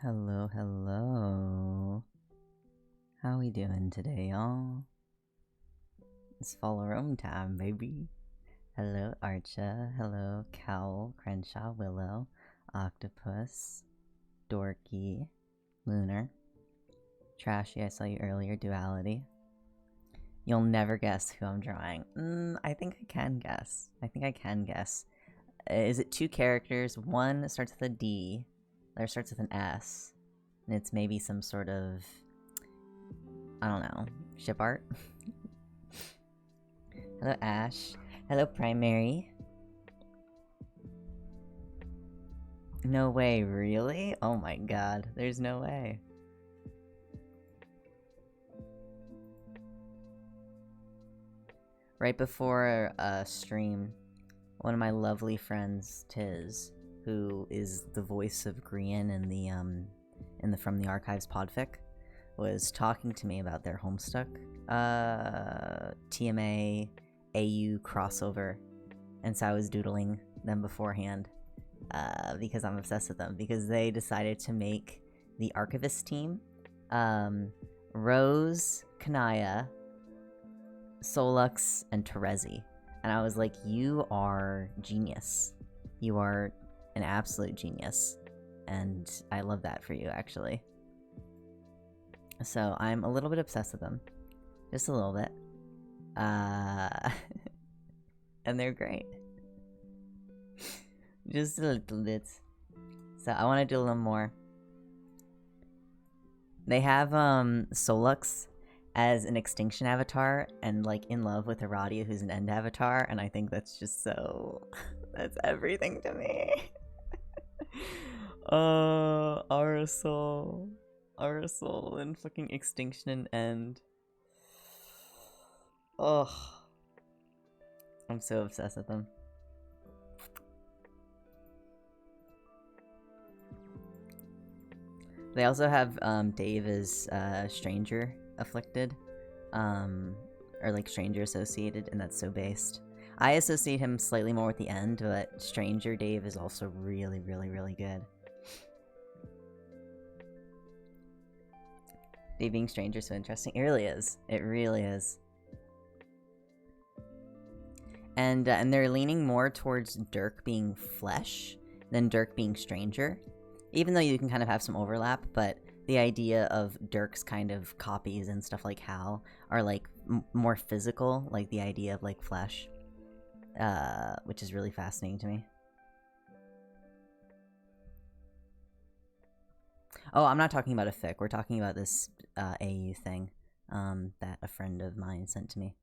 Hello, hello. How we doing today, y'all? It's fall room time, baby. Hello, Archa. Hello, Cowl, Crenshaw, Willow, Octopus, Dorky, Lunar, Trashy. I saw you earlier. Duality. You'll never guess who I'm drawing. I think I can guess. Is it two characters? One starts with a D, the other starts with an S, and it's maybe some sort of, I don't know, ship art? Hello, Ash. Hello, Primary. No way, really? Oh my god, there's no way. Right before a stream, one of my lovely friends, Tiz, who is the voice of Grian in the From the Archives podfic, was talking to me about their Homestuck TMA AU crossover, and so I was doodling them beforehand because I'm obsessed with them, because they decided to make the Archivist team Rose, Kanaya, Solux, and Terezi. And I was like, you are genius. You are an absolute genius. And I love that for you, actually. So I'm a little bit obsessed with them. Just a little bit. And they're great. Just a little bit. So I want to do a little more. They have Solux as an extinction avatar and like in love with Aradia, who's an end avatar, and I think that's just so that's everything to me. Arsol and fucking extinction and end. Ugh. I'm so obsessed with them. They also have Dave as Stranger Afflicted, or like Stranger Associated, and that's so based. I associate him slightly more with the end, but Stranger Dave is also really, really, really good. Dave being Stranger is so interesting. It really is. It really is. And they're leaning more towards Dirk being Flesh than Dirk being Stranger. Even though you can kind of have some overlap, but the idea of Dirk's kind of copies and stuff like Hal are like more physical, like the idea of like Flesh, which is really fascinating to me. Oh, I'm not talking about a fic. We're talking about this AU thing that a friend of mine sent to me.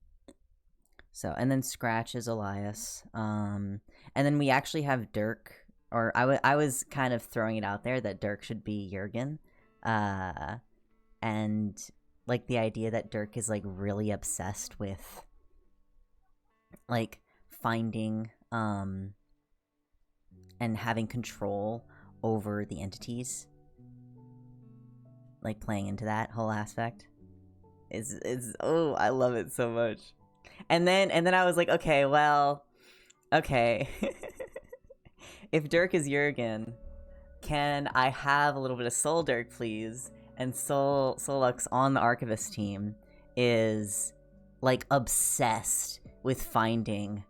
So, and then Scratch is Elias. And then we actually have Dirk, or I was kind of throwing it out there that Dirk should be Jurgen. And like the idea that Dirk is like really obsessed with like finding and having control over the entities, like playing into that whole aspect is oh, I love it so much. And then I was like, okay, well, okay. If Dirk is Jurgen, can I have a little bit of Soul Dirk, please? And Solux on the Archivist team is like obsessed with finding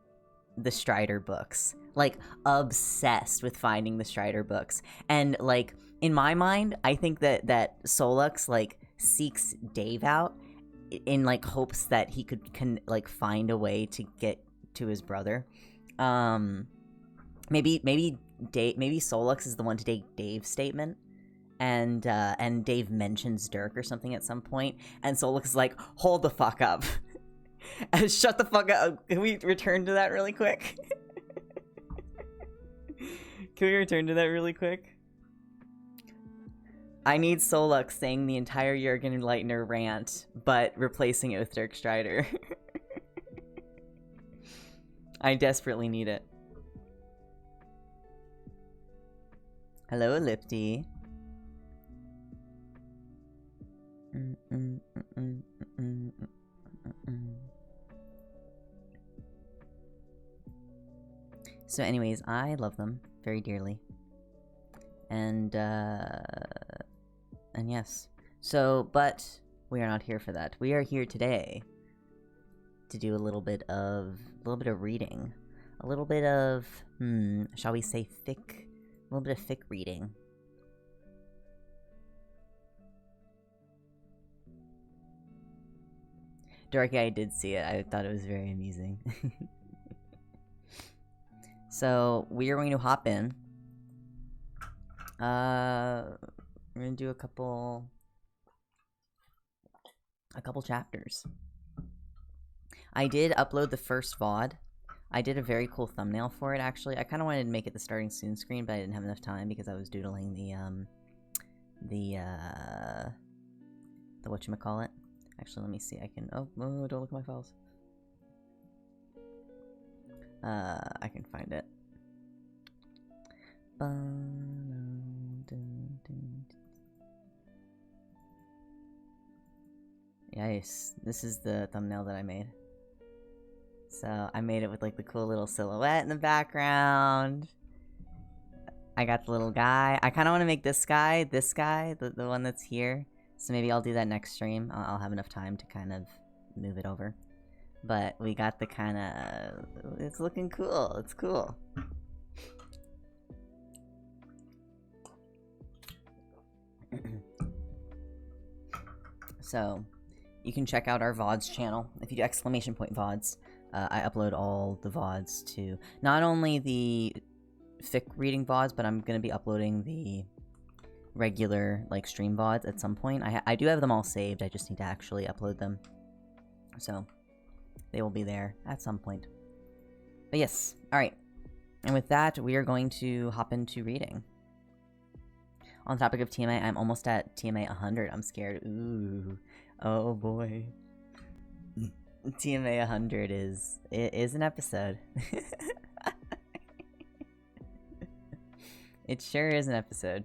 the Strider books. Like obsessed with finding the Strider books. And like in my mind, I think that Solux like seeks Dave out in like hopes that he can like find a way to get to his brother. Maybe Solux is the one to take Dave's statement, and Dave mentions Dirk or something at some point, and Solux is like, hold the fuck up. Shut the fuck up. Can we return to that really quick? Can we return to that really quick? I need Solux saying the entire Jurgen and Leitner rant, but replacing it with Dirk Strider. I desperately need it. Hello, Ellipti. So anyways, I love them very dearly. And And yes. So, but we are not here for that. We are here today to do a little bit of reading. A little bit of, shall we say fic? A little bit of fic reading. Dorky, I did see it. I thought it was very amusing. So, we are going to hop in. We're gonna do a couple chapters. I did upload the first VOD. I did a very cool thumbnail for it, actually. I kind of wanted to make it the starting soon screen, but I didn't have enough time because I was doodling the whatchamacallit. Actually, let me see. I can... Oh, don't look at my files. I can find it. Yes, this is the thumbnail that I made. So, I made it with, like, the cool little silhouette in the background. I got the little guy. I kind of want to make this guy, the one that's here. So maybe I'll do that next stream. I'll have enough time to kind of move it over. But we got the kind of... It's looking cool. It's cool. So, you can check out our VODs channel. If you do exclamation point VODs, I upload all the VODs to not only the fic reading VODs, but I'm going to be uploading the regular, like, stream VODs at some point. I do have them all saved, I just need to actually upload them. So, they will be there at some point. But yes, alright. And with that, we are going to hop into reading. On the topic of TMA, I'm almost at TMA 100. I'm scared. Ooh. Oh boy. TMA 100 is an episode. It sure is an episode.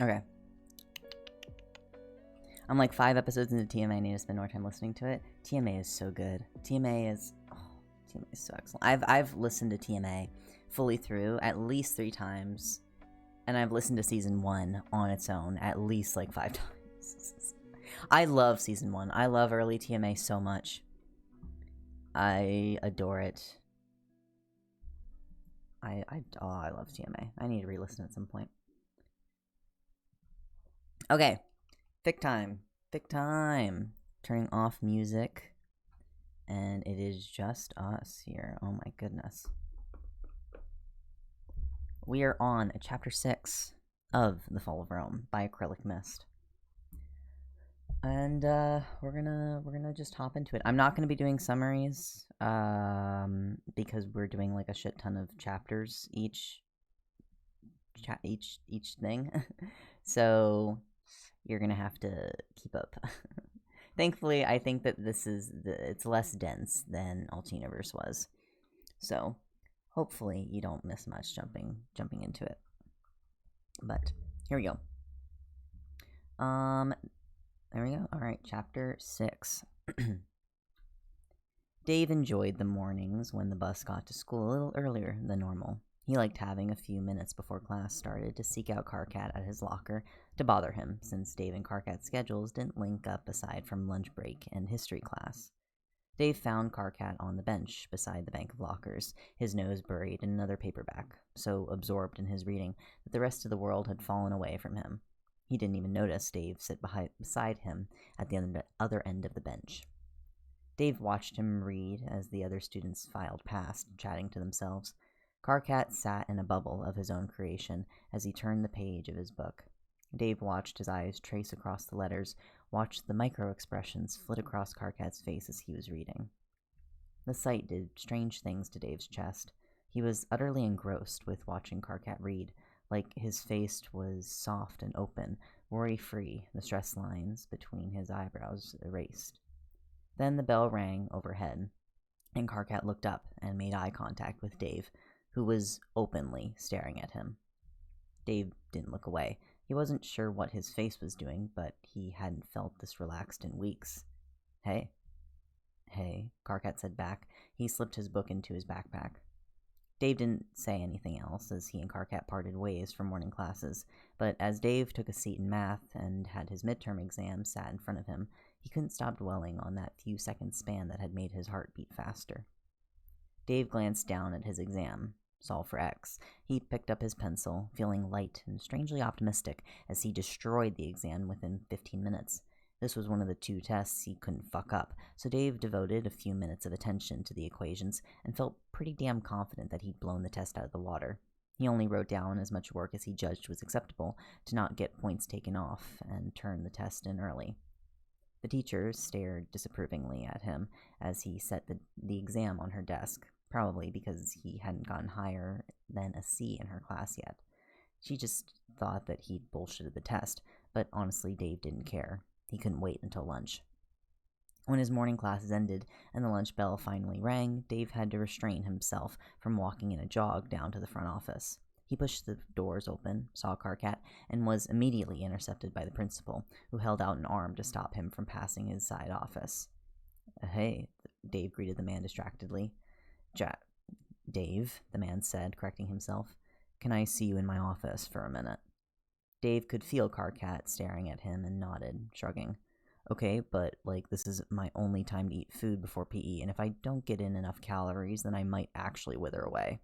Okay. I'm like 5 episodes into TMA. I need to spend more time listening to it. TMA is so good. TMA is so excellent. I've listened to TMA fully through at least 3 times, and I've listened to season 1 on its own at least like 5 times. I love season 1. I love early TMA so much. I adore it. I love TMA. I need to re-listen at some point. Okay, fic time. Fic time. Turning off music. And it is just us here. Oh my goodness. We are on chapter 6 of The Fall of Rome by acrylicmist. And we're gonna just hop into it. I'm not gonna be doing summaries, because we're doing like a shit ton of chapters each thing. So you're gonna have to keep up. Thankfully, I think that it's less dense than Altiniverse was. So hopefully you don't miss much jumping into it. But here we go. There we go. Alright, chapter 6. Dave enjoyed the mornings when the bus got to school a little earlier than normal. He liked having a few minutes before class started to seek out Karkat at his locker to bother him, since Dave and Karkat's schedules didn't link up aside from lunch break and history class. Dave found Karkat on the bench beside the bank of lockers, his nose buried in another paperback, so absorbed in his reading that the rest of the world had fallen away from him. He didn't even notice Dave sit beside him at the other end of the bench. Dave watched him read as the other students filed past, chatting to themselves. Karkat sat in a bubble of his own creation as he turned the page of his book. Dave watched his eyes trace across the letters, watched the micro-expressions flit across Karkat's face as he was reading. The sight did strange things to Dave's chest. He was utterly engrossed with watching Karkat read, like his face was soft and open, worry-free, the stress lines between his eyebrows erased. Then the bell rang overhead, and Karkat looked up and made eye contact with Dave, who was openly staring at him. Dave didn't look away. He wasn't sure what his face was doing, but he hadn't felt this relaxed in weeks. Hey, Karkat said back. He slipped his book into his backpack. Dave didn't say anything else as he and Karkat parted ways for morning classes, but as Dave took a seat in math and had his midterm exam sat in front of him, he couldn't stop dwelling on that few-second span that had made his heart beat faster. Dave glanced down at his exam. Solve for X. He picked up his pencil, feeling light and strangely optimistic as he destroyed the exam within 15 minutes. This was one of the 2 tests he couldn't fuck up, so Dave devoted a few minutes of attention to the equations and felt pretty damn confident that he'd blown the test out of the water. He only wrote down as much work as he judged was acceptable to not get points taken off and turned the test in early. The teacher stared disapprovingly at him as he set the exam on her desk, probably because he hadn't gotten higher than a C in her class yet. She just thought that he'd bullshitted the test, but honestly Dave didn't care. He couldn't wait until lunch. When his morning classes ended and the lunch bell finally rang, Dave had to restrain himself from walking in a jog down to the front office. He pushed the doors open, saw Karkat, and was immediately intercepted by the principal, who held out an arm to stop him from passing his side office. Hey, Dave greeted the man distractedly. Dave, the man said, correcting himself. Can I see you in my office for a minute? Dave could feel Karkat staring at him and nodded, shrugging. Okay, but, this is my only time to eat food before PE, and if I don't get in enough calories, then I might actually wither away.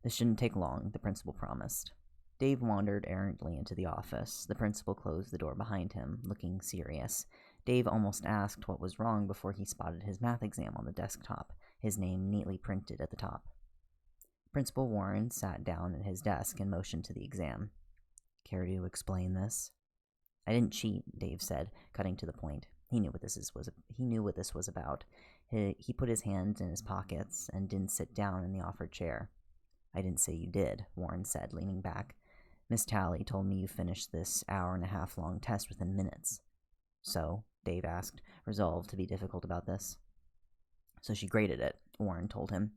This shouldn't take long, the principal promised. Dave wandered errantly into the office. The principal closed the door behind him, looking serious. Dave almost asked what was wrong before he spotted his math exam on the desktop, his name neatly printed at the top. Principal Warren sat down at his desk and motioned to the exam. Care to explain this? I didn't cheat, Dave said, cutting to the point. He knew what this was about. He put his hands in his pockets and didn't sit down in the offered chair. I didn't say you did, Warren said, leaning back. Miss Talley told me you finished this hour-and-a-half-long test within minutes. So, Dave asked, resolved to be difficult about this. So she graded it, Warren told him.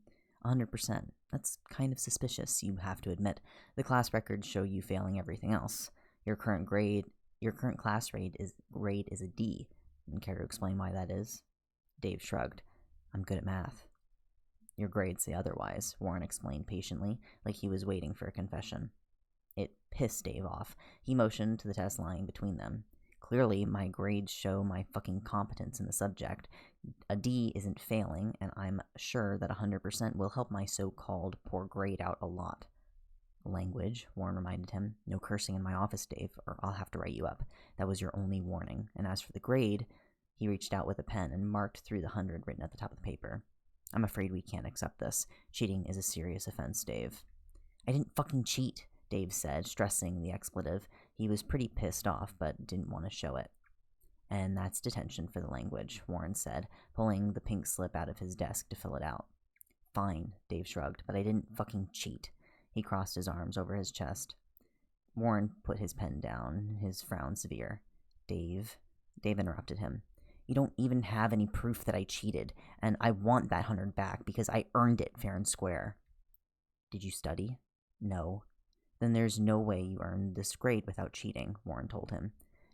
100%. That's kind of suspicious, you have to admit. The class records show you failing everything else. Your current class grade is a D. Care to explain why that is? Dave shrugged. I'm good at math. Your grades say otherwise, Warren explained patiently, like he was waiting for a confession. It pissed Dave off. He motioned to the test lying between them. Clearly, my grades show my fucking competence in the subject. A D isn't failing, and I'm sure that 100% will help my so-called poor grade out a lot. Language, Warren reminded him. No cursing in my office, Dave, or I'll have to write you up. That was your only warning. And as for the grade, he reached out with a pen and marked through the 100 written at the top of the paper. I'm afraid we can't accept this. Cheating is a serious offense, Dave. I didn't fucking cheat, Dave said, stressing the expletive. He was pretty pissed off, but didn't want to show it. And that's detention for the language, Warren said, pulling the pink slip out of his desk to fill it out. Fine, Dave shrugged, but I didn't fucking cheat. He crossed his arms over his chest. Warren put his pen down, his frown severe. Dave interrupted him. You don't even have any proof that I cheated, and I want that 100 back because I earned it fair and square. Did you study? No. Then there's no way you earned this grade without cheating, Warren told him.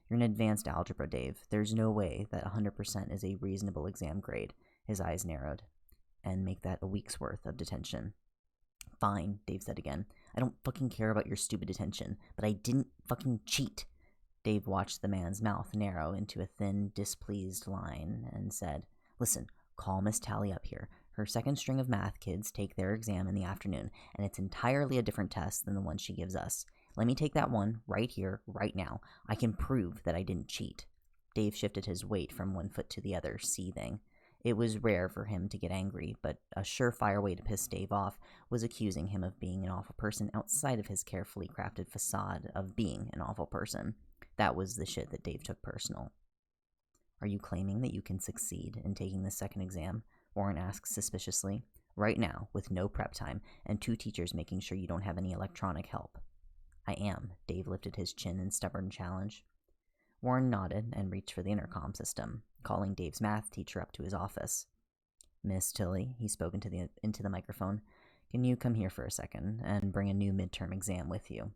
You're in advanced algebra, Dave. There's no way that 100% is a reasonable exam grade. His eyes narrowed. And make that a week's worth of detention. Fine, Dave said again. I don't fucking care about your stupid detention, but I didn't fucking cheat. Dave watched the man's mouth narrow into a thin, displeased line and said, Listen, call Miss Talley up here. Her second string of math kids take their exam in the afternoon, and it's entirely a different test than the one she gives us. Let me take that one right here, right now. I can prove that I didn't cheat. Dave shifted his weight from one foot to the other, seething. It was rare for him to get angry, but a surefire way to piss Dave off was accusing him of being an awful person outside of his carefully crafted facade of being an awful person. That was the shit that Dave took personal. Are you claiming that you can succeed in taking the second exam? Warren asked suspiciously. Right now, with no prep time, and 2 teachers making sure you don't have any electronic help. I am. Dave lifted his chin in stubborn challenge. Warren nodded and reached for the intercom system, calling Dave's math teacher up to his office. Miss Tilly, he spoke into the microphone, can you come here for a second and bring a new midterm exam with you?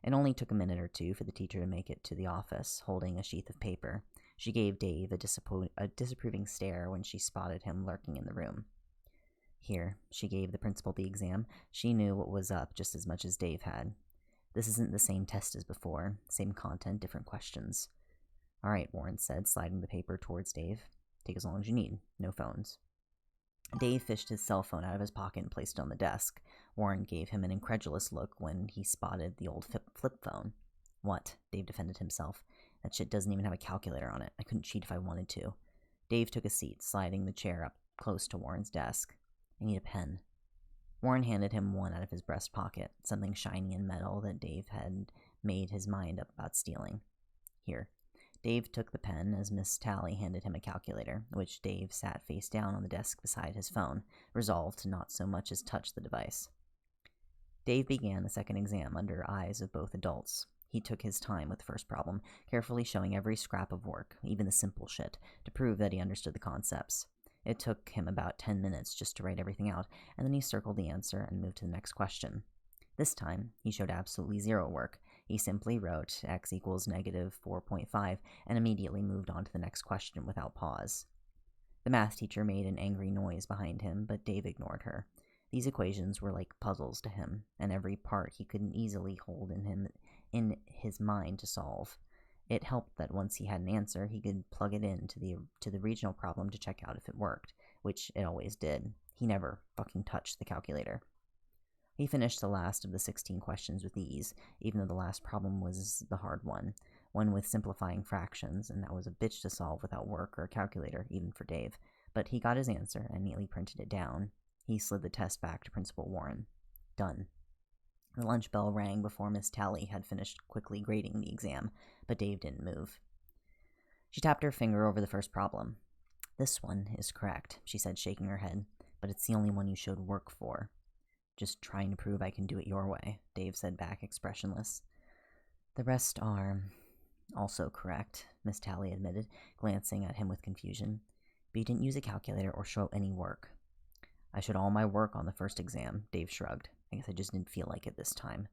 It only took a minute or two for the teacher to make it to the office, holding a sheath of paper. She gave Dave a disapproving stare when she spotted him lurking in the room. Here, she gave the principal the exam. She knew what was up just as much as Dave had. This isn't the same test as before. Same content, different questions. All right, Warren said, sliding the paper towards Dave. Take as long as you need. No phones. Dave fished his cell phone out of his pocket and placed it on the desk. Warren gave him an incredulous look when he spotted the old flip phone. What? Dave defended himself. That shit doesn't even have a calculator on it. I couldn't cheat if I wanted to. Dave took a seat, sliding the chair up close to Warren's desk. I need a pen. Warren handed him one out of his breast pocket, something shiny and metal that Dave had made his mind up about stealing. Here. Dave took the pen as Miss Tally handed him a calculator, which Dave sat face down on the desk beside his phone, resolved to not so much as touch the device. Dave began the second exam under eyes of both adults. He took his time with the first problem, carefully showing every scrap of work, even the simple shit, to prove that he understood the concepts. It took him about 10 minutes just to write everything out, and then he circled the answer and moved to the next question. This time, he showed absolutely zero work. He simply wrote x equals negative 4.5 and immediately moved on to the next question without pause. The math teacher made an angry noise behind him, but Dave ignored her. These equations were like puzzles to him, and every part he couldn't easily hold in his mind to solve. It helped that once he had an answer, he could plug it in to the regional problem to check out if it worked, which it always did. He never fucking touched the calculator. He finished the last of the 16 questions with ease, even though the last problem was the hard one with simplifying fractions, and that was a bitch to solve without work or a calculator, even for Dave. But he got his answer and neatly printed it down. He slid the test back to Principal Warren. Done. The lunch bell rang before Miss Tally had finished quickly grading the exam, but Dave didn't move. She tapped her finger over the first problem. This one is correct, she said, shaking her head, but it's the only one you showed work for. Just trying to prove I can do it your way, Dave said back, expressionless. The rest are also correct, Miss Tally admitted, glancing at him with confusion. But you didn't use a calculator or show any work. I showed all my work on the first exam, Dave shrugged. I guess I just didn't feel like it this time.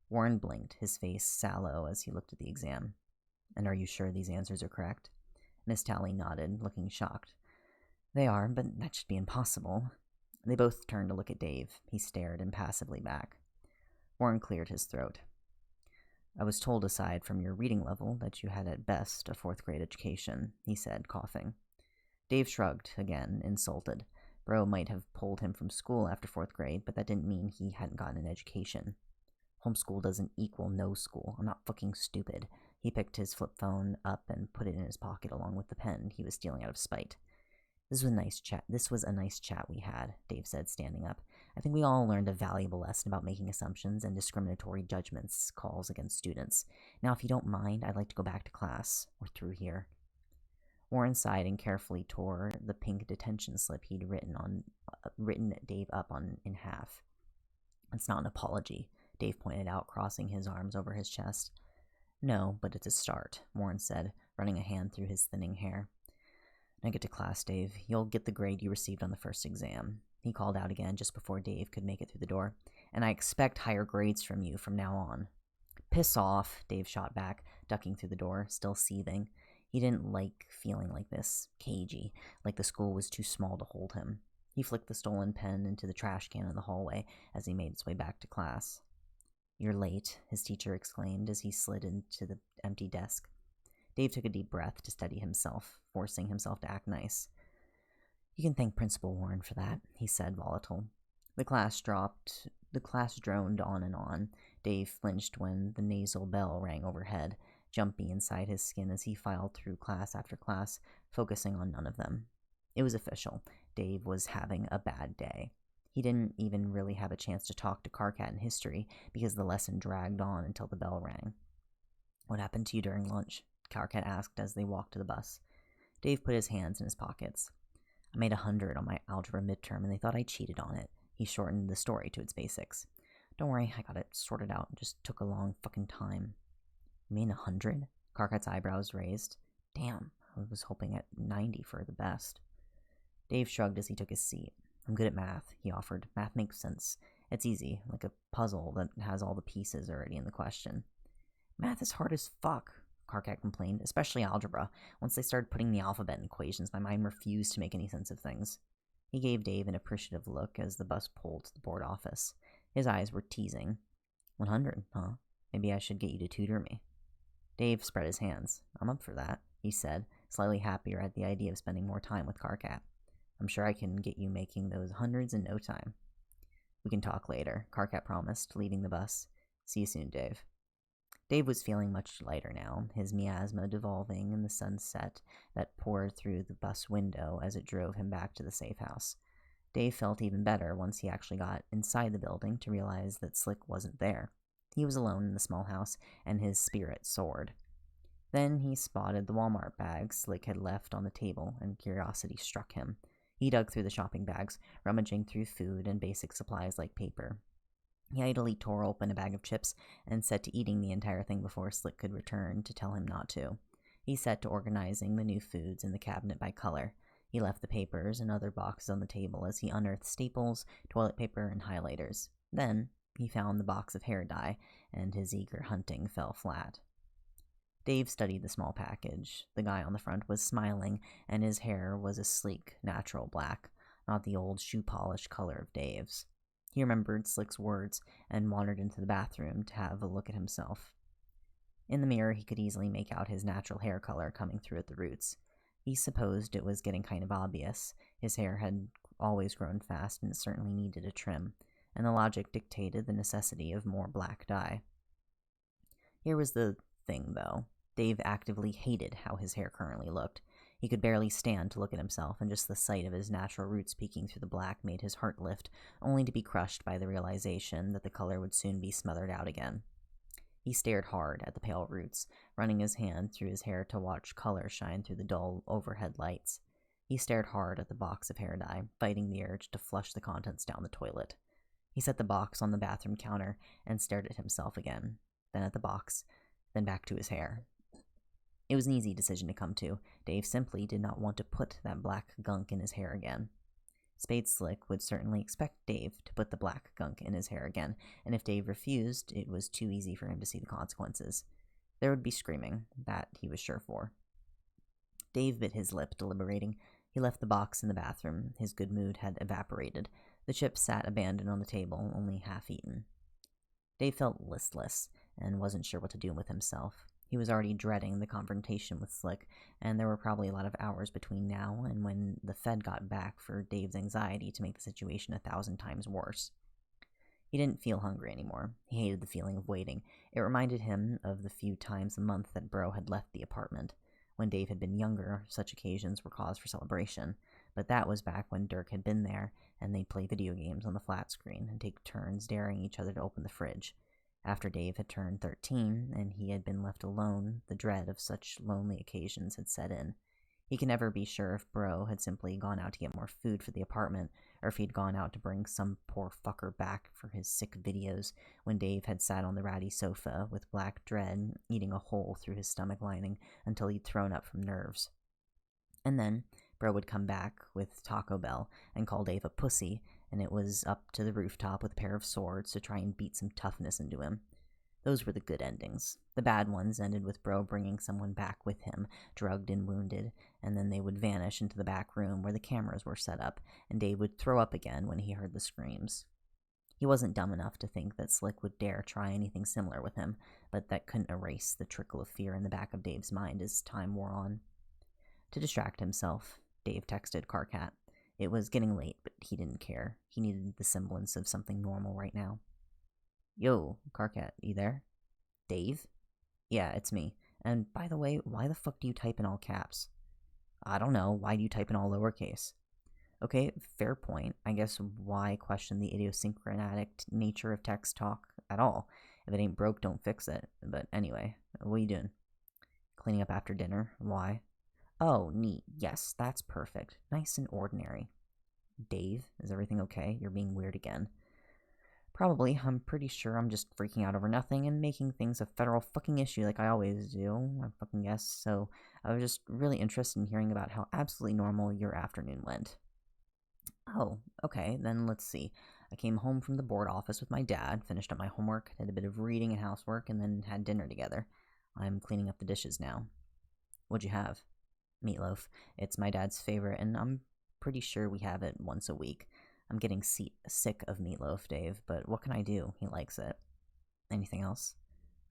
Warren blinked, his face sallow as he looked at the exam. And are you sure these answers are correct? Miss Tally nodded, looking shocked. They are, but that should be impossible. They both turned to look at Dave. He stared impassively back. Warren cleared his throat. I was told, aside from your reading level, that you had at best a 4th grade education, he said, coughing. Dave shrugged, again, insulted. Bro might have pulled him from school after 4th grade, but that didn't mean he hadn't gotten an education. Homeschool doesn't equal no school. I'm not fucking stupid. He picked his flip phone up and put it in his pocket along with the pen he was stealing out of spite. This was a nice chat we had, Dave said, standing up. I think we all learned a valuable lesson about making assumptions and discriminatory judgments calls against students. Now, if you don't mind, I'd like to go back to class. We're through here. Warren sighed and carefully tore the pink detention slip he'd written Dave up on in half. It's not an apology, Dave pointed out, crossing his arms over his chest. No, but it's a start, Warren said, running a hand through his thinning hair. Now get to class, Dave. You'll get the grade you received on the first exam. He called out again just before Dave could make it through the door. And I expect higher grades from you from now on. Piss off, Dave shot back, ducking through the door, still seething. He didn't like feeling like this, cagey, like the school was too small to hold him. He flicked the stolen pen into the trash can in the hallway as he made his way back to class. You're late, his teacher exclaimed as he slid into the empty desk. Dave took a deep breath to steady himself, forcing himself to act nice. You can thank Principal Warren for that, he said, volatile. The class droned on and on. Dave flinched when the nasal bell rang overhead, jumpy inside his skin as he filed through class after class, focusing on none of them. It was official. Dave was having a bad day. He didn't even really have a chance to talk to Karkat in history because the lesson dragged on until the bell rang. "What happened to you during lunch?" Karkat asked as they walked to the bus. Dave put his hands in his pockets. "I made 100 on my algebra midterm and they thought I cheated on it." He shortened the story to its basics. "Don't worry, I got it sorted out. It just took a long fucking time." "You mean 100? Karkat's eyebrows raised. "Damn, I was hoping at 90 for the best." Dave shrugged as he took his seat. "I'm good at math," he offered. "Math makes sense. It's easy, like a puzzle that has all the pieces already in the question." "Math is hard as fuck," Karkat complained, "especially algebra. Once they started putting the alphabet in equations, my mind refused to make any sense of things." He gave Dave an appreciative look as the bus pulled to the board office. His eyes were teasing. 100, huh? Maybe I should get you to tutor me." Dave spread his hands. "I'm up for that," he said, slightly happier at the idea of spending more time with Karkat. "I'm sure I can get you making those hundreds in no time." "We can talk later," Karkat promised, leaving the bus. "See you soon, Dave." Dave was feeling much lighter now, his miasma devolving in the sunset that poured through the bus window as it drove him back to the safe house. Dave felt even better once he actually got inside the building to realize that Slick wasn't there. He was alone in the small house, and his spirit soared. Then he spotted the Walmart bags Slick had left on the table, and curiosity struck him. He dug through the shopping bags, rummaging through food and basic supplies like paper. He idly tore open a bag of chips and set to eating the entire thing before Slick could return to tell him not to. He set to organizing the new foods in the cabinet by color. He left the papers and other boxes on the table as he unearthed staples, toilet paper, and highlighters. Then he found the box of hair dye, and his eager hunting fell flat. Dave studied the small package. The guy on the front was smiling, and his hair was a sleek, natural black, not the old shoe-polish color of Dave's. He remembered Slick's words and wandered into the bathroom to have a look at himself. In the mirror, he could easily make out his natural hair color coming through at the roots. He supposed it was getting kind of obvious. His hair had always grown fast and it certainly needed a trim, and the logic dictated the necessity of more black dye. Here was the thing, though. Dave actively hated how his hair currently looked. He could barely stand to look at himself, and just the sight of his natural roots peeking through the black made his heart lift, only to be crushed by the realization that the color would soon be smothered out again. He stared hard at the pale roots, running his hand through his hair to watch color shine through the dull overhead lights. He stared hard at the box of hair dye, fighting the urge to flush the contents down the toilet. He set the box on the bathroom counter and stared at himself again, then at the box, then back to his hair. It was an easy decision to come to. Dave simply did not want to put that black gunk in his hair again. Spade Slick would certainly expect Dave to put the black gunk in his hair again, and if Dave refused, it was too easy for him to see the consequences. There would be screaming, that he was sure for. Dave bit his lip, deliberating. He left the box in the bathroom. His good mood had evaporated. The chips sat abandoned on the table, only half eaten. Dave felt listless and wasn't sure what to do with himself. He was already dreading the confrontation with Slick, and there were probably a lot of hours between now and when the Fed got back for Dave's anxiety to make the situation 1,000 times worse. He didn't feel hungry anymore. He hated the feeling of waiting. It reminded him of the few times a month that Bro had left the apartment. When Dave had been younger, such occasions were cause for celebration, but that was back when Dirk had been there, and they'd play video games on the flat screen and take turns daring each other to open the fridge. After Dave had turned 13 and he had been left alone, the dread of such lonely occasions had set in. He could never be sure if Bro had simply gone out to get more food for the apartment, or if he'd gone out to bring some poor fucker back for his sick videos when Dave had sat on the ratty sofa with black dread eating a hole through his stomach lining until he'd thrown up from nerves. And then Bro would come back with Taco Bell and call Dave a pussy, and it was up to the rooftop with a pair of swords to try and beat some toughness into him. Those were the good endings. The bad ones ended with Bro bringing someone back with him, drugged and wounded, and then they would vanish into the back room where the cameras were set up, and Dave would throw up again when he heard the screams. He wasn't dumb enough to think that Slick would dare try anything similar with him, but that couldn't erase the trickle of fear in the back of Dave's mind as time wore on. To distract himself, Dave texted Karkat. It was getting late, but he didn't care. He needed the semblance of something normal right now. "Yo, Karkat, you there?" "Dave?" "Yeah, it's me. And by the way, why the fuck do you type in all caps?" I don't know. Why do you type in all lowercase? Okay, fair point. I guess why question the idiosyncratic nature of text talk at all? If it ain't broke, don't fix it. But anyway, what are you doing? Cleaning up after dinner. Why? Oh, neat. Yes, that's perfect. Nice and ordinary. Dave, is everything okay? You're being weird again. Probably. I'm pretty sure I'm just freaking out over nothing and making things a federal fucking issue like I always do, I fucking guess. So I was just really interested in hearing about how absolutely normal your afternoon went. Oh, okay, then let's see. I came home from the board office with my dad, finished up my homework, did a bit of reading and housework, and then had dinner together. I'm cleaning up the dishes now. What'd you have? Meatloaf. It's my dad's favorite, and I'm pretty sure we have it once a week. I'm getting sick of meatloaf, Dave, but what can I do? He likes it. Anything else?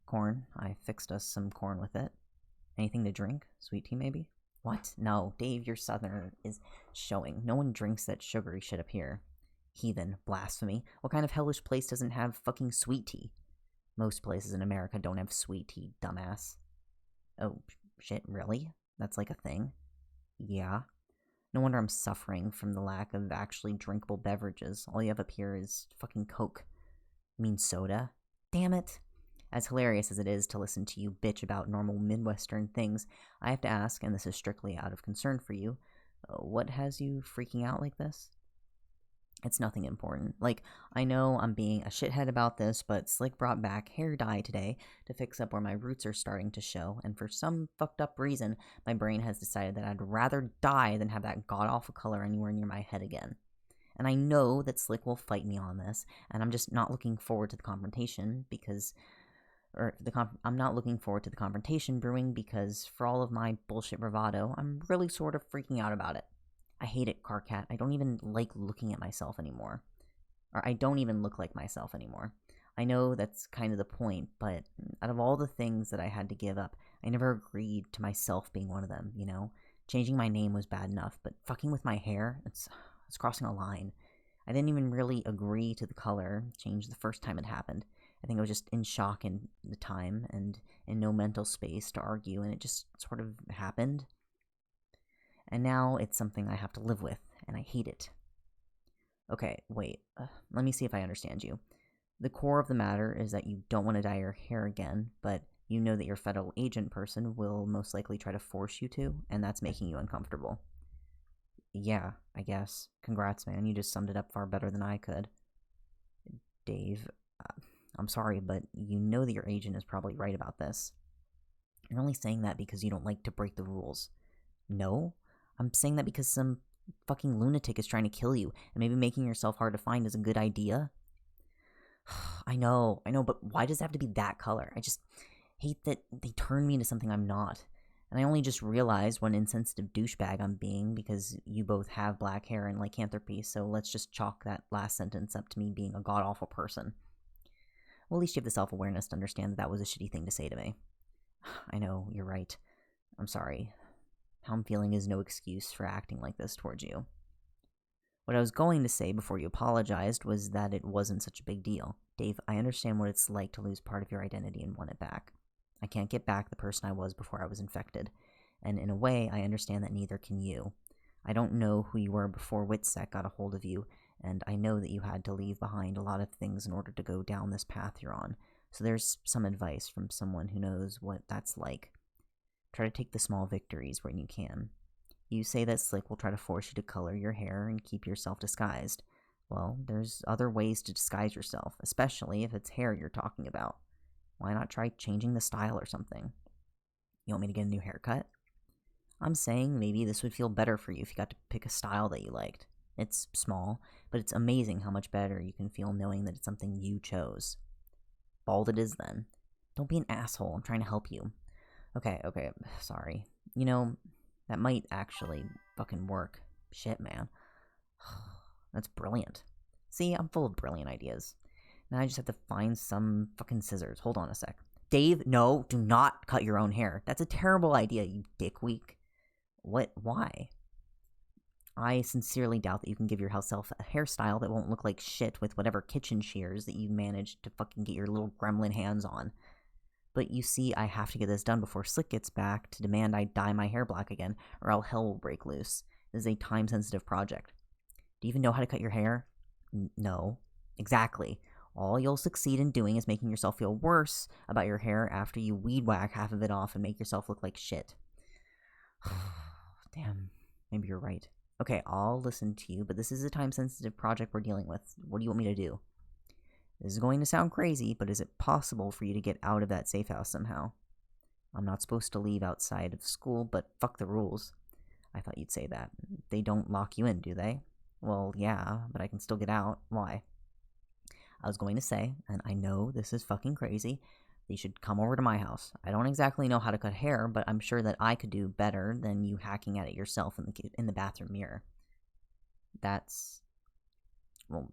Corn. I fixed us some corn with it. Anything to drink? Sweet tea, maybe? What? No, Dave, your southerner is showing. No one drinks that sugary shit up here. Heathen. Blasphemy. What kind of hellish place doesn't have fucking sweet tea? Most places in America don't have sweet tea, dumbass. Oh, shit, really? That's like a thing? Yeah. No wonder I'm suffering from the lack of actually drinkable beverages. All you have up here is fucking Coke. You mean soda? Damn it. As hilarious as it is to listen to you bitch about normal Midwestern things, I have to ask, and this is strictly out of concern for you, what has you freaking out like this? It's nothing important. Like, I know I'm being a shithead about this, but Slick brought back hair dye today to fix up where my roots are starting to show, and for some fucked up reason, my brain has decided that I'd rather die than have that god-awful color anywhere near my head again. And I know that Slick will fight me on this, and I'm just not looking forward to the confrontation because... I'm not looking forward to the confrontation brewing because, for all of my bullshit bravado, I'm really sort of freaking out about it. I hate it, Carcat. I don't even like looking at myself anymore. Or I don't even look like myself anymore. I know that's kind of the point, but out of all the things that I had to give up, I never agreed to myself being one of them, you know? Changing my name was bad enough, but fucking with my hair, it's crossing a line. I didn't even really agree to the color change the first time it happened. I think I was just in shock in the time and in no mental space to argue, and it just sort of happened. And now it's something I have to live with, and I hate it. Okay, wait. Let me see if I understand you. The core of the matter is that you don't want to dye your hair again, but you know that your federal agent person will most likely try to force you to, and that's making you uncomfortable. Yeah, I guess. Congrats, man. You just summed it up far better than I could. Dave, I'm sorry, but you know that your agent is probably right about this. You're only saying that because you don't like to break the rules. No, I'm saying that because some fucking lunatic is trying to kill you, and maybe making yourself hard to find is a good idea. I know, but why does it have to be that color? I just hate that they turn me into something I'm not. And I only just realized what an insensitive douchebag I'm being because you both have black hair and lycanthropy, so let's just chalk that last sentence up to me being a god-awful person. Well, at least you have the self-awareness to understand that that was a shitty thing to say to me. I know, you're right. I'm sorry. How I'm feeling is no excuse for acting like this towards you. What I was going to say before you apologized was that it wasn't such a big deal. Dave, I understand what it's like to lose part of your identity and want it back. I can't get back the person I was before I was infected, and in a way, I understand that neither can you. I don't know who you were before Witsec got a hold of you, and I know that you had to leave behind a lot of things in order to go down this path you're on, so there's some advice from someone who knows what that's like. Try to take the small victories when you can. You say that Slick will try to force you to color your hair and keep yourself disguised. Well, there's other ways to disguise yourself, especially if it's hair you're talking about. Why not try changing the style or something? You want me to get a new haircut? I'm saying maybe this would feel better for you if you got to pick a style that you liked. It's small, but it's amazing how much better you can feel knowing that it's something you chose. Bald it is then. Don't be an asshole, I'm trying to help you. Okay, sorry. You know, that might actually fucking work. Shit, man. That's brilliant. See, I'm full of brilliant ideas. Now I just have to find some fucking scissors. Hold on a sec. Dave, no, do not cut your own hair. That's a terrible idea, you dickweak. What? Why? I sincerely doubt that you can give yourself a hairstyle that won't look like shit with whatever kitchen shears that you managed to fucking get your little gremlin hands on. But you see, I have to get this done before Slick gets back to demand I dye my hair black again, or else hell will break loose. This is a time-sensitive project. Do you even know how to cut your hair? No. Exactly. All you'll succeed in doing is making yourself feel worse about your hair after you weed whack half of it off and make yourself look like shit. Damn. Maybe you're right. Okay, I'll listen to you, but this is a time-sensitive project we're dealing with. What do you want me to do? This is going to sound crazy, but is it possible for you to get out of that safe house somehow? I'm not supposed to leave outside of school, but fuck the rules. I thought you'd say that. They don't lock you in, do they? Well, yeah, but I can still get out. Why? I was going to say, and I know this is fucking crazy, that you should come over to my house. I don't exactly know how to cut hair, but I'm sure that I could do better than you hacking at it yourself in the bathroom mirror. That's... well,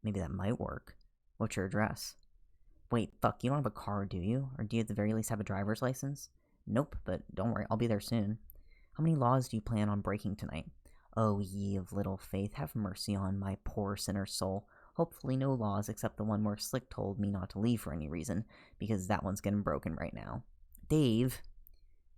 maybe that might work. What's your address? Wait, fuck, you don't have a car, do you? Or do you at the very least have a driver's license? Nope, but don't worry, I'll be there soon. How many laws do you plan on breaking tonight? Oh, ye of little faith, have mercy on my poor sinner soul. Hopefully no laws except the one where Slick told me not to leave for any reason, because that one's getting broken right now. Dave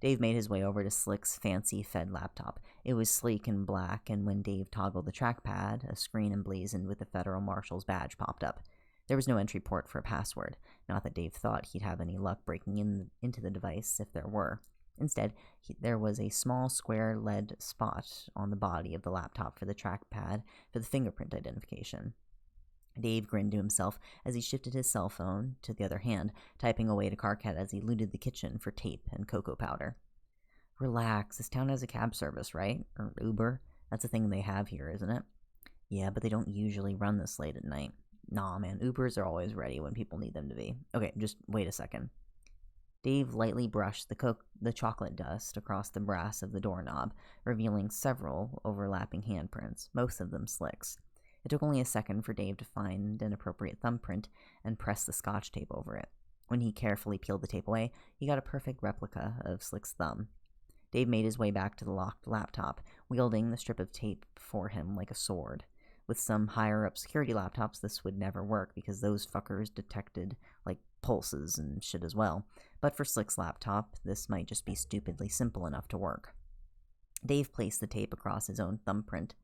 made his way over to Slick's fancy Fed laptop. It was sleek and black, and when Dave toggled the trackpad, a screen emblazoned with the Federal Marshal's badge popped up. There was no entry port for a password, not that Dave thought he'd have any luck breaking into the device if there were. Instead, there was a small square lead spot on the body of the laptop for the trackpad for the fingerprint identification. Dave grinned to himself as he shifted his cell phone to the other hand, typing away to Carcat as he looted the kitchen for tape and cocoa powder. Relax, this town has a cab service, right? Or Uber? That's a thing they have here, isn't it? Yeah, but they don't usually run this late at night. Nah, man, Ubers are always ready when people need them to be. Okay, just wait a second. Dave lightly brushed the chocolate dust across the brass of the doorknob, revealing several overlapping handprints, most of them Slick's. It took only a second for Dave to find an appropriate thumbprint and press the scotch tape over it. When he carefully peeled the tape away, he got a perfect replica of Slick's thumb. Dave made his way back to the locked laptop, wielding the strip of tape before him like a sword. With some higher-up security laptops, this would never work because those fuckers detected, like, pulses and shit as well. But for Slick's laptop, this might just be stupidly simple enough to work. Dave placed the tape across his own thumbprint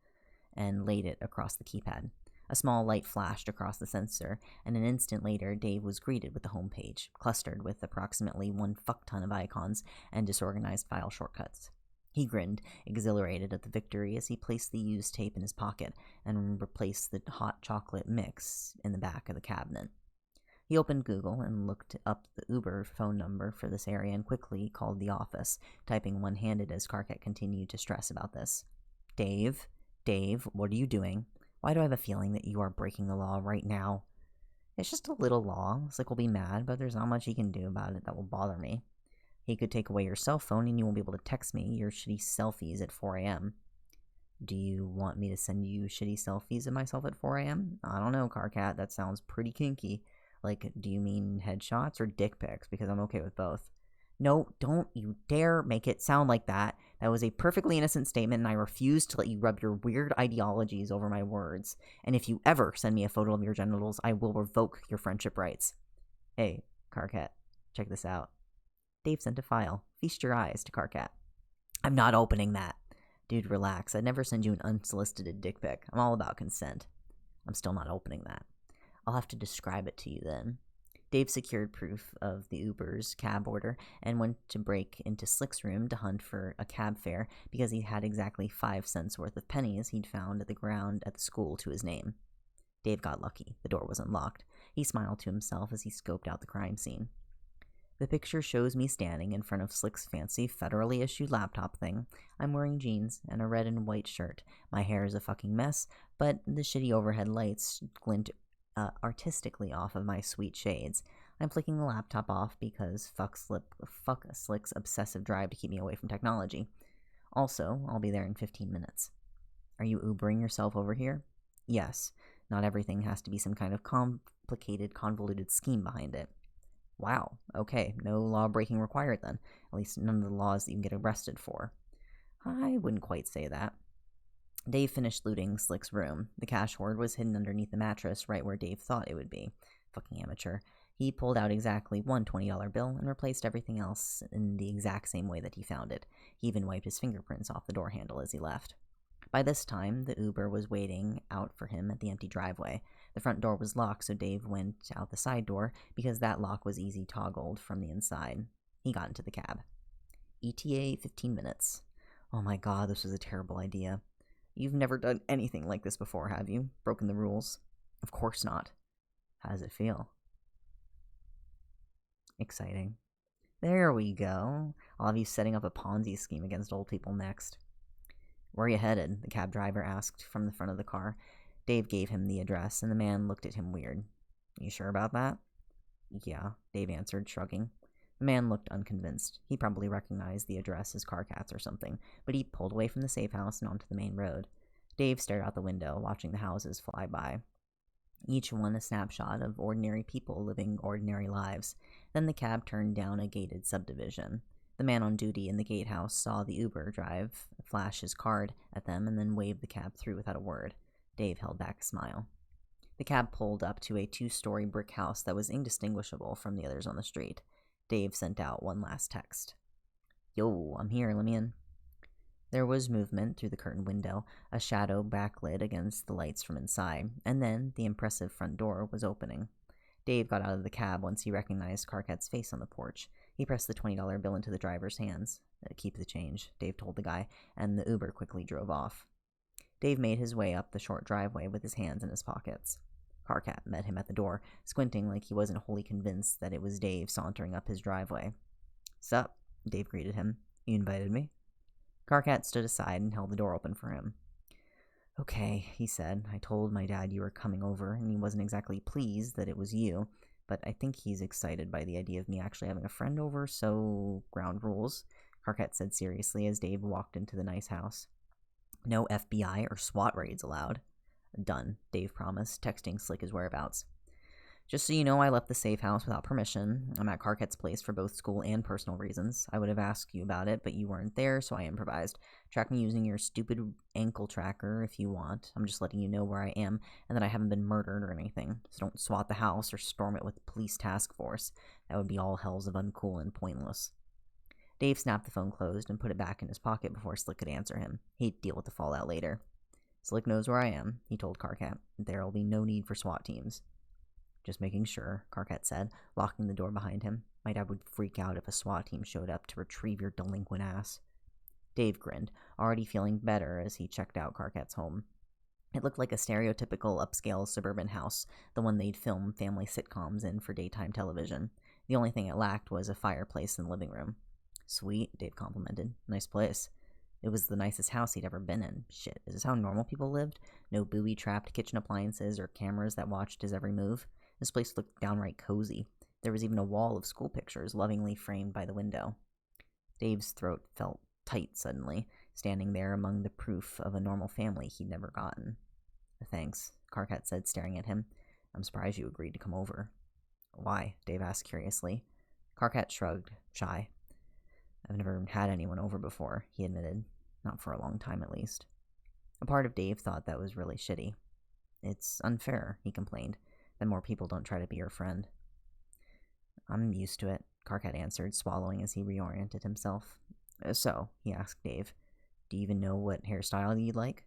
and laid it across the keypad. A small light flashed across the sensor, and an instant later, Dave was greeted with the home page, clustered with approximately one fuckton of icons and disorganized file shortcuts. He grinned, exhilarated at the victory as he placed the used tape in his pocket and replaced the hot chocolate mix in the back of the cabinet. He opened Google and looked up the Uber phone number for this area and quickly called the office, typing one-handed as Carcat continued to stress about this. Dave, what are you doing? Why do I have a feeling that you are breaking the law right now? It's just a little law. Slick will be mad, but there's not much he can do about it that will bother me. He could take away your cell phone and you won't be able to text me your shitty selfies at 4 a.m. Do you want me to send you shitty selfies of myself at 4 a.m.? I don't know, Carcat. That sounds pretty kinky. Like, do you mean headshots or dick pics? Because I'm okay with both. No, don't you dare make it sound like that. That was a perfectly innocent statement, and I refuse to let you rub your weird ideologies over my words. And if you ever send me a photo of your genitals, I will revoke your friendship rights. Hey, Carcat, check this out. Dave sent a file. Feast your eyes to Carcat. I'm not opening that. Dude, relax. I'd never send you an unsolicited dick pic. I'm all about consent. I'm still not opening that. I'll have to describe it to you then. Dave secured proof of the Uber's cab order and went to break into Slick's room to hunt for a cab fare because he had exactly 5 cents worth of pennies he'd found at the ground at the school to his name. Dave got lucky. The door was unlocked. He smiled to himself as he scoped out the crime scene. The picture shows me standing in front of Slick's fancy federally issued laptop thing. I'm wearing jeans and a red and white shirt. My hair is a fucking mess, but the shitty overhead lights glint artistically off of my sweet shades. I'm flicking the laptop off because fuck Slick's obsessive drive to keep me away from technology. Also, I'll be there in 15 minutes. Are you Ubering yourself over here? Yes. Not everything has to be some kind of complicated, convoluted scheme behind it. Wow, okay, no law breaking required then. At least none of the laws that you can get arrested for. I wouldn't quite say that. Dave finished looting Slick's room. The cash hoard was hidden underneath the mattress, right where Dave thought it would be. Fucking amateur. He pulled out exactly one $20 bill and replaced everything else in the exact same way that he found it. He even wiped his fingerprints off the door handle as he left. By this time, the Uber was waiting out for him at the empty driveway. The front door was locked, so Dave went out the side door because that lock was easy toggled from the inside. He got into the cab. ETA 15 minutes. Oh my god, this was a terrible idea. You've never done anything like this before, have you? Broken the rules? Of course not. How does it feel? Exciting. There we go. I'll have you setting up a Ponzi scheme against old people next. Where are you headed? The cab driver asked from the front of the car. Dave gave him the address, and the man looked at him weird. You sure about that? Yeah, Dave answered, shrugging. The man looked unconvinced. He probably recognized the address as Carcat's or something, but he pulled away from the safe house and onto the main road. Dave stared out the window, watching the houses fly by, each one a snapshot of ordinary people living ordinary lives. Then the cab turned down a gated subdivision. The man on duty in the gatehouse saw the Uber drive, flash his card at them, and then wave the cab through without a word. Dave held back a smile. The cab pulled up to a 2-story brick house that was indistinguishable from the others on the street. Dave sent out one last text. Yo, I'm here, let me in. There was movement through the curtained window, a shadow backlit against the lights from inside, and then the impressive front door was opening. Dave got out of the cab once he recognized Carcat's face on the porch. He pressed the $20 bill into the driver's hands. Keep the change, Dave told the guy, and the Uber quickly drove off. Dave made his way up the short driveway with his hands in his pockets. Carcat met him at the door, squinting like he wasn't wholly convinced that it was Dave sauntering up his driveway. Sup? Dave greeted him. You invited me? Carcat stood aside and held the door open for him. Okay, he said. I told my dad you were coming over, and he wasn't exactly pleased that it was you, but I think he's excited by the idea of me actually having a friend over, so ground rules, Carcat said seriously as Dave walked into the nice house. No FBI or SWAT raids allowed. Done, Dave promised, texting Slick his whereabouts. Just so you know, I left the safe house without permission. I'm at Carcat's place for both school and personal reasons. I would have asked you about it, but you weren't there, so I improvised. Track me using your stupid ankle tracker if you want. I'm just letting you know where I am and that I haven't been murdered or anything. So don't SWAT the house or storm it with the police task force. That would be all hells of uncool and pointless. Dave snapped the phone closed and put it back in his pocket before Slick could answer him. He'd deal with the fallout later. Slick knows where I am, he told Carcat. There'll be no need for SWAT teams. Just making sure, Carcat said, locking the door behind him. My dad would freak out if a SWAT team showed up to retrieve your delinquent ass. Dave grinned, already feeling better as he checked out Carcat's home. It looked like a stereotypical upscale suburban house, the one they'd film family sitcoms in for daytime television. The only thing it lacked was a fireplace in the living room. Sweet, Dave complimented. Nice place. It was the nicest house he'd ever been in. Shit, is this how normal people lived? No booby-trapped kitchen appliances or cameras that watched his every move? This place looked downright cozy. There was even a wall of school pictures lovingly framed by the window. Dave's throat felt tight suddenly, standing there among the proof of a normal family he'd never gotten. Thanks, Carcat said, staring at him. I'm surprised you agreed to come over. Why? Dave asked curiously. Carcat shrugged, shy. I've never had anyone over before, he admitted. Not for a long time, at least. A part of Dave thought that was really shitty. It's unfair, he complained. Then more people don't try to be your friend. I'm used to it, Carcat answered, swallowing as he reoriented himself. So, he asked Dave, do you even know what hairstyle you'd like?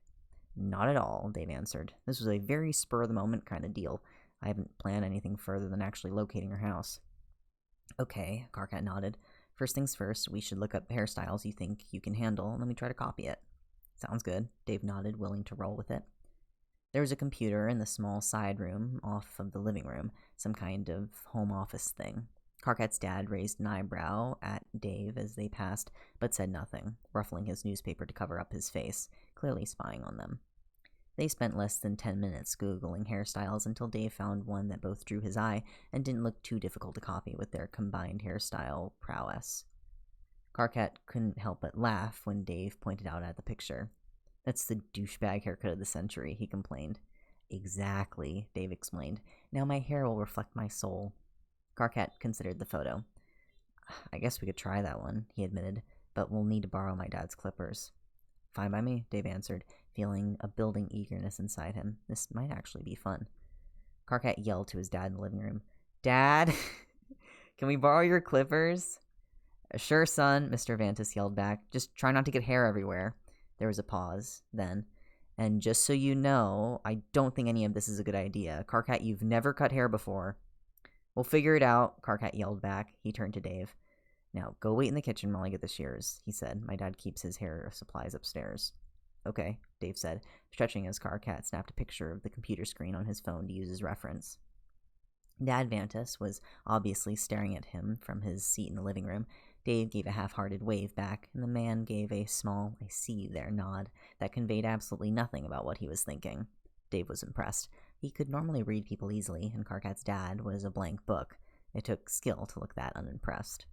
Not at all, Dave answered. This was a very spur-of-the-moment kind of deal. I haven't planned anything further than actually locating her house. Okay, Carcat nodded. First things first, we should look up hairstyles you think you can handle, and let me try to copy it. Sounds good, Dave nodded, willing to roll with it. There was a computer in the small side room off of the living room, some kind of home office thing. Carcat's dad raised an eyebrow at Dave as they passed, but said nothing, ruffling his newspaper to cover up his face, clearly spying on them. They spent less than 10 minutes Googling hairstyles until Dave found one that both drew his eye and didn't look too difficult to copy with their combined hairstyle prowess. Carcat couldn't help but laugh when Dave pointed out at the picture. That's the douchebag haircut of the century, he complained. Exactly, Dave explained. Now my hair will reflect my soul. Carcat considered the photo. I guess we could try that one, he admitted, but we'll need to borrow my dad's clippers. Fine by me, Dave answered, feeling a building eagerness inside him. This might actually be fun. Carcat yelled to his dad in the living room. Dad, can we borrow your clippers? Sure, son, Mr. Vantis yelled back. Just try not to get hair everywhere. There was a pause, then. And just so you know, I don't think any of this is a good idea. Karkat, you've never cut hair before. We'll figure it out, Karkat yelled back. He turned to Dave. Now, go wait in the kitchen while I get the shears, he said. My dad keeps his hair supplies upstairs. Okay, Dave said, stretching as Karkat snapped a picture of the computer screen on his phone to use as reference. Dad Vantis was obviously staring at him from his seat in the living room. Dave gave a half-hearted wave back, and the man gave a small, I see you there nod that conveyed absolutely nothing about what he was thinking. Dave was impressed. He could normally read people easily, and Karkat's dad was a blank book. It took skill to look that unimpressed.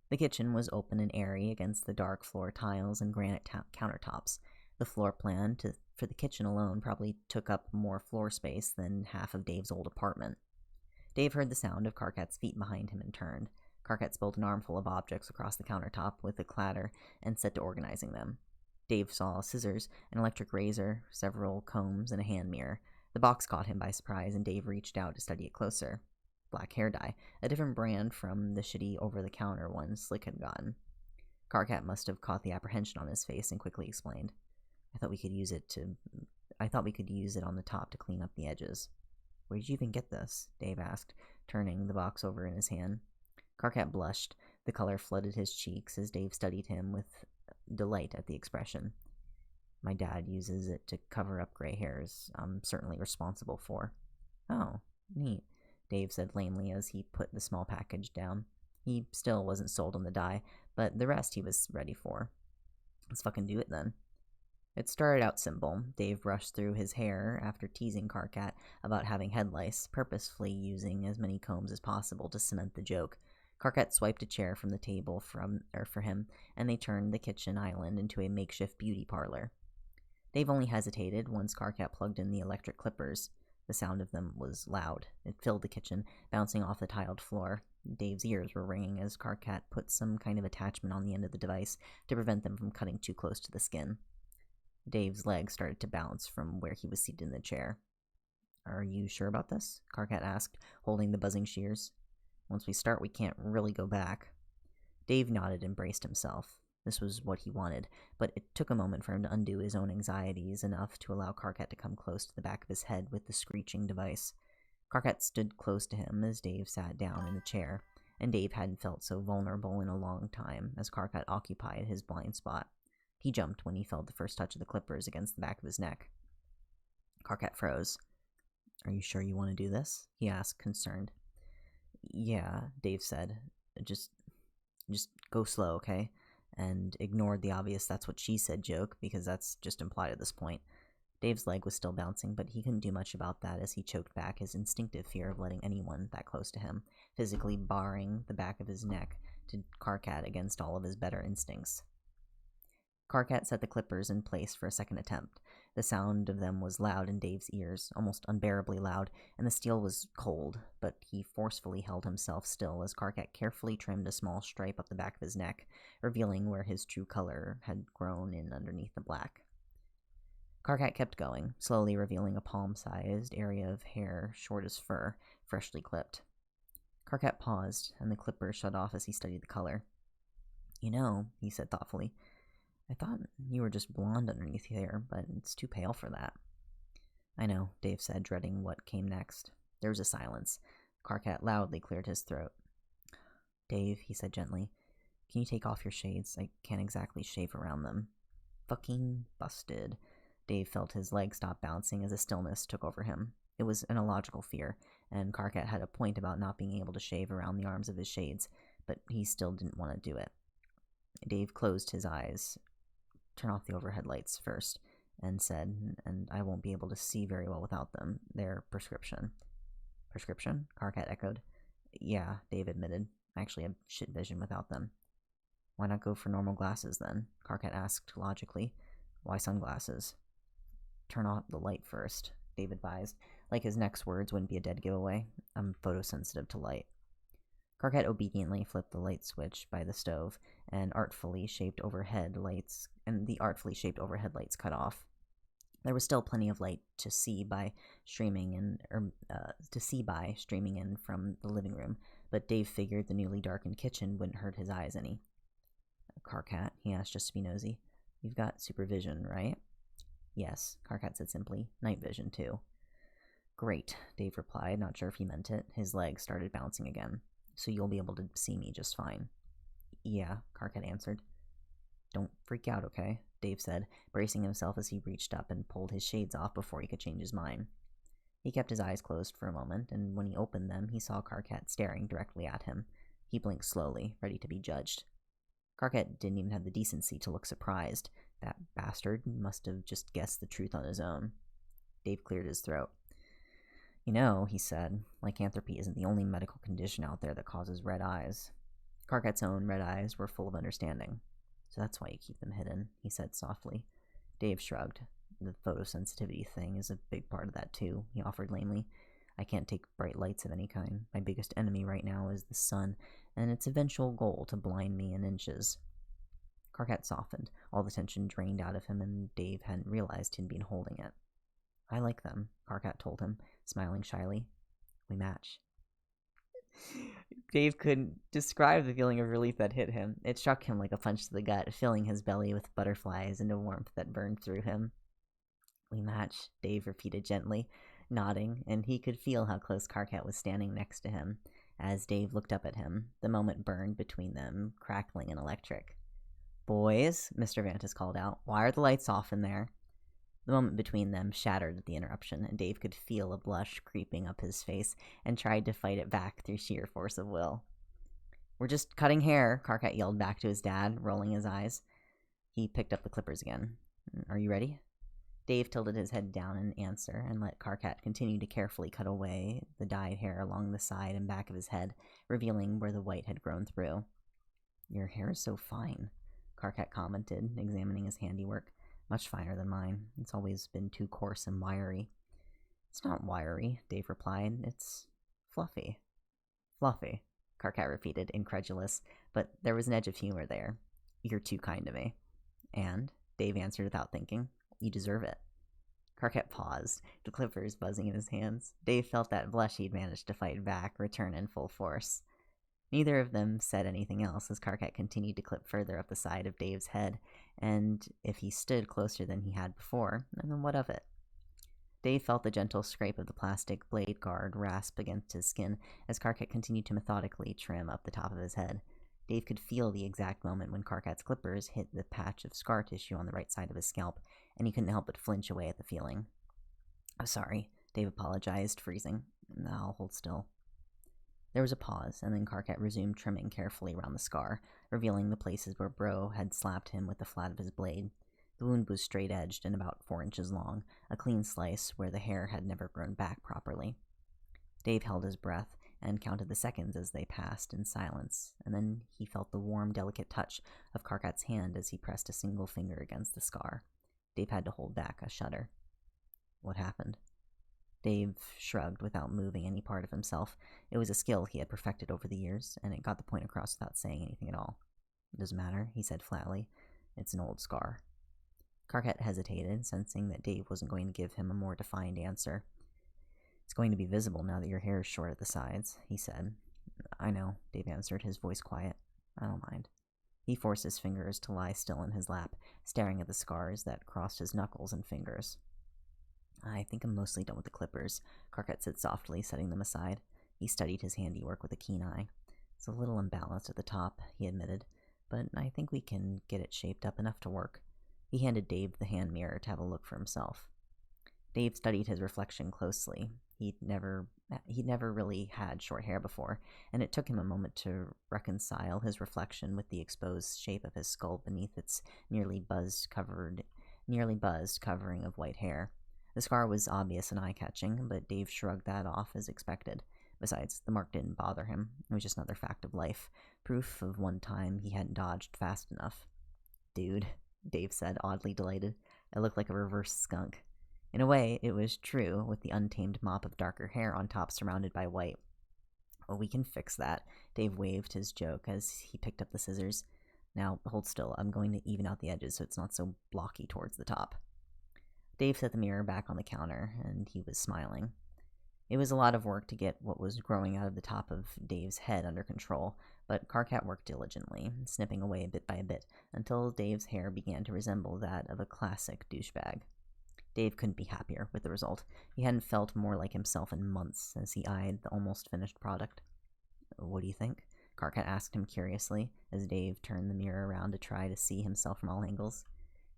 The kitchen was open and airy against the dark floor tiles and granite countertops. The floor plan for the kitchen alone probably took up more floor space than half of Dave's old apartment. Dave heard the sound of Karkat's feet behind him and turned. Karkat spilled an armful of objects across the countertop with a clatter and set to organizing them. Dave saw scissors, an electric razor, several combs, and a hand mirror. The box caught him by surprise, and Dave reached out to study it closer. Black hair dye, a different brand from the shitty over-the-counter one Slick had gotten. Karkat must have caught the apprehension on his face and quickly explained. I thought we could use it on the top to clean up the edges. Where did you even get this? Dave asked, turning the box over in his hand. Karkat blushed. The color flooded his cheeks as Dave studied him with delight at the expression. My dad uses it to cover up gray hairs I'm certainly responsible for. Oh, neat, Dave said lamely as he put the small package down. He still wasn't sold on the dye, but the rest he was ready for. Let's fucking do it then. It started out simple. Dave brushed through his hair after teasing Karkat about having head lice, purposefully using as many combs as possible to cement the joke. Karkat swiped a chair from the table for him, and they turned the kitchen island into a makeshift beauty parlor. Dave only hesitated once Karkat plugged in the electric clippers. The sound of them was loud. It filled the kitchen, bouncing off the tiled floor. Dave's ears were ringing as Karkat put some kind of attachment on the end of the device to prevent them from cutting too close to the skin. Dave's legs started to bounce from where he was seated in the chair. Are you sure about this? Karkat asked, holding the buzzing shears. Once we start, we can't really go back. Dave nodded and braced himself. This was what he wanted, but it took a moment for him to undo his own anxieties enough to allow Karkat to come close to the back of his head with the screeching device. Karkat stood close to him as Dave sat down in the chair, and Dave hadn't felt so vulnerable in a long time as Karkat occupied his blind spot. He jumped when he felt the first touch of the clippers against the back of his neck. Karkat froze. Are you sure you want to do this? He asked, concerned. Yeah, Dave said. Just go slow, okay? And ignored the obvious that's what she said joke, because that's just implied at this point. Dave's leg was still bouncing, but he couldn't do much about that as he choked back his instinctive fear of letting anyone that close to him, physically barring the back of his neck to Karkat against all of his better instincts. Karkat set the clippers in place for a second attempt. The sound of them was loud in Dave's ears, almost unbearably loud, and the steel was cold, but he forcefully held himself still as Karkat carefully trimmed a small stripe up the back of his neck, revealing where his true color had grown in underneath the black. Karkat kept going, slowly revealing a palm-sized area of hair short as fur, freshly clipped. Karkat paused, and the clipper shut off as he studied the color. You know, he said thoughtfully, I thought you were just blonde underneath here, but it's too pale for that. I know, Dave said, dreading what came next. There was a silence. Karkat loudly cleared his throat. Dave, he said gently, can you take off your shades? I can't exactly shave around them. Fucking busted. Dave felt his legs stop bouncing as a stillness took over him. It was an illogical fear, and Karkat had a point about not being able to shave around the arms of his shades, but he still didn't want to do it. Dave closed his eyes. Turn off the overhead lights first, and said, and I won't be able to see very well without them. They're prescription. Prescription? Karkat echoed. Yeah, Dave admitted. I actually have shit vision without them. Why not go for normal glasses then? Karkat asked logically. Why sunglasses? Turn off the light first, Dave advised. Like his next words wouldn't be a dead giveaway. I'm photosensitive to light. Karkat obediently flipped the light switch by the stove, and the artfully shaped overhead lights cut off. There was still plenty of light to see by streaming in from the living room, but Dave figured the newly darkened kitchen wouldn't hurt his eyes any. Karkat, he asked just to be nosy. You've got supervision, right? Yes, Karkat said simply. Night vision, too. Great, Dave replied, not sure if he meant it. His legs started bouncing again. So you'll be able to see me just fine. Yeah, Karkat answered. Don't freak out, okay? Dave said, bracing himself as he reached up and pulled his shades off before he could change his mind. He kept his eyes closed for a moment, and when he opened them, he saw Karkat staring directly at him. He blinked slowly, ready to be judged. Karkat didn't even have the decency to look surprised. That bastard must have just guessed the truth on his own. Dave cleared his throat. You know, he said, lycanthropy isn't the only medical condition out there that causes red eyes. Karkat's own red eyes were full of understanding. So that's why you keep them hidden, he said softly. Dave shrugged. The photosensitivity thing is a big part of that too, he offered lamely. I can't take bright lights of any kind. My biggest enemy right now is the sun, and its eventual goal to blind me in inches. Karkat softened. All the tension drained out of him, and Dave hadn't realized he'd been holding it. I like them, Karkat told him, smiling shyly. We match. Dave couldn't describe the feeling of relief that hit him. It struck him like a punch to the gut, filling his belly with butterflies and a warmth that burned through him. We match, Dave repeated gently, nodding, and he could feel how close Karkat was standing next to him. As Dave looked up at him, the moment burned between them, crackling and electric. Boys, Mr. Vantis called out, why are the lights off in there? The moment between them shattered at the interruption, and Dave could feel a blush creeping up his face and tried to fight it back through sheer force of will. We're just cutting hair, Karkat yelled back to his dad, rolling his eyes. He picked up the clippers again. Are you ready? Dave tilted his head down in answer and let Karkat continue to carefully cut away the dyed hair along the side and back of his head, revealing where the white had grown through. Your hair is so fine, Karkat commented, examining his handiwork. Much finer than mine. It's always been too coarse and wiry. It's not wiry, Dave replied. It's fluffy. Fluffy, Karkat repeated, incredulous, but there was an edge of humor there. You're too kind to me. And, Dave answered without thinking, you deserve it. Karkat paused, the clippers buzzing in his hands. Dave felt that blush he'd managed to fight back return in full force. Neither of them said anything else as Karkat continued to clip further up the side of Dave's head, and if he stood closer than he had before, then what of it? Dave felt the gentle scrape of the plastic blade guard rasp against his skin as Karkat continued to methodically trim up the top of his head. Dave could feel the exact moment when Karkat's clippers hit the patch of scar tissue on the right side of his scalp, and he couldn't help but flinch away at the feeling. I'm sorry, Dave apologized, freezing. I'll hold still. There was a pause, and then Karkat resumed trimming carefully around the scar, revealing the places where Bro had slapped him with the flat of his blade. The wound was straight-edged and about 4 inches long, a clean slice where the hair had never grown back properly. Dave held his breath and counted the seconds as they passed in silence, and then he felt the warm, delicate touch of Karkat's hand as he pressed a single finger against the scar. Dave had to hold back a shudder. What happened? Dave shrugged without moving any part of himself. It was a skill he had perfected over the years, and it got the point across without saying anything at all. It doesn't matter, he said flatly. It's an old scar. Karkat hesitated, sensing that Dave wasn't going to give him a more defined answer. It's going to be visible now that your hair is short at the sides, he said. I know, Dave answered, his voice quiet. I don't mind. He forced his fingers to lie still in his lap, staring at the scars that crossed his knuckles and fingers. I think I'm mostly done with the clippers, Karkat said softly, setting them aside. He studied his handiwork with a keen eye. It's a little imbalanced at the top, he admitted, but I think we can get it shaped up enough to work. He handed Dave the hand mirror to have a look for himself. Dave studied his reflection closely. He'd never really had short hair before, and it took him a moment to reconcile his reflection with the exposed shape of his skull beneath its nearly buzzed covering of white hair. The scar was obvious and eye-catching, but Dave shrugged that off as expected. Besides, the mark didn't bother him. It was just another fact of life, proof of one time he hadn't dodged fast enough. Dude, Dave said, oddly delighted. I look like a reverse skunk. In a way, it was true, with the untamed mop of darker hair on top surrounded by white. Oh, we can fix that. Dave waved his joke as he picked up the scissors. Now, hold still. I'm going to even out the edges so it's not so blocky towards the top. Dave set the mirror back on the counter, and he was smiling. It was a lot of work to get what was growing out of the top of Dave's head under control, but Karkat worked diligently, snipping away bit by bit, until Dave's hair began to resemble that of a classic douchebag. Dave couldn't be happier with the result. He hadn't felt more like himself in months as he eyed the almost finished product. "What do you think?" Karkat asked him curiously, as Dave turned the mirror around to try to see himself from all angles.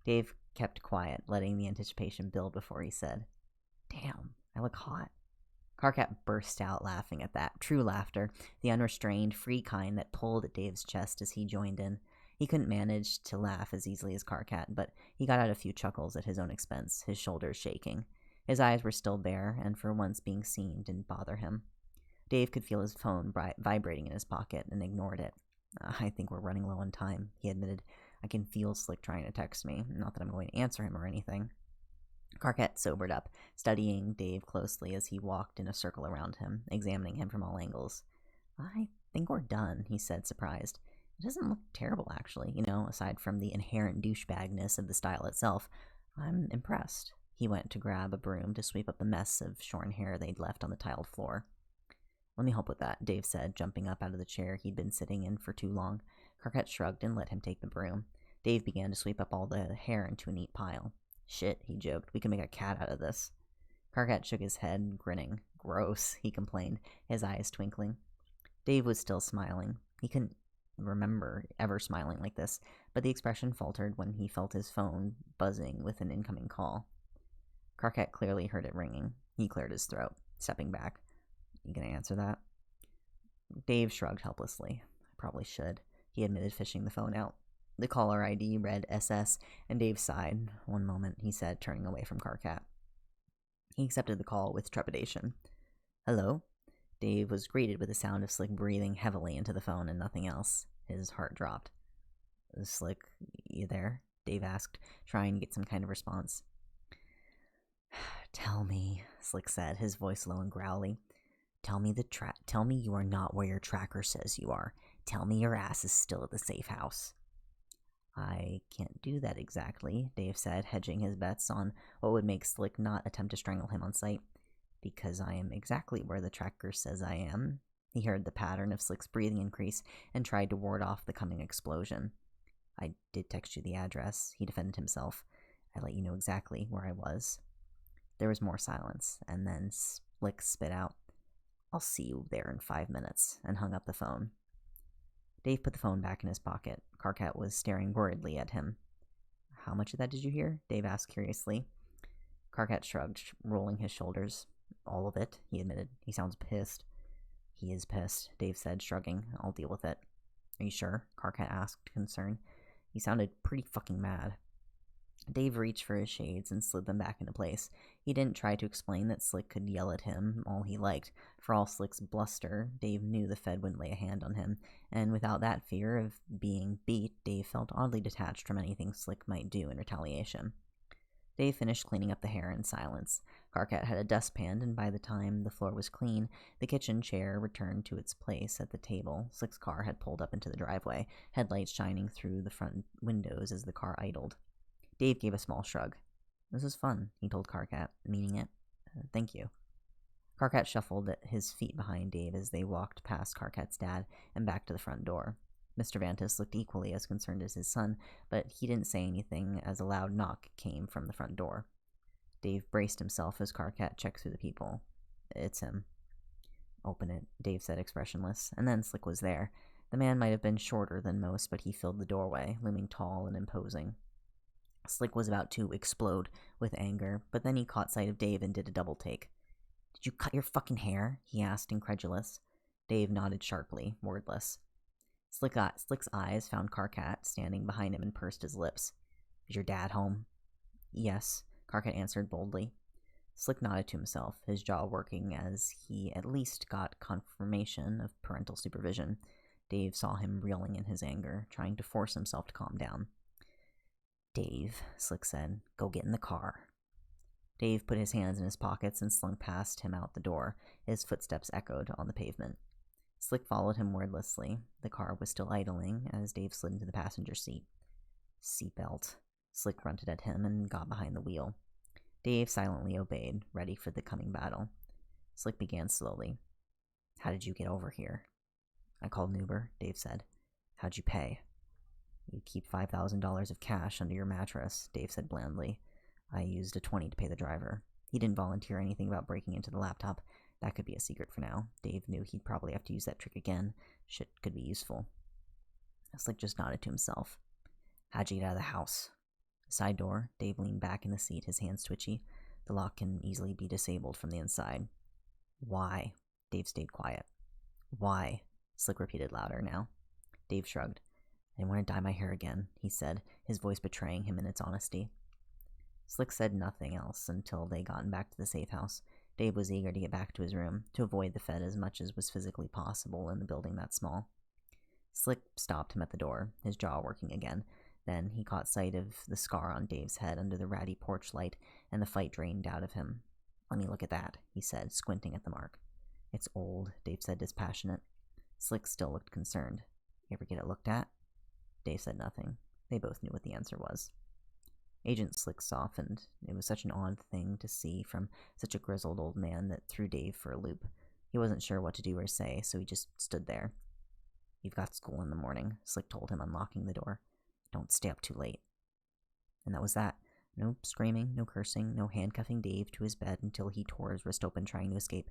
Dave kept quiet, letting the anticipation build before he said, "Damn, I look hot." Karkat burst out laughing at that. True laughter, the unrestrained, free kind that pulled at Dave's chest as he joined in. He couldn't manage to laugh as easily as Karkat, but he got out a few chuckles at his own expense, his shoulders shaking. His eyes were still bare, and for once being seen didn't bother him. Dave could feel his phone vibrating in his pocket and ignored it. "I think we're running low on time," he admitted. "I can feel Slick trying to text me. Not that I'm going to answer him or anything." Karkat sobered up, studying Dave closely as he walked in a circle around him, examining him from all angles. "I think we're done," he said, surprised. "It doesn't look terrible, actually, aside from the inherent douchebagness of the style itself. I'm impressed." He went to grab a broom to sweep up the mess of shorn hair they'd left on the tiled floor. "Let me help with that," Dave said, jumping up out of the chair he'd been sitting in for too long. Karkat shrugged and let him take the broom. Dave began to sweep up all the hair into a neat pile. "Shit," he joked, "we can make a cat out of this." Karkat shook his head, grinning. "Gross," he complained, his eyes twinkling. Dave was still smiling. He couldn't remember ever smiling like this, but the expression faltered when he felt his phone buzzing with an incoming call. Karkat clearly heard it ringing. He cleared his throat, stepping back. "You gonna answer that?" Dave shrugged helplessly. "I probably should," he admitted, fishing the phone out. The caller ID read SS, and Dave sighed. "One moment," he said, turning away from Karkat. He accepted the call with trepidation. "Hello?" Dave was greeted with the sound of Slick breathing heavily into the phone and nothing else. His heart dropped. "Slick, you there?" Dave asked, trying to get some kind of response. "Tell me," Slick said, his voice low and growly. Tell me you are not where your tracker says you are. Tell me your ass is still at the safe house." "I can't do that exactly," Dave said, hedging his bets on what would make Slick not attempt to strangle him on sight. "Because I am exactly where the tracker says I am." He heard the pattern of Slick's breathing increase and tried to ward off the coming explosion. "I did text you the address," he defended himself. "I let you know exactly where I was." There was more silence, and then Slick spit out, "I'll see you there in 5 minutes," and hung up the phone. Dave put the phone back in his pocket. Karkat was staring worriedly at him. "How much of that did you hear?" Dave asked curiously. Karkat shrugged, rolling his shoulders. "All of it," he admitted. "He sounds pissed." "He is pissed," Dave said, shrugging. "I'll deal with it." "Are you sure?" Karkat asked, concerned. "He sounded pretty fucking mad." Dave reached for his shades and slid them back into place. He didn't try to explain that Slick could yell at him all he liked. For all Slick's bluster, Dave knew the Fed wouldn't lay a hand on him, and without that fear of being beat, Dave felt oddly detached from anything Slick might do in retaliation. Dave finished cleaning up the hair in silence. Karkat had a dustpan, and by the time the floor was clean, the kitchen chair returned to its place at the table. Slick's car had pulled up into the driveway, headlights shining through the front windows as the car idled. Dave gave a small shrug. "This is fun," he told Karkat, meaning it. "Thank you." Karkat shuffled his feet behind Dave as they walked past Karkat's dad and back to the front door. Mr. Vantis looked equally as concerned as his son, but he didn't say anything as a loud knock came from the front door. Dave braced himself as Karkat checked through the people. "It's him." "Open it," Dave said, expressionless, and then Slick was there. The man might have been shorter than most, but he filled the doorway, looming tall and imposing. Slick was about to explode with anger, but then he caught sight of Dave and did a double take. "Did you cut your fucking hair?" he asked, incredulous. Dave nodded sharply, wordless. Slick's eyes found Karkat standing behind him and pursed his lips. "Is your dad home?" "Yes," Karkat answered boldly. Slick nodded to himself, his jaw working as he at least got confirmation of parental supervision. Dave saw him reeling in his anger, trying to force himself to calm down. "Dave," Slick said, "go get in the car." Dave put his hands in his pockets and slunk past him out the door. His footsteps echoed on the pavement. Slick followed him wordlessly. The car was still idling as Dave slid into the passenger seat. "Seatbelt." Slick grunted at him and got behind the wheel. Dave silently obeyed, ready for the coming battle. Slick began slowly. How did you get over here? I called an Uber, Dave said. How'd you pay? You keep $5,000 of cash under your mattress, Dave said blandly. I used a 20 to pay the driver. He didn't volunteer anything about breaking into the laptop. That could be a secret for now. Dave knew he'd probably have to use that trick again. Shit could be useful. Slick just nodded to himself. How'd you get out of the house? Side door. Dave leaned back in the seat, his hands twitchy. The lock can easily be disabled from the inside. Why? Dave stayed quiet. Why? Slick repeated louder now. Dave shrugged. I didn't want to dye my hair again, he said, his voice betraying him in its honesty. Slick said nothing else until they gotten back to the safe house. Dave was eager to get back to his room, to avoid the Fed as much as was physically possible in the building that small. Slick stopped him at the door, his jaw working again. Then he caught sight of the scar on Dave's head under the ratty porch light, and the fight drained out of him. Let me look at that, he said, squinting at the mark. It's old, Dave said, dispassionate. Slick still looked concerned. You ever get it looked at? Dave said nothing. They both knew what the answer was. Agent Slick softened. It was such an odd thing to see from such a grizzled old man that threw Dave for a loop. He wasn't sure what to do or say, so he just stood there. You've got school in the morning, Slick told him, unlocking the door. Don't stay up too late. And that was that. No screaming, no cursing, no handcuffing Dave to his bed until he tore his wrist open trying to escape.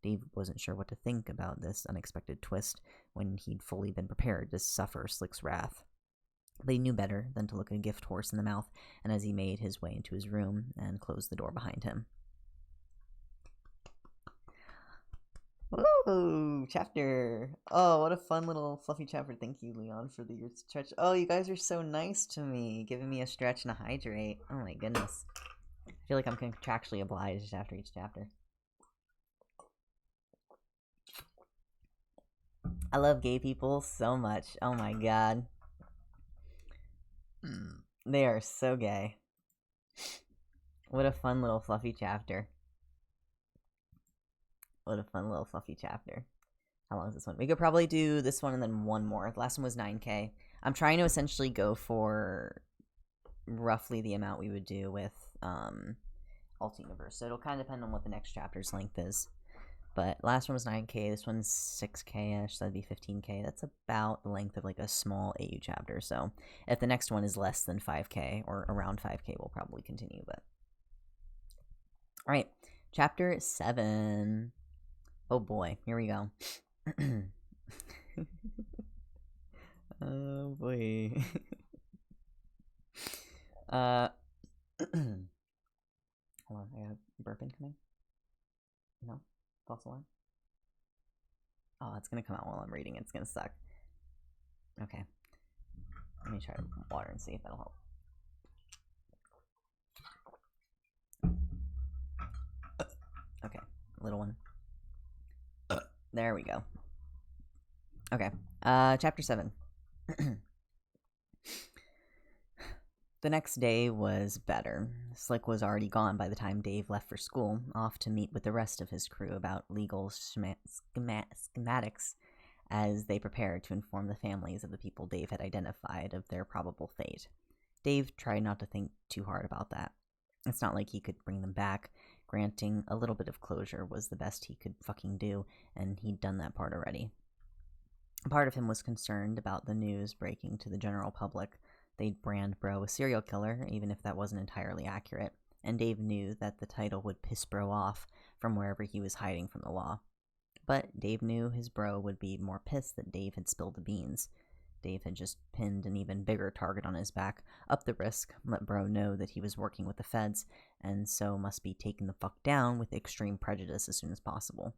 Dave wasn't sure what to think about this unexpected twist when he'd fully been prepared to suffer Slick's wrath. But he knew better than to look a gift horse in the mouth, and as he made his way into his room and closed the door behind him. Woo! Chapter! Oh, what a fun little fluffy chapter. Thank you, Leon, for the stretch. Oh, you guys are so nice to me, giving me a stretch and a hydrate. Oh my goodness. I feel like I'm contractually obliged after each chapter. I love gay people so much. Oh my god. They are so gay. What a fun little fluffy chapter. What a fun little fluffy chapter. How long is this one? We could probably do this one and then one more. The last one was 9K. I'm trying to essentially go for roughly the amount we would do with Alt Universe. So it'll kind of depend on what the next chapter's length is. But last one was 9K, this one's 6K-ish, so that'd be 15K. That's about the length of like a small AU chapter, so if the next one is less than 5K, or around 5K, we'll probably continue, but... Alright, chapter 7. Oh boy, here we go. Oh boy. Hold on, I got a burp incoming? No? False alarm? Oh, it's gonna come out while I'm reading. It's gonna suck. Okay. Let me try water and see if that'll help. Okay, little one. There we go. Okay, chapter 7. The next day was better. Slick was already gone by the time Dave left for school, off to meet with the rest of his crew about legal schematics as they prepared to inform the families of the people Dave had identified of their probable fate. Dave tried not to think too hard about that. It's not like he could bring them back. Granting a little bit of closure was the best he could fucking do, and he'd done that part already. A part of him was concerned about the news breaking to the general public. They'd brand Bro a serial killer, even if that wasn't entirely accurate, and Dave knew that the title would piss Bro off from wherever he was hiding from the law. But Dave knew his bro would be more pissed that Dave had spilled the beans. Dave had just pinned an even bigger target on his back, up the risk, let Bro know that he was working with the feds, and so must be taken the fuck down with extreme prejudice as soon as possible.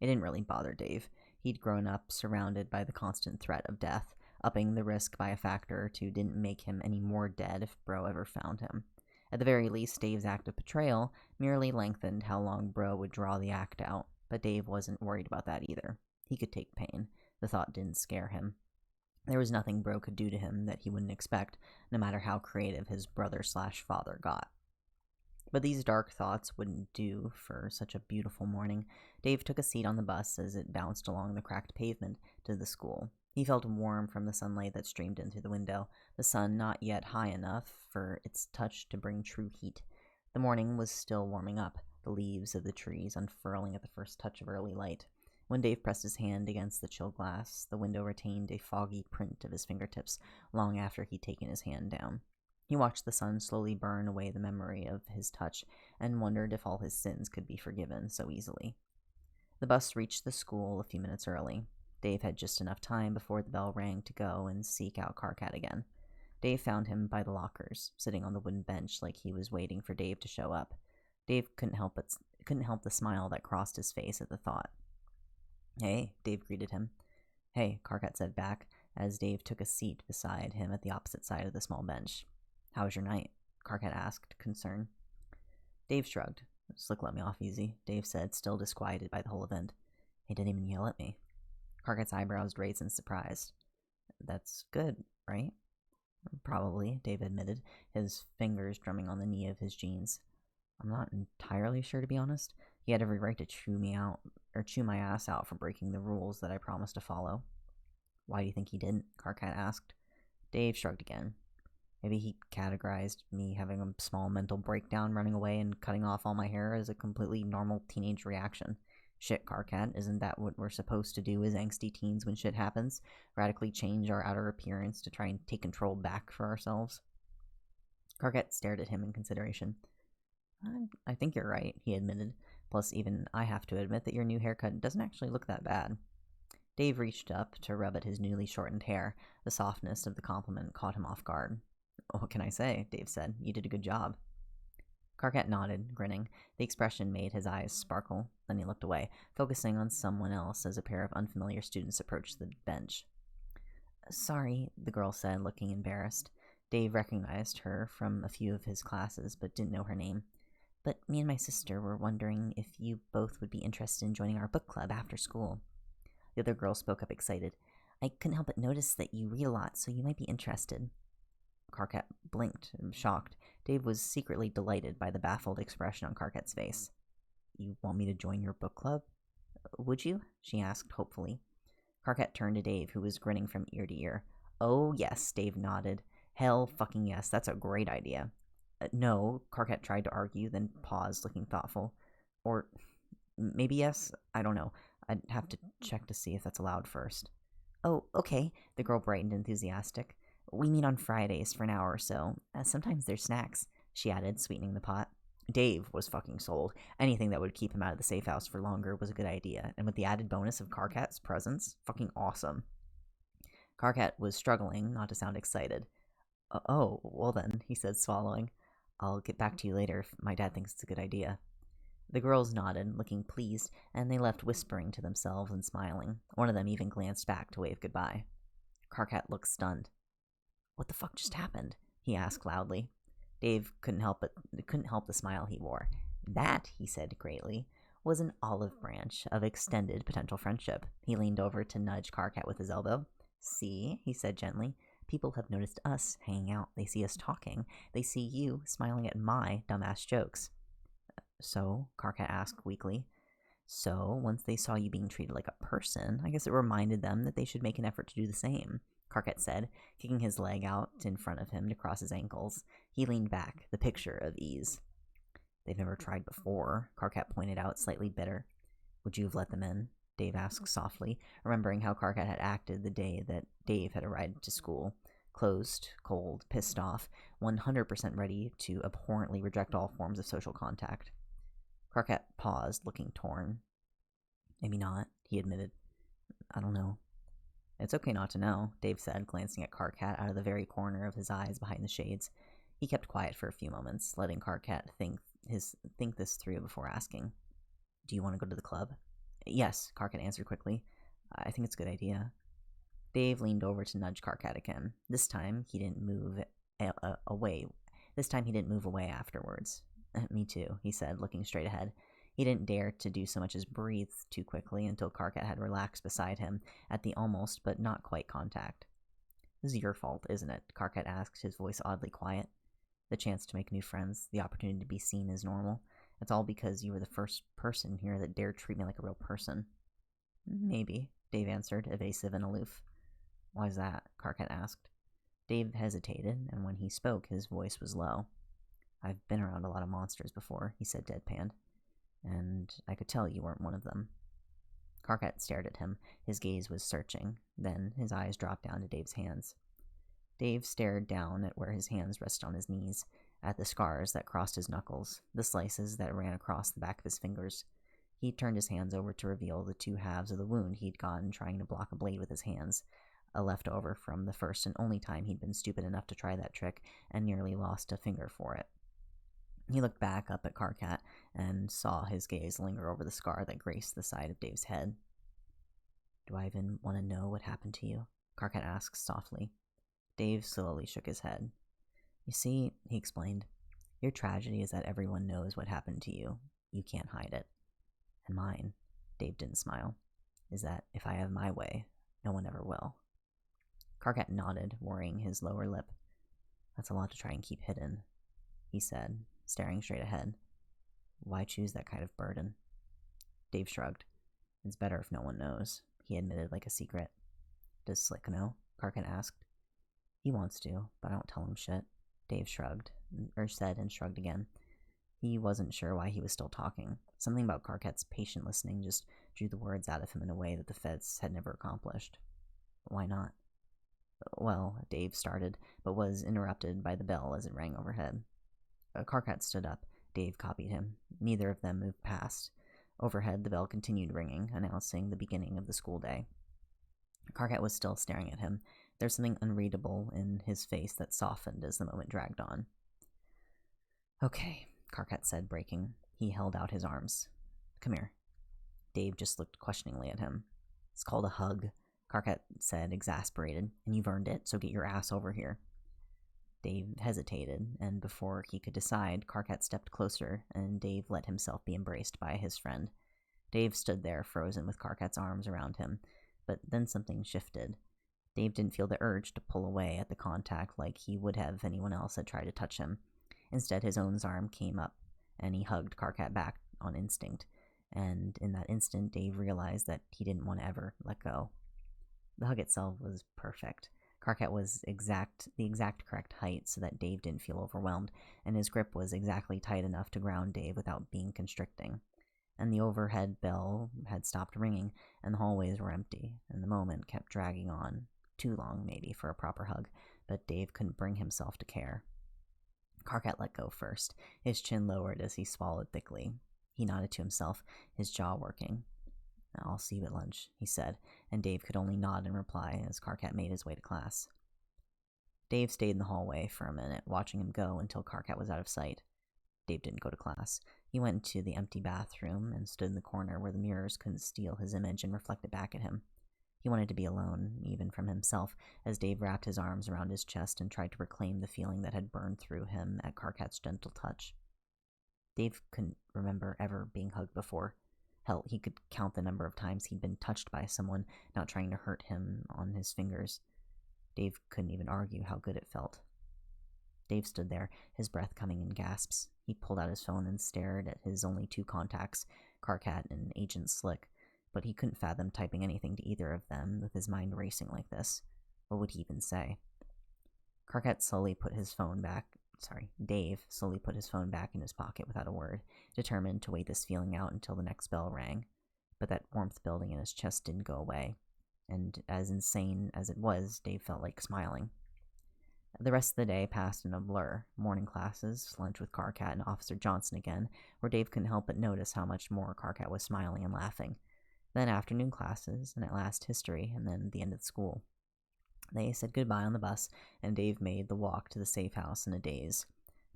It didn't really bother Dave. He'd grown up surrounded by the constant threat of death. Upping the risk by a factor or two didn't make him any more dead if Bro ever found him. At the very least, Dave's act of betrayal merely lengthened how long Bro would draw the act out, but Dave wasn't worried about that either. He could take pain. The thought didn't scare him. There was nothing Bro could do to him that he wouldn't expect, no matter how creative his brother/father got. But these dark thoughts wouldn't do for such a beautiful morning. Dave took a seat on the bus as it bounced along the cracked pavement to the school. He felt warm from the sunlight that streamed in through the window, the sun not yet high enough for its touch to bring true heat. The morning was still warming up, the leaves of the trees unfurling at the first touch of early light. When Dave pressed his hand against the chill glass, the window retained a foggy print of his fingertips long after he'd taken his hand down. He watched the sun slowly burn away the memory of his touch and wondered if all his sins could be forgiven so easily. The bus reached the school a few minutes early. Dave had just enough time before the bell rang to go and seek out Karkat again. Dave found him by the lockers, sitting on the wooden bench like he was waiting for Dave to show up. Dave couldn't help the smile that crossed his face at the thought. "Hey," Dave greeted him. "Hey," Karkat said back, as Dave took a seat beside him at the opposite side of the small bench. "How was your night?" Karkat asked, concerned. Dave shrugged. "Slick let me off easy," Dave said, still disquieted by the whole event. "He didn't even yell at me." Karkat's eyebrows raised in surprise. "That's good, right?" "Probably," Dave admitted, his fingers drumming on the knee of his jeans. "I'm not entirely sure, to be honest. He had every right to chew my ass out for breaking the rules that I promised to follow." "Why do you think he didn't?" Karkat asked. Dave shrugged again. "Maybe he categorized me having a small mental breakdown, running away, and cutting off all my hair as a completely normal teenage reaction. Shit, Karkat, isn't that what we're supposed to do as angsty teens when shit happens? Radically change our outer appearance to try and take control back for ourselves?" Karkat stared at him in consideration. I think you're right," he admitted. "Plus, even I have to admit that your new haircut doesn't actually look that bad." Dave reached up to rub at his newly shortened hair. The softness of the compliment caught him off guard. "What can I say?" Dave said. "You did a good job." Karkat nodded, grinning. The expression made his eyes sparkle. Then he looked away, focusing on someone else as a pair of unfamiliar students approached the bench. "Sorry," the girl said, looking embarrassed. Dave recognized her from a few of his classes, but didn't know her name. "But me and my sister were wondering if you both would be interested in joining our book club after school." The other girl spoke up, excited. "I couldn't help but notice that you read a lot, so you might be interested." Karkat blinked, shocked. Dave was secretly delighted by the baffled expression on Karkat's face. "You want me to join your book club?" "Would you?" she asked, hopefully. Karkat turned to Dave, who was grinning from ear to ear. "Oh, yes," Dave nodded. "Hell fucking yes, that's a great idea." "No," Karkat tried to argue, then paused, looking thoughtful. "Or maybe yes? I don't know. I'd have to check to see if that's allowed first." "Oh, okay," the girl brightened, enthusiastic. "We meet on Fridays for an hour or so. Sometimes there's snacks," she added, sweetening the pot. Dave was fucking sold. Anything that would keep him out of the safe house for longer was a good idea, and with the added bonus of Karkat's presence, fucking awesome. Karkat was struggling not to sound excited. "Oh, well then," he said, swallowing. "I'll get back to you later if my dad thinks it's a good idea." The girls nodded, looking pleased, and they left whispering to themselves and smiling. One of them even glanced back to wave goodbye. Karkat looked stunned. "What the fuck just happened?" he asked loudly. Dave couldn't help the smile he wore. "That," he said greatly, "was an olive branch of extended potential friendship." He leaned over to nudge Karkat with his elbow. "See," he said gently, "people have noticed us hanging out. They see us talking. They see you smiling at my dumbass jokes." "So?" Karkat asked weakly. "So, once they saw you being treated like a person, I guess it reminded them that they should make an effort to do the same," Karkat said, kicking his leg out in front of him to cross his ankles. He leaned back, the picture of ease. "They've never tried before," Karkat pointed out, slightly bitter. "Would you have let them in?" Dave asked softly, remembering how Karkat had acted the day that Dave had arrived to school. Closed, cold, pissed off, 100% ready to abhorrently reject all forms of social contact. Karkat paused, looking torn. "Maybe not," he admitted. "I don't know." "It's okay not to know," Dave said, glancing at Karkat out of the very corner of his eyes behind the shades. He kept quiet for a few moments, letting Karkat think this through before asking. "Do you want to go to the club?" "Yes," Karkat answered quickly. "I think it's a good idea." Dave leaned over to nudge Karkat again. This time he didn't move away afterwards. "Me too," he said, looking straight ahead. He didn't dare to do so much as breathe too quickly until Karkat had relaxed beside him at the almost but not quite contact. "This is your fault, isn't it?" Karkat asked, his voice oddly quiet. "The chance to make new friends, the opportunity to be seen as normal. It's all because you were the first person here that dared treat me like a real person." "Maybe," Dave answered, evasive and aloof. "Why's that?" Karkat asked. Dave hesitated, and when he spoke, his voice was low. I've been around a lot of monsters before, he said deadpan, and I could tell you weren't one of them. Karkat stared at him. His gaze was searching. Then his eyes dropped down to Dave's hands. Dave stared down at where his hands rested on his knees, at the scars that crossed his knuckles, the slices that ran across the back of his fingers. He turned his hands over to reveal the two halves of the wound he'd gotten trying to block a blade with his hands, a leftover from the first and only time he'd been stupid enough to try that trick and nearly lost a finger for it. He looked back up at Karkat and saw his gaze linger over the scar that graced the side of Dave's head. Do I even want to know what happened to you? Karkat asked softly. Dave slowly shook his head. You see, he explained, your tragedy is that everyone knows what happened to you. You can't hide it. And mine, Dave didn't smile, is that if I have my way, no one ever will. Karkat nodded, worrying his lower lip. That's a lot to try and keep hidden, he said, staring straight ahead. Why choose that kind of burden? Dave shrugged. It's better if no one knows, he admitted like a secret. Does Slick know? Karkat asked. He wants to, but I don't tell him shit. Dave said and shrugged again. He wasn't sure why he was still talking. Something about Karkat's patient listening just drew the words out of him in a way that the feds had never accomplished. Why not? Well, Dave started, but was interrupted by the bell as it rang overhead. Karkat stood up. Dave copied him. Neither of them moved past. Overhead, the bell continued ringing, announcing the beginning of the school day. Karkat was still staring at him. There was something unreadable in his face that softened as the moment dragged on. Okay, Karkat said, breaking. He held out his arms. Come here. Dave just looked questioningly at him. It's called a hug, Karkat said, exasperated, and you've earned it, so get your ass over here. Dave hesitated, and before he could decide, Karkat stepped closer, and Dave let himself be embraced by his friend. Dave stood there, frozen with Karkat's arms around him, but then something shifted. Dave didn't feel the urge to pull away at the contact like he would have if anyone else had tried to touch him. Instead, his own arm came up, and he hugged Karkat back on instinct, and in that instant, Dave realized that he didn't want to ever let go. The hug itself was perfect. Karkat was the exact correct height so that Dave didn't feel overwhelmed, and his grip was exactly tight enough to ground Dave without being constricting. And the overhead bell had stopped ringing, and the hallways were empty, and the moment kept dragging on. Too long, maybe, for a proper hug, but Dave couldn't bring himself to care. Karkat let go first, his chin lowered as he swallowed thickly. He nodded to himself, his jaw working. I'll see you at lunch, he said, and Dave could only nod in reply as Karkat made his way to class. Dave stayed in the hallway for a minute, watching him go until Karkat was out of sight. Dave didn't go to class. He went to the empty bathroom and stood in the corner where the mirrors couldn't steal his image and reflect it back at him. He wanted to be alone, even from himself, as Dave wrapped his arms around his chest and tried to reclaim the feeling that had burned through him at Karkat's gentle touch. Dave couldn't remember ever being hugged before. Hell, he could count the number of times he'd been touched by someone not trying to hurt him on his fingers. Dave couldn't even argue how good it felt. Dave stood there, his breath coming in gasps. He pulled out his phone and stared at his only two contacts, Karkat and Agent Slick, but he couldn't fathom typing anything to either of them with his mind racing like this. What would he even say? Dave slowly put his phone back in his pocket without a word, determined to wait this feeling out until the next bell rang. But that warmth building in his chest didn't go away, and as insane as it was, Dave felt like smiling. The rest of the day passed in a blur. Morning classes, lunch with Karkat and Officer Johnson again, where Dave couldn't help but notice how much more Karkat was smiling and laughing. Then afternoon classes, and at last history, and then the end of school. They said goodbye on the bus, and Dave made the walk to the safe house in a daze.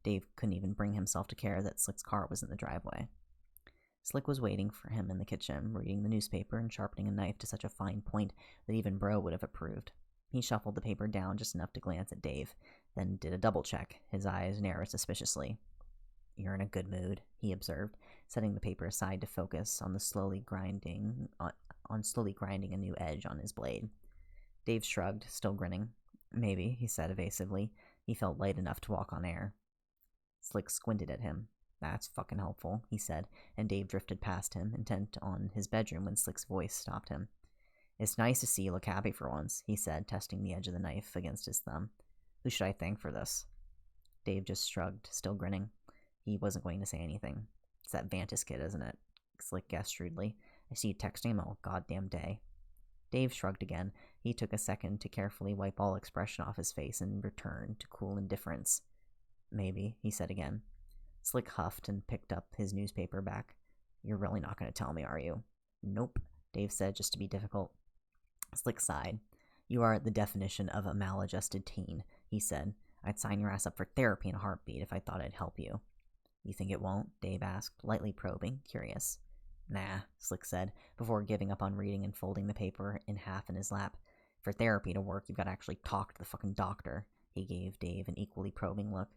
Dave couldn't even bring himself to care that Slick's car was in the driveway. Slick was waiting for him in the kitchen, reading the newspaper and sharpening a knife to such a fine point that even Bro would have approved. He shuffled the paper down just enough to glance at Dave, then did a double check, his eyes narrowed suspiciously. You're in a good mood, he observed, setting the paper aside to focus on slowly grinding a new edge on his blade. Dave shrugged, still grinning. Maybe, he said evasively. He felt light enough to walk on air. Slick squinted at him. That's fucking helpful, he said, and Dave drifted past him, intent on his bedroom when Slick's voice stopped him. It's nice to see you look happy for once, he said, testing the edge of the knife against his thumb. Who should I thank for this? Dave just shrugged, still grinning. He wasn't going to say anything. It's that Vantis kid, isn't it? Slick guessed shrewdly. I see you texting him all goddamn day. Dave shrugged again. He took a second to carefully wipe all expression off his face and returned to cool indifference. Maybe, he said again. Slick huffed and picked up his newspaper back. You're really not going to tell me, are you? Nope, Dave said, just to be difficult. Slick sighed. You are the definition of a maladjusted teen, he said. I'd sign your ass up for therapy in a heartbeat if I thought I'd help you. You think it won't? Dave asked, lightly probing, curious. Nah, Slick said, before giving up on reading and folding the paper in half in his lap. For therapy to work, you've got to actually talk to the fucking doctor. He gave Dave an equally probing look.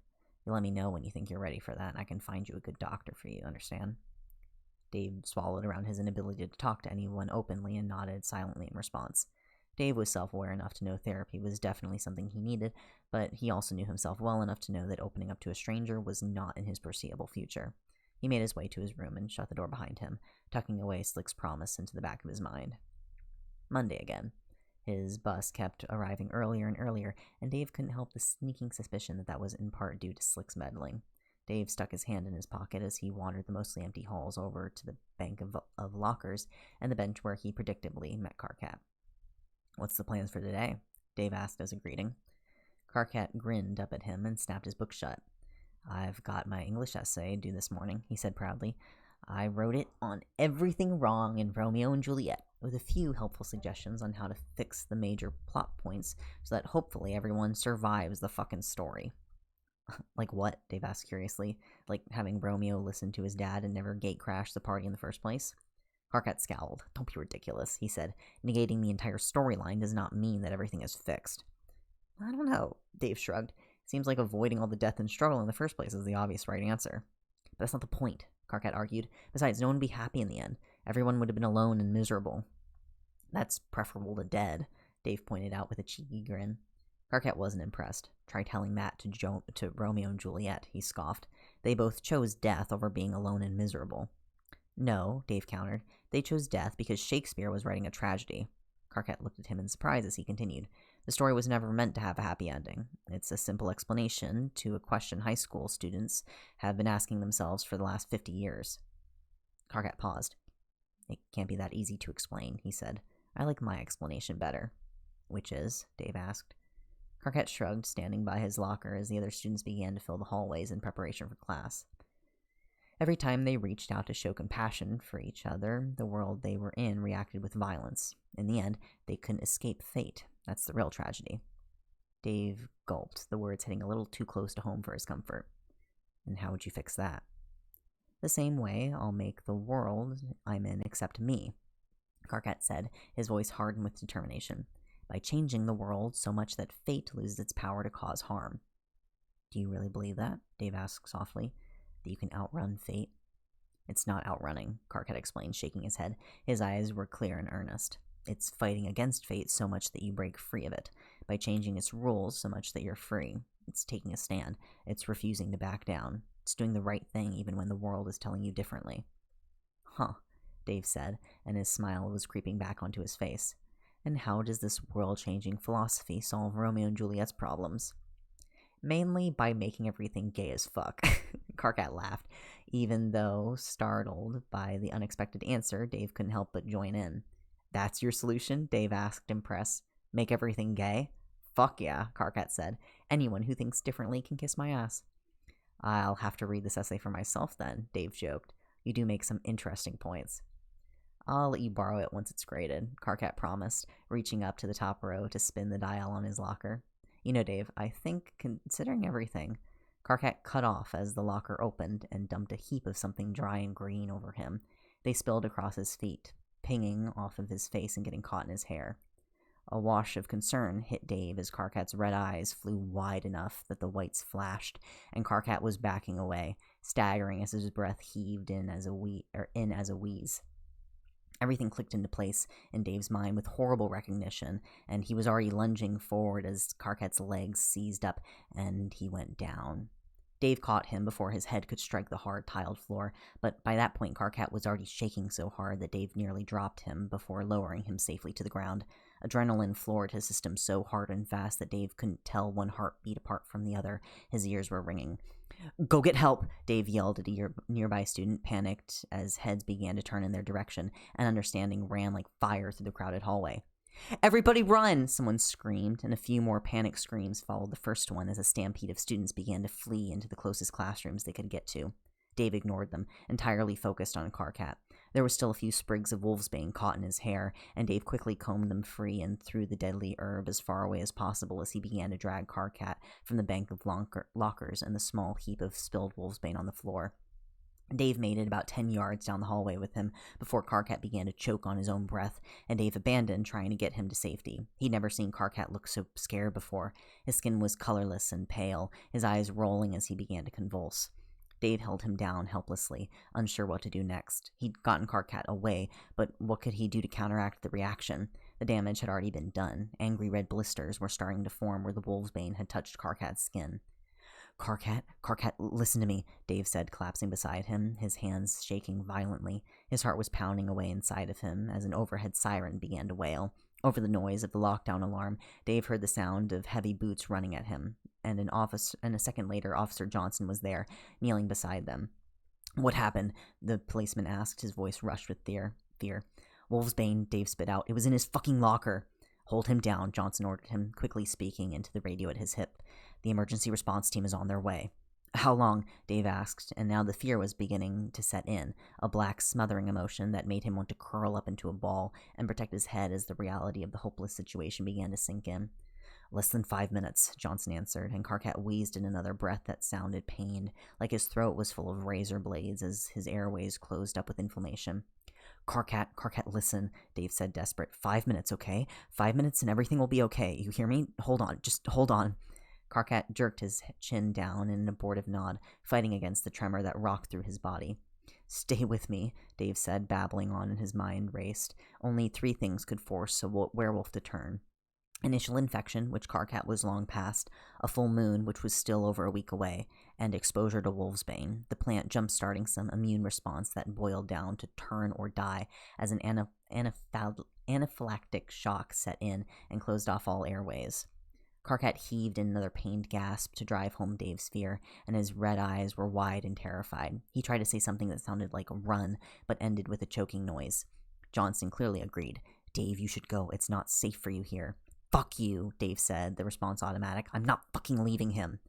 You let me know when you think you're ready for that, and I can find you a good doctor for you, understand? Dave swallowed around his inability to talk to anyone openly and nodded silently in response. Dave was self-aware enough to know therapy was definitely something he needed, but he also knew himself well enough to know that opening up to a stranger was not in his foreseeable future. He made his way to his room and shut the door behind him, tucking away Slick's promise into the back of his mind. Monday again. His bus kept arriving earlier and earlier, and Dave couldn't help the sneaking suspicion that was in part due to Slick's meddling. Dave stuck his hand in his pocket as he wandered the mostly empty halls over to the bank of lockers and the bench where he predictably met Karkat. What's the plans for today? Dave asked as a greeting. Karkat grinned up at him and snapped his book shut. I've got my English essay due this morning, he said proudly. I wrote it on everything wrong in Romeo and Juliet, with a few helpful suggestions on how to fix the major plot points so that hopefully everyone survives the fucking story. Like what? Dave asked curiously. Like having Romeo listen to his dad and never gate-crash the party in the first place? Karkat scowled. Don't be ridiculous, he said. Negating the entire storyline does not mean that everything is fixed. I don't know, Dave shrugged. Seems like avoiding all the death and struggle in the first place is the obvious right answer. But that's not the point, Karkat argued. Besides, no one would be happy in the end. Everyone would have been alone and miserable. That's preferable to dead, Dave pointed out with a cheeky grin. Karkat wasn't impressed. Try telling that to Romeo and Juliet, he scoffed. They both chose death over being alone and miserable. No, Dave countered. They chose death because Shakespeare was writing a tragedy. Karkat looked at him in surprise as he continued. The story was never meant to have a happy ending. It's a simple explanation to a question high school students have been asking themselves for the last 50 years. Karkat paused. It can't be that easy to explain, he said. I like my explanation better. Which is? Dave asked. Karkat shrugged, standing by his locker as the other students began to fill the hallways in preparation for class. Every time they reached out to show compassion for each other, the world they were in reacted with violence. In the end, they couldn't escape fate. That's the real tragedy. Dave gulped, the words hitting a little too close to home for his comfort. And how would you fix that? The same way I'll make the world I'm in accept me, Karkat said, his voice hardened with determination. By changing the world so much that fate loses its power to cause harm. Do you really believe that? Dave asked softly. That you can outrun fate? It's not outrunning, Karkat explained, shaking his head. His eyes were clear and earnest. It's fighting against fate so much that you break free of it. By changing its rules so much that you're free. It's taking a stand. It's refusing to back down. It's doing the right thing even when the world is telling you differently. Huh, Dave said, and his smile was creeping back onto his face. And how does this world-changing philosophy solve Romeo and Juliet's problems? Mainly by making everything gay as fuck. Karkat laughed. Even though startled by the unexpected answer, Dave couldn't help but join in. That's your solution? Dave asked, impressed. Make everything gay? Fuck yeah, Karkat said. Anyone who thinks differently can kiss my ass. I'll have to read this essay for myself then, Dave joked. You do make some interesting points. I'll let you borrow it once it's graded, Karkat promised, reaching up to the top row to spin the dial on his locker. You know, Dave, I think, considering everything, Karkat cut off as the locker opened and dumped a heap of something dry and green over him. They spilled across his feet, pinging off of his face and getting caught in his hair. A wash of concern hit Dave as Karkat's red eyes flew wide enough that the whites flashed, and Karkat was backing away, staggering as his breath heaved in as a wheeze. Everything clicked into place in Dave's mind with horrible recognition, and he was already lunging forward as Karkat's legs seized up, and he went down. Dave caught him before his head could strike the hard tiled floor, but by that point Karkat was already shaking so hard that Dave nearly dropped him before lowering him safely to the ground. Adrenaline floored his system so hard and fast that Dave couldn't tell one heartbeat apart from the other. His ears were ringing. "Go get help!" Dave yelled at a nearby student, panicked as heads began to turn in their direction, and understanding ran like fire through the crowded hallway. "Everybody run!" someone screamed, and a few more panic screams followed the first one as a stampede of students began to flee into the closest classrooms they could get to. Dave ignored them, entirely focused on Karkat. There were still a few sprigs of wolfsbane caught in his hair, and Dave quickly combed them free and threw the deadly herb as far away as possible as he began to drag Karkat from the bank of lockers and the small heap of spilled wolfsbane on the floor. Dave made it about 10 yards down the hallway with him before Karkat began to choke on his own breath, and Dave abandoned trying to get him to safety. He'd never seen Karkat look so scared before. His skin was colorless and pale, his eyes rolling as he began to convulse. Dave held him down helplessly, unsure what to do next. He'd gotten Karkat away, but what could he do to counteract the reaction? The damage had already been done. Angry red blisters were starting to form where the wolfsbane had touched Karkat's skin. Karkat, listen to me," Dave said, collapsing beside him, his hands shaking violently. His heart was pounding away inside of him as an overhead siren began to wail. Over the noise of the lockdown alarm, Dave heard the sound of heavy boots running at him, and a second later, Officer Johnson was there, kneeling beside them. "What happened?" the policeman asked, his voice rushed with fear. "Wolfsbane," Dave spit out. "It was in his fucking locker." "Hold him down," Johnson ordered him, quickly speaking into the radio at his hip. "The emergency response team is on their way." "How long?" Dave asked, and now the fear was beginning to set in, a black smothering emotion that made him want to curl up into a ball and protect his head as the reality of the hopeless situation began to sink in. "Less than 5 minutes," Johnson answered, and Karkat wheezed in another breath that sounded pained, like his throat was full of razor blades as his airways closed up with inflammation. Karkat, listen," Dave said, desperate. 5 minutes, okay? 5 minutes and everything will be okay. You hear me? Hold on, just hold on." Karkat jerked his chin down in an abortive nod, fighting against the tremor that rocked through his body. "Stay with me," Dave said, babbling on, and his mind raced. Only 3 things could force a werewolf to turn. Initial infection, which Karkat was long past, a full moon, which was still over a week away, and exposure to wolfsbane, the plant jump-starting some immune response that boiled down to turn or die as an anaphylactic shock set in and closed off all airways. Karkat heaved in another pained gasp to drive home Dave's fear, and his red eyes were wide and terrified. He tried to say something that sounded like "run," but ended with a choking noise. Johnson clearly agreed. "Dave, you should go. It's not safe for you here." "Fuck you," Dave said, the response automatic. "I'm not fucking leaving him."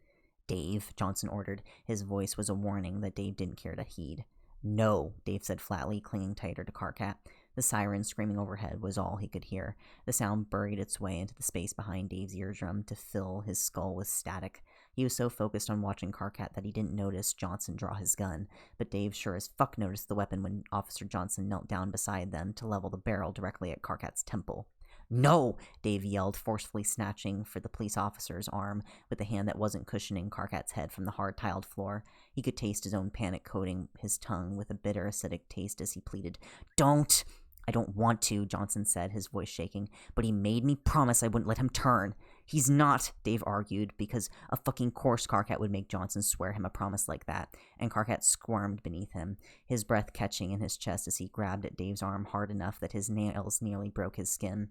"Dave," Johnson ordered. His voice was a warning that Dave didn't care to heed. "No," Dave said flatly, clinging tighter to Karkat. The siren screaming overhead was all he could hear. The sound buried its way into the space behind Dave's eardrum to fill his skull with static. He was so focused on watching Karkat that he didn't notice Johnson draw his gun, but Dave sure as fuck noticed the weapon when Officer Johnson knelt down beside them to level the barrel directly at Karkat's temple. "No!" Dave yelled, forcefully snatching for the police officer's arm with the hand that wasn't cushioning Karkat's head from the hard-tiled floor. He could taste his own panic coating his tongue with a bitter, acidic taste as he pleaded. "Don't!" "I don't want to," Johnson said, his voice shaking, "but he made me promise I wouldn't let him turn." "He's not," Dave argued, because a fucking course Karkat would make Johnson swear him a promise like that, and Karkat squirmed beneath him, his breath catching in his chest as he grabbed at Dave's arm hard enough that his nails nearly broke his skin.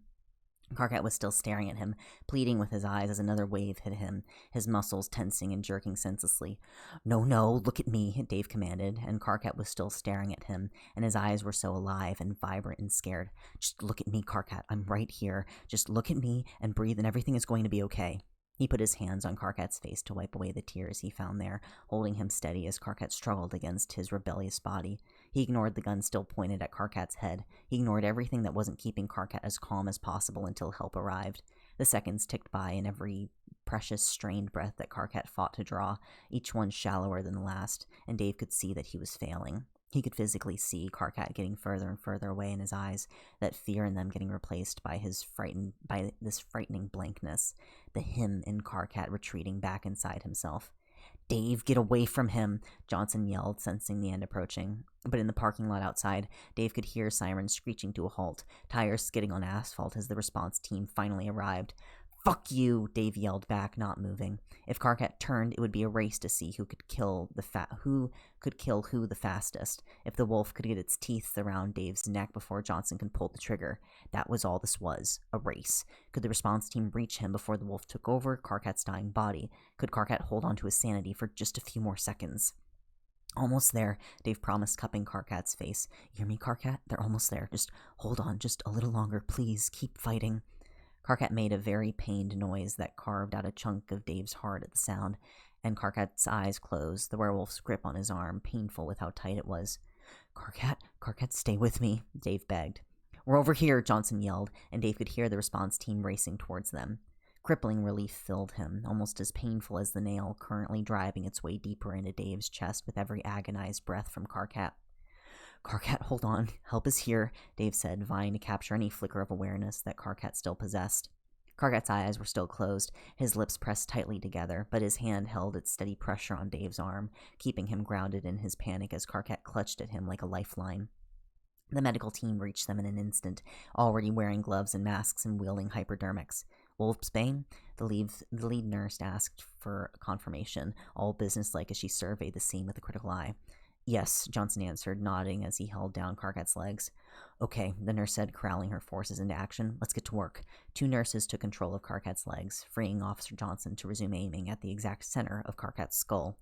Karkat was still staring at him, pleading with his eyes as another wave hit him, his muscles tensing and jerking senselessly. No, look at me," Dave commanded, and Karkat was still staring at him, and his eyes were so alive and vibrant and scared. "Just look at me, Karkat. I'm right here. Just look at me and breathe and everything is going to be okay." He put his hands on Karkat's face to wipe away the tears he found there, holding him steady as Karkat struggled against his rebellious body. He ignored the gun still pointed at Karkat's head. He ignored everything that wasn't keeping Karkat as calm as possible until help arrived. The seconds ticked by in every precious, strained breath that Karkat fought to draw, each one shallower than the last, and Dave could see that he was failing. He could physically see Karkat getting further and further away in his eyes, that fear in them getting replaced by this frightening blankness, the him in Karkat retreating back inside himself. "Dave, get away from him," Johnson yelled, sensing the end approaching. But in the parking lot outside, Dave could hear sirens screeching to a halt, tires skidding on asphalt as the response team finally arrived. "Fuck you!" Dave yelled back, not moving. If Karkat turned, it would be a race to see who could kill who the fastest. If the wolf could get its teeth around Dave's neck before Johnson could pull the trigger. That was all this was, a race. Could the response team reach him before the wolf took over Karkat's dying body? Could Karkat hold on to his sanity for just a few more seconds? "Almost there," Dave promised, cupping Karkat's face. "You hear me, Karkat? They're almost there. Just hold on just a little longer, please. Keep fighting." Karkat made a very pained noise that carved out a chunk of Dave's heart at the sound, and Karkat's eyes closed, the werewolf's grip on his arm painful with how tight it was. Karkat, stay with me," Dave begged. "We're over here," Johnson yelled, and Dave could hear the response team racing towards them. Crippling relief filled him, almost as painful as the nail currently driving its way deeper into Dave's chest with every agonized breath from Karkat. "Karkat, hold on. Help is here," Dave said, vying to capture any flicker of awareness that Karkat still possessed. Karkat's eyes were still closed, his lips pressed tightly together, but his hand held its steady pressure on Dave's arm, keeping him grounded in his panic as Karkat clutched at him like a lifeline. The medical team reached them in an instant, already wearing gloves and masks and wielding hypodermics. "Wolfsbane?" The lead nurse asked for confirmation, all businesslike as she surveyed the scene with a critical eye. "Yes," Johnson answered, nodding as he held down Karkat's legs. "Okay," the nurse said, corralling her forces into action. "Let's get to work." Two nurses took control of Karkat's legs, freeing Officer Johnson to resume aiming at the exact center of Karkat's skull.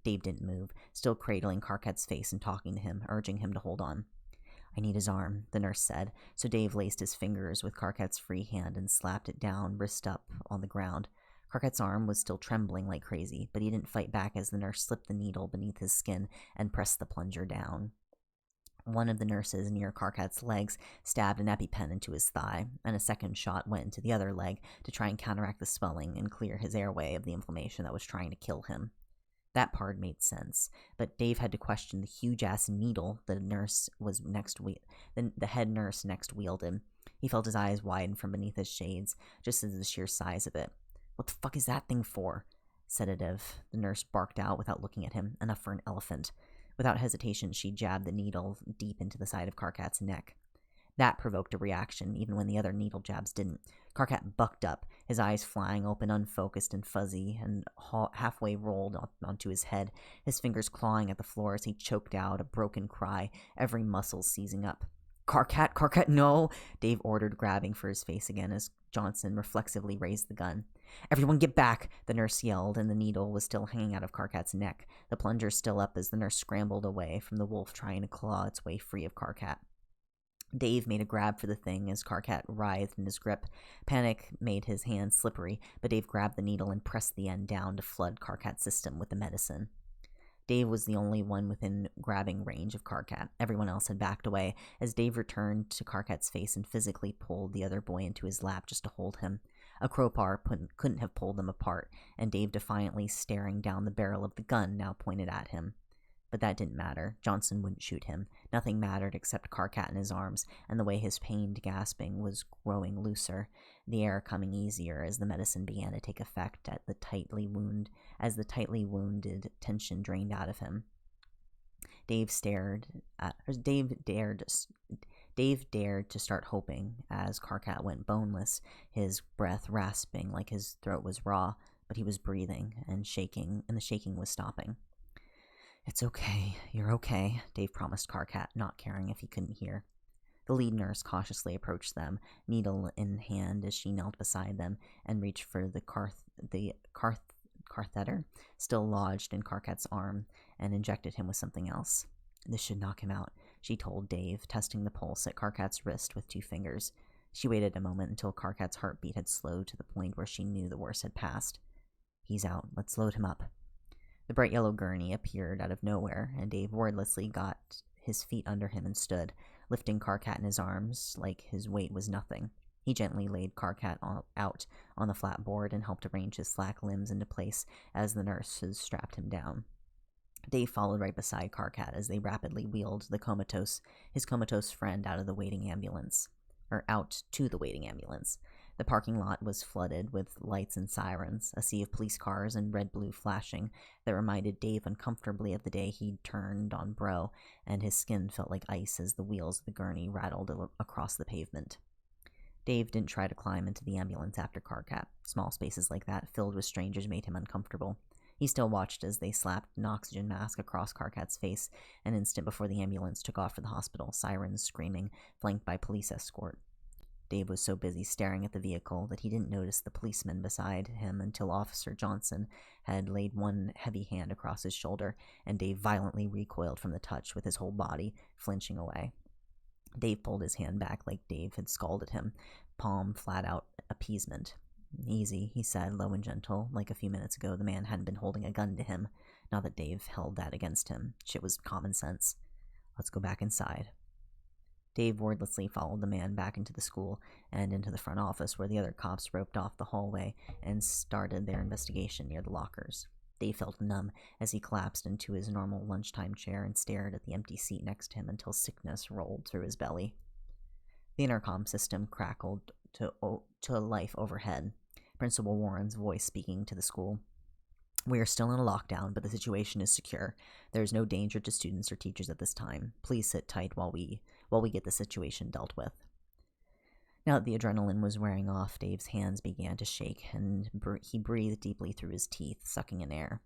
Dave didn't move, still cradling Karkat's face and talking to him, urging him to hold on. "I need his arm," the nurse said, so Dave laced his fingers with Karkat's free hand and slapped it down, wrist up, on the ground. Karkat's arm was still trembling like crazy, but he didn't fight back as the nurse slipped the needle beneath his skin and pressed the plunger down. One of the nurses near Karkat's legs stabbed an EpiPen into his thigh, and a second shot went into the other leg to try and counteract the swelling and clear his airway of the inflammation that was trying to kill him. That part made sense, but Dave had to question the huge-ass needle the head nurse next wielded. He felt his eyes widen from beneath his shades, just at the sheer size of it. "What the fuck is that thing for?" "Sedative," the nurse barked out without looking at him. "Enough for an elephant." Without hesitation, she jabbed the needle deep into the side of Karkat's neck. That provoked a reaction, even when the other needle jabs didn't. Karkat bucked up, his eyes flying open, unfocused and fuzzy, and halfway rolled onto his head, his fingers clawing at the floor as he choked out a broken cry, every muscle seizing up. Karkat, no!" Dave ordered, grabbing for his face again as Johnson reflexively raised the gun. "Everyone get back!" the nurse yelled, and the needle was still hanging out of Karkat's neck, the plunger still up as the nurse scrambled away from the wolf trying to claw its way free of Karkat. Dave made a grab for the thing as Karkat writhed in his grip. Panic made his hands slippery, but Dave grabbed the needle and pressed the end down to flood Karkat's system with the medicine. Dave was the only one within grabbing range of Karkat. Everyone else had backed away as Dave returned to Karkat's face and physically pulled the other boy into his lap just to hold him. A crowbar couldn't have pulled them apart, and Dave defiantly staring down the barrel of the gun now pointed at him. But that didn't matter. Johnson wouldn't shoot him. Nothing mattered except Karkat in his arms, and the way his pained gasping was growing looser, the air coming easier as the medicine began to take effect as the tightly wounded tension drained out of him. Dave dared to start hoping as Karkat went boneless, his breath rasping like his throat was raw, but he was breathing and shaking, and the shaking was stopping. "It's okay, you're okay," Dave promised Karkat, not caring if he couldn't hear. The lead nurse cautiously approached them, needle in hand as she knelt beside them and reached for the catheter still lodged in Karkat's arm and injected him with something else. "This should knock him out," she told Dave, testing the pulse at Karkat's wrist with 2 fingers. She waited a moment until Karkat's heartbeat had slowed to the point where she knew the worst had passed. "He's out. Let's load him up." The bright yellow gurney appeared out of nowhere, and Dave wordlessly got his feet under him and stood, lifting Karkat in his arms like his weight was nothing. He gently laid Karkat out on the flat board and helped arrange his slack limbs into place as the nurses strapped him down. Dave followed right beside Karkat as they rapidly wheeled his comatose friend out to the waiting ambulance. The parking lot was flooded with lights and sirens, a sea of police cars and red-blue flashing that reminded Dave uncomfortably of the day he'd turned on Bro, and his skin felt like ice as the wheels of the gurney rattled across the pavement. Dave didn't try to climb into the ambulance after Carcat. Small spaces like that, filled with strangers, made him uncomfortable. He still watched as they slapped an oxygen mask across Carcat's face an instant before the ambulance took off for the hospital, sirens screaming, flanked by police escort. Dave was so busy staring at the vehicle that he didn't notice the policeman beside him until Officer Johnson had laid one heavy hand across his shoulder, and Dave violently recoiled from the touch with his whole body, flinching away. Dave pulled his hand back like Dave had scalded him, palm flat out appeasement. Easy, he said, low and gentle, like a few minutes ago the man hadn't been holding a gun to him, not that Dave held that against him. Shit was common sense. Let's go back inside. Dave wordlessly followed the man back into the school and into the front office where the other cops roped off the hallway and started their investigation near the lockers. Dave felt numb as he collapsed into his normal lunchtime chair and stared at the empty seat next to him until sickness rolled through his belly. The intercom system crackled to life overhead, Principal Warren's voice speaking to the school. We are still in a lockdown, but the situation is secure. There is no danger to students or teachers at this time. Please sit tight while we get the situation dealt with. Now that the adrenaline was wearing off, Dave's hands began to shake, and he breathed deeply through his teeth, sucking in air.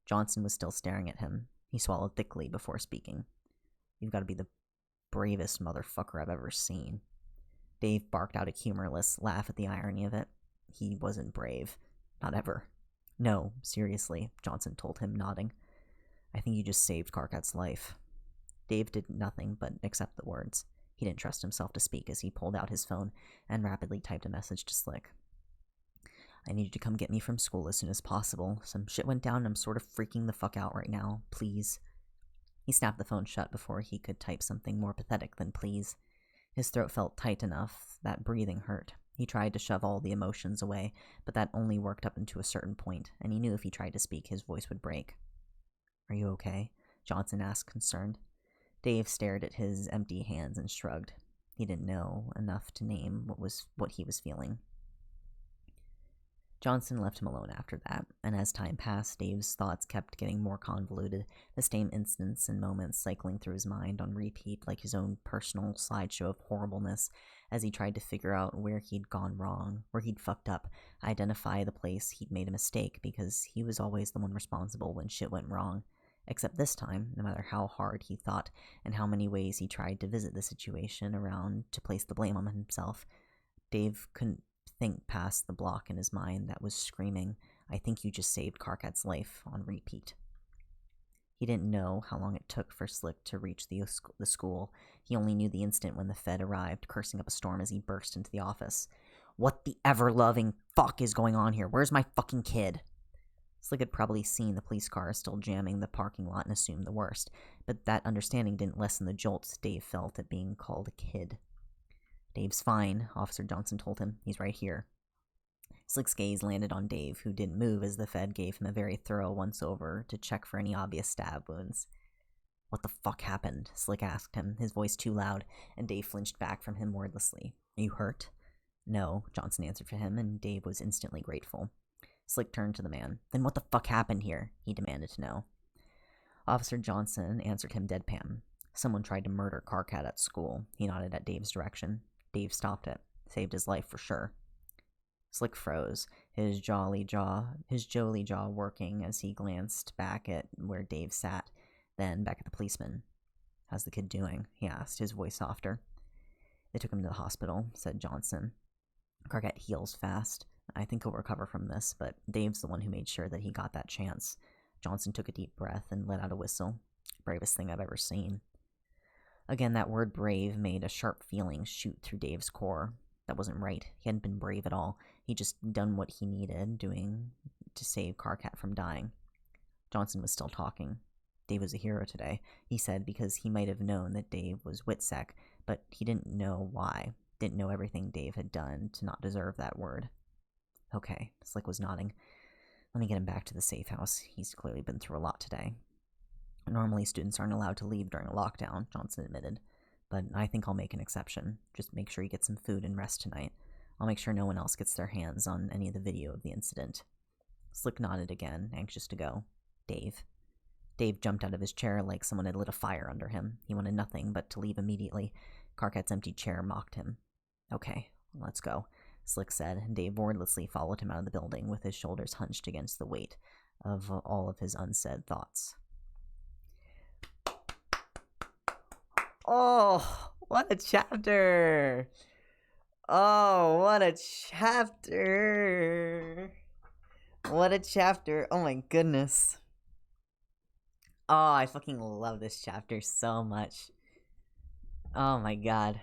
Johnson was still staring at him. He swallowed thickly before speaking. You've got to be the bravest motherfucker I've ever seen. Dave barked out a humorless laugh at the irony of it. He wasn't brave. Not ever. No, seriously, Johnson told him, nodding. I think you just saved Carcat's life. Dave did nothing but accept the words. He didn't trust himself to speak as he pulled out his phone and rapidly typed a message to Slick. I need you to come get me from school as soon as possible. Some shit went down and I'm sort of freaking the fuck out right now. Please. He snapped the phone shut before he could type something more pathetic than please. His throat felt tight enough that breathing hurt. He tried to shove all the emotions away, but that only worked up until a certain point, and he knew if he tried to speak, his voice would break. Are you okay? Johnson asked, concerned. Dave stared at his empty hands and shrugged. He didn't know enough to name what he was feeling. Johnson left him alone after that, and as time passed, Dave's thoughts kept getting more convoluted, the same instants and moments cycling through his mind on repeat like his own personal slideshow of horribleness as he tried to figure out where he'd gone wrong, where he'd fucked up, identify the place he'd made a mistake, because he was always the one responsible when shit went wrong. Except this time, no matter how hard he thought and how many ways he tried to visit the situation around to place the blame on himself, Dave couldn't think past the block in his mind that was screaming, I think you just saved Carcat's life, on repeat. He didn't know how long it took for Slick to reach the school. He only knew the instant when the Fed arrived, cursing up a storm as he burst into the office. What the ever-loving fuck is going on here? Where's my fucking kid? Slick had probably seen the police car still jamming the parking lot and assumed the worst, but that understanding didn't lessen the jolts Dave felt at being called a kid. Dave's fine, Officer Johnson told him. He's right here. Slick's gaze landed on Dave, who didn't move as the Fed gave him a very thorough once-over to check for any obvious stab wounds. What the fuck happened? Slick asked him, his voice too loud, and Dave flinched back from him wordlessly. Are you hurt? No, Johnson answered for him, and Dave was instantly grateful. Slick turned to the man. Then what the fuck happened here? He demanded to know. Officer Johnson answered him deadpan. Someone tried to murder Carcat at school. He nodded at Dave's direction. Dave stopped it. Saved his life for sure. Slick froze, his jolly jaw working as he glanced back at where Dave sat, then back at the policeman. How's the kid doing? He asked, his voice softer. They took him to the hospital, said Johnson. Carcat heals fast. I think he'll recover from this, but Dave's the one who made sure that he got that chance. Johnson took a deep breath and let out a whistle. Bravest thing I've ever seen. Again, that word brave made a sharp feeling shoot through Dave's core. That wasn't right. He hadn't been brave at all. He'd just done what he needed doing to save Carcat from dying. Johnson was still talking. Dave was a hero today, he said, because he might have known that Dave was Witsec, but he didn't know why. Didn't know everything Dave had done to not deserve that word. Okay, Slick was nodding. Let me get him back to the safe house. He's clearly been through a lot today. Normally, students aren't allowed to leave during a lockdown, Johnson admitted. But I think I'll make an exception. Just make sure you get some food and rest tonight. I'll make sure no one else gets their hands on any of the video of the incident. Slick nodded again, anxious to go. Dave. Dave jumped out of his chair like someone had lit a fire under him. He wanted nothing but to leave immediately. Carcat's empty chair mocked him. Okay, Let's go, Slick said, and Dave wordlessly followed him out of the building with his shoulders hunched against the weight of all of his unsaid thoughts. Oh, what a chapter! Oh, what a chapter! What a chapter! Oh my goodness. Oh, I fucking love this chapter so much. Oh my god.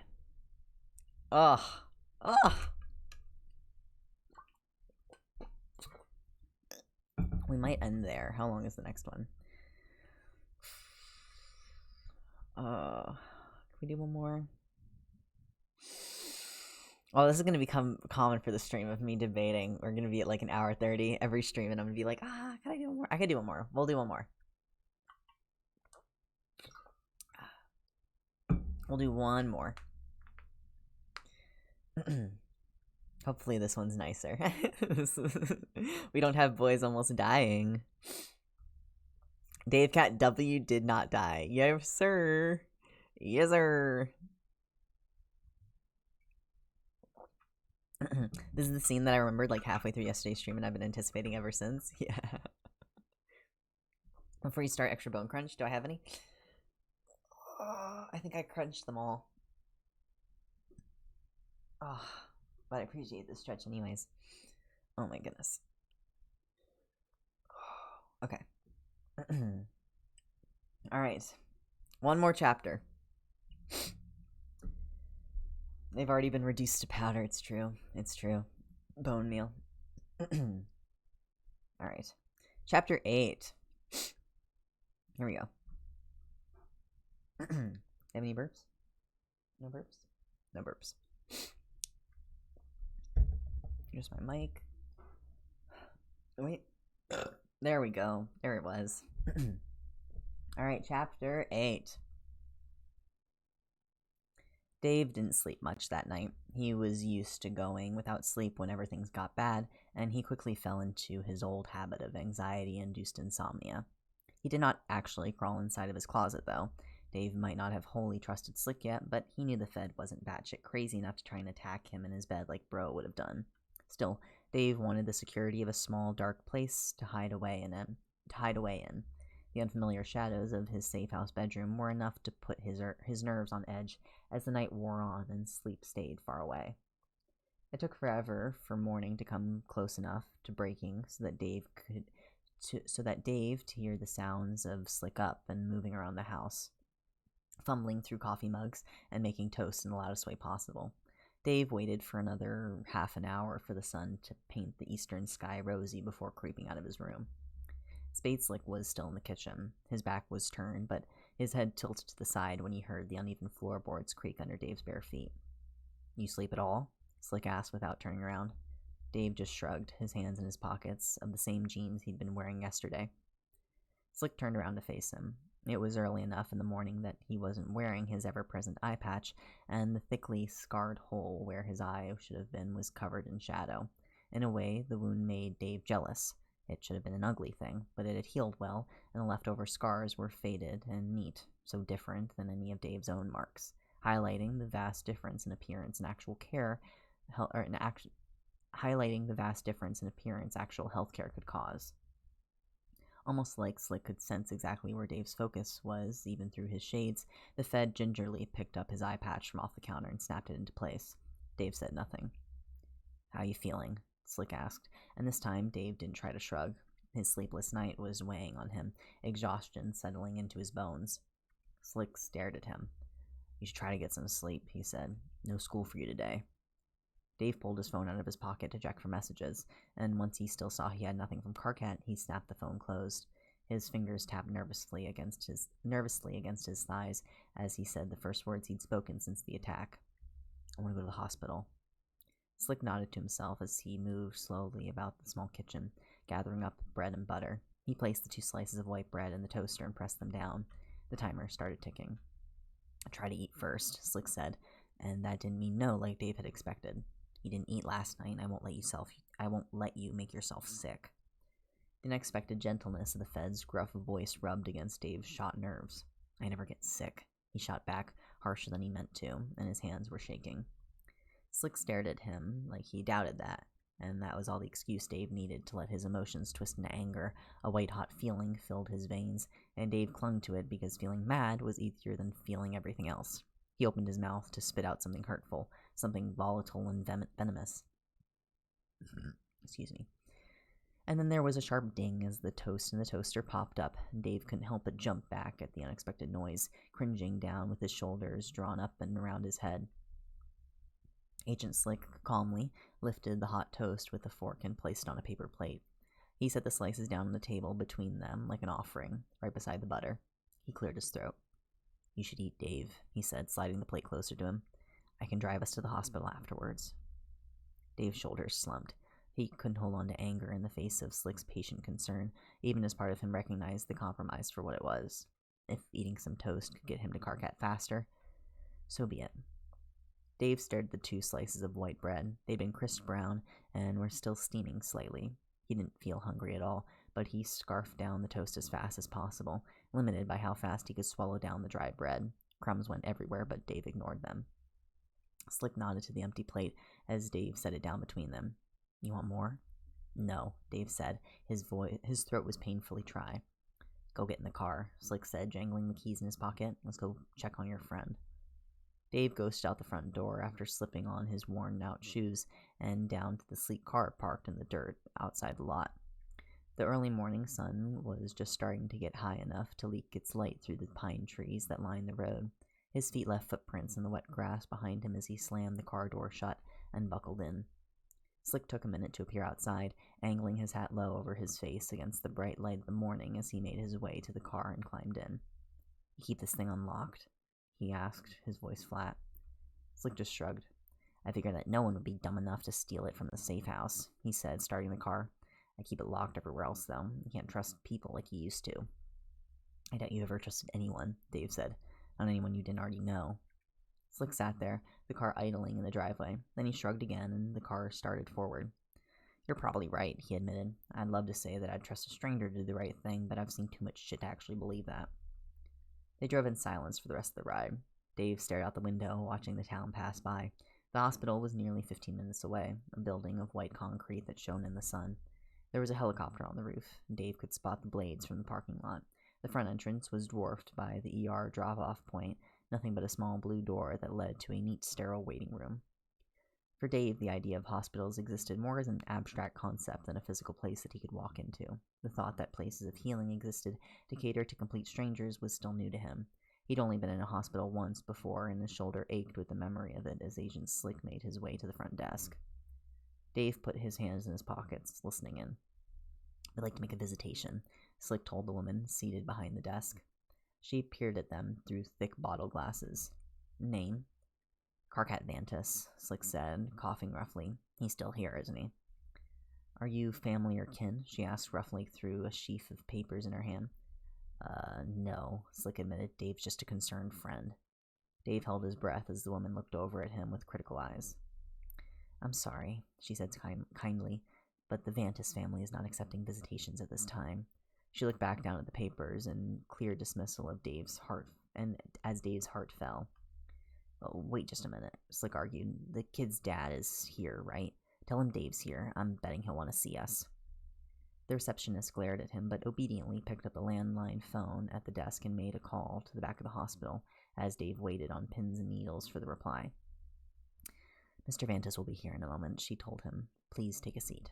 Oh. Oh. We might end there. How long is the next one? Can we do one more? Oh, this is gonna become common for the stream of me debating. We're gonna be at like an hour 30 every stream, and I'm gonna be like, can I do one more? I can do one more. We'll do one more. We'll do one more. Hopefully this one's nicer. We don't have boys almost dying. Dave Cat W did not die. Yes, sir. Yes, sir. This is the scene that I remembered like halfway through yesterday's stream and I've been anticipating ever since. Yeah. Before you start extra bone crunch, do I have any? I think I crunched them all. But I appreciate the stretch anyways. Oh my goodness. Okay. Alright. One more chapter. They've already been reduced to powder, it's true. It's true. Bone meal. Alright. Chapter 8. Here we go. Have any burps? No burps? No burps. Here's my mic. Wait. There we go. There it was. Alright, chapter 8. Dave didn't sleep much that night. He was used to going without sleep whenever things got bad, and he quickly fell into his old habit of anxiety-induced insomnia. He did not actually crawl inside of his closet, though. Dave might not have wholly trusted Slick yet, but he knew the Fed wasn't batshit crazy enough to try and attack him in his bed like Bro would have done. Still, Dave wanted the security of a small, dark place to hide away in. The unfamiliar shadows of his safe-house bedroom were enough to put his nerves on edge as the night wore on and sleep stayed far away. It took forever for morning to come close enough to breaking so that Dave to hear the sounds of Slick up and moving around the house, fumbling through coffee mugs and making toast in the loudest way possible. Dave waited for another half an hour for the sun to paint the eastern sky rosy before creeping out of his room. Spadeslick was still in the kitchen. His back was turned, but his head tilted to the side when he heard the uneven floorboards creak under Dave's bare feet. "You sleep at all?" Slick asked without turning around. Dave just shrugged, his hands in his pockets of the same jeans he'd been wearing yesterday. Slick turned around to face him. It was early enough in the morning that he wasn't wearing his ever-present eye patch, and the thickly scarred hole where his eye should have been was covered in shadow. In a way, the wound made Dave jealous. It should have been an ugly thing, but it had healed well, and the leftover scars were faded and neat, so different than any of Dave's own marks, highlighting the vast difference in appearance and actual care, highlighting the vast difference in appearance actual healthcare could cause. Almost like Slick could sense exactly where Dave's focus was, even through his shades, the Fed gingerly picked up his eye patch from off the counter and snapped it into place. Dave said nothing. "How you feeling?" Slick asked, and this time Dave didn't try to shrug. His sleepless night was weighing on him, exhaustion settling into his bones. Slick stared at him. "You should try to get some sleep," he said. "No school for you today." Dave pulled his phone out of his pocket to check for messages, and once he still saw he had nothing from Carcat, he snapped the phone closed. His fingers tapped nervously against his thighs as he said the first words he'd spoken since the attack. "I want to go to the hospital." Slick nodded to himself as he moved slowly about the small kitchen, gathering up bread and butter. He placed the 2 slices of white bread in the toaster and pressed them down. The timer started ticking. "Try to eat first," Slick said, and that didn't mean no like Dave had expected. "You didn't eat last night, and I won't let you make yourself sick." The unexpected gentleness of the Fed's gruff voice rubbed against Dave's shot nerves. "I never get sick," he shot back, harsher than he meant to, and his hands were shaking. Slick stared at him like he doubted that, and that was all the excuse Dave needed to let his emotions twist into anger. A white-hot feeling filled his veins, and Dave clung to it because feeling mad was easier than feeling everything else. He opened his mouth to spit out something hurtful, something volatile and venomous. Excuse me. And then there was a sharp ding as the toast in the toaster popped up, and Dave couldn't help but jump back at the unexpected noise, cringing down with his shoulders drawn up and around his head. Agent Slick calmly lifted the hot toast with a fork and placed it on a paper plate. He set the slices down on the table between them like an offering, right beside the butter. He cleared his throat. "You should eat, Dave," he said, sliding the plate closer to him. "I can drive us to the hospital afterwards." Dave's shoulders slumped. He couldn't hold on to anger in the face of Slick's patient concern, even as part of him recognized the compromise for what it was. If eating some toast could get him to Karkat faster, so be it. Dave stared at the 2 slices of white bread. They'd been crisp brown and were still steaming slightly. He didn't feel hungry at all, but he scarfed down the toast as fast as possible, limited by how fast he could swallow down the dry bread. Crumbs went everywhere, but Dave ignored them. Slick nodded to the empty plate as Dave set it down between them. "You want more?" "No," Dave said. His throat was painfully dry. "Go get in the car," Slick said, jangling the keys in his pocket. "Let's go check on your friend." Dave ghosted out the front door after slipping on his worn-out shoes and down to the sleek car parked in the dirt outside the lot. The early morning sun was just starting to get high enough to leak its light through the pine trees that lined the road. His feet left footprints in the wet grass behind him as he slammed the car door shut and buckled in. Slick took a minute to appear outside, angling his hat low over his face against the bright light of the morning as he made his way to the car and climbed in. "You keep this thing unlocked?" he asked, his voice flat. Slick just shrugged. "I figured that no one would be dumb enough to steal it from the safe house," he said, starting the car. "I keep it locked everywhere else, though. You can't trust people like you used to." "I doubt you ever trusted anyone," Dave said. "Not anyone you didn't already know." Slick sat there, the car idling in the driveway. Then he shrugged again, and the car started forward. "You're probably right," he admitted. "I'd love to say that I'd trust a stranger to do the right thing, but I've seen too much shit to actually believe that." They drove in silence for the rest of the ride. Dave stared out the window, watching the town pass by. The hospital was nearly 15 minutes away, a building of white concrete that shone in the sun. There was a helicopter on the roof. Dave could spot the blades from the parking lot. The front entrance was dwarfed by the ER drop-off point, nothing but a small blue door that led to a neat, sterile waiting room. For Dave, the idea of hospitals existed more as an abstract concept than a physical place that he could walk into. The thought that places of healing existed to cater to complete strangers was still new to him. He'd only been in a hospital once before, and his shoulder ached with the memory of it as Agent Slick made his way to the front desk. Dave put his hands in his pockets, listening in. "I'd like to make a visitation," Slick told the woman seated behind the desk. She peered at them through thick bottle glasses. "Name?" "Karkat Vantis," Slick said, coughing roughly. "He's still here, isn't he?" "Are you family or kin?" she asked roughly through a sheaf of papers in her hand. No," Slick admitted. "Dave's just a concerned friend." Dave held his breath as the woman looked over at him with critical eyes. "I'm sorry," she said kindly, "but the Vantis family is not accepting visitations at this time." She looked back down at the papers in clear dismissal of Dave's heart, and as Dave's heart fell. "Oh, wait just a minute," Slick argued. "The kid's dad is here, right? Tell him Dave's here. I'm betting he'll want to see us." The receptionist glared at him, but obediently picked up a landline phone at the desk and made a call to the back of the hospital as Dave waited on pins and needles for the reply. "Mr. Vantis will be here in a moment," she told him. "Please take a seat."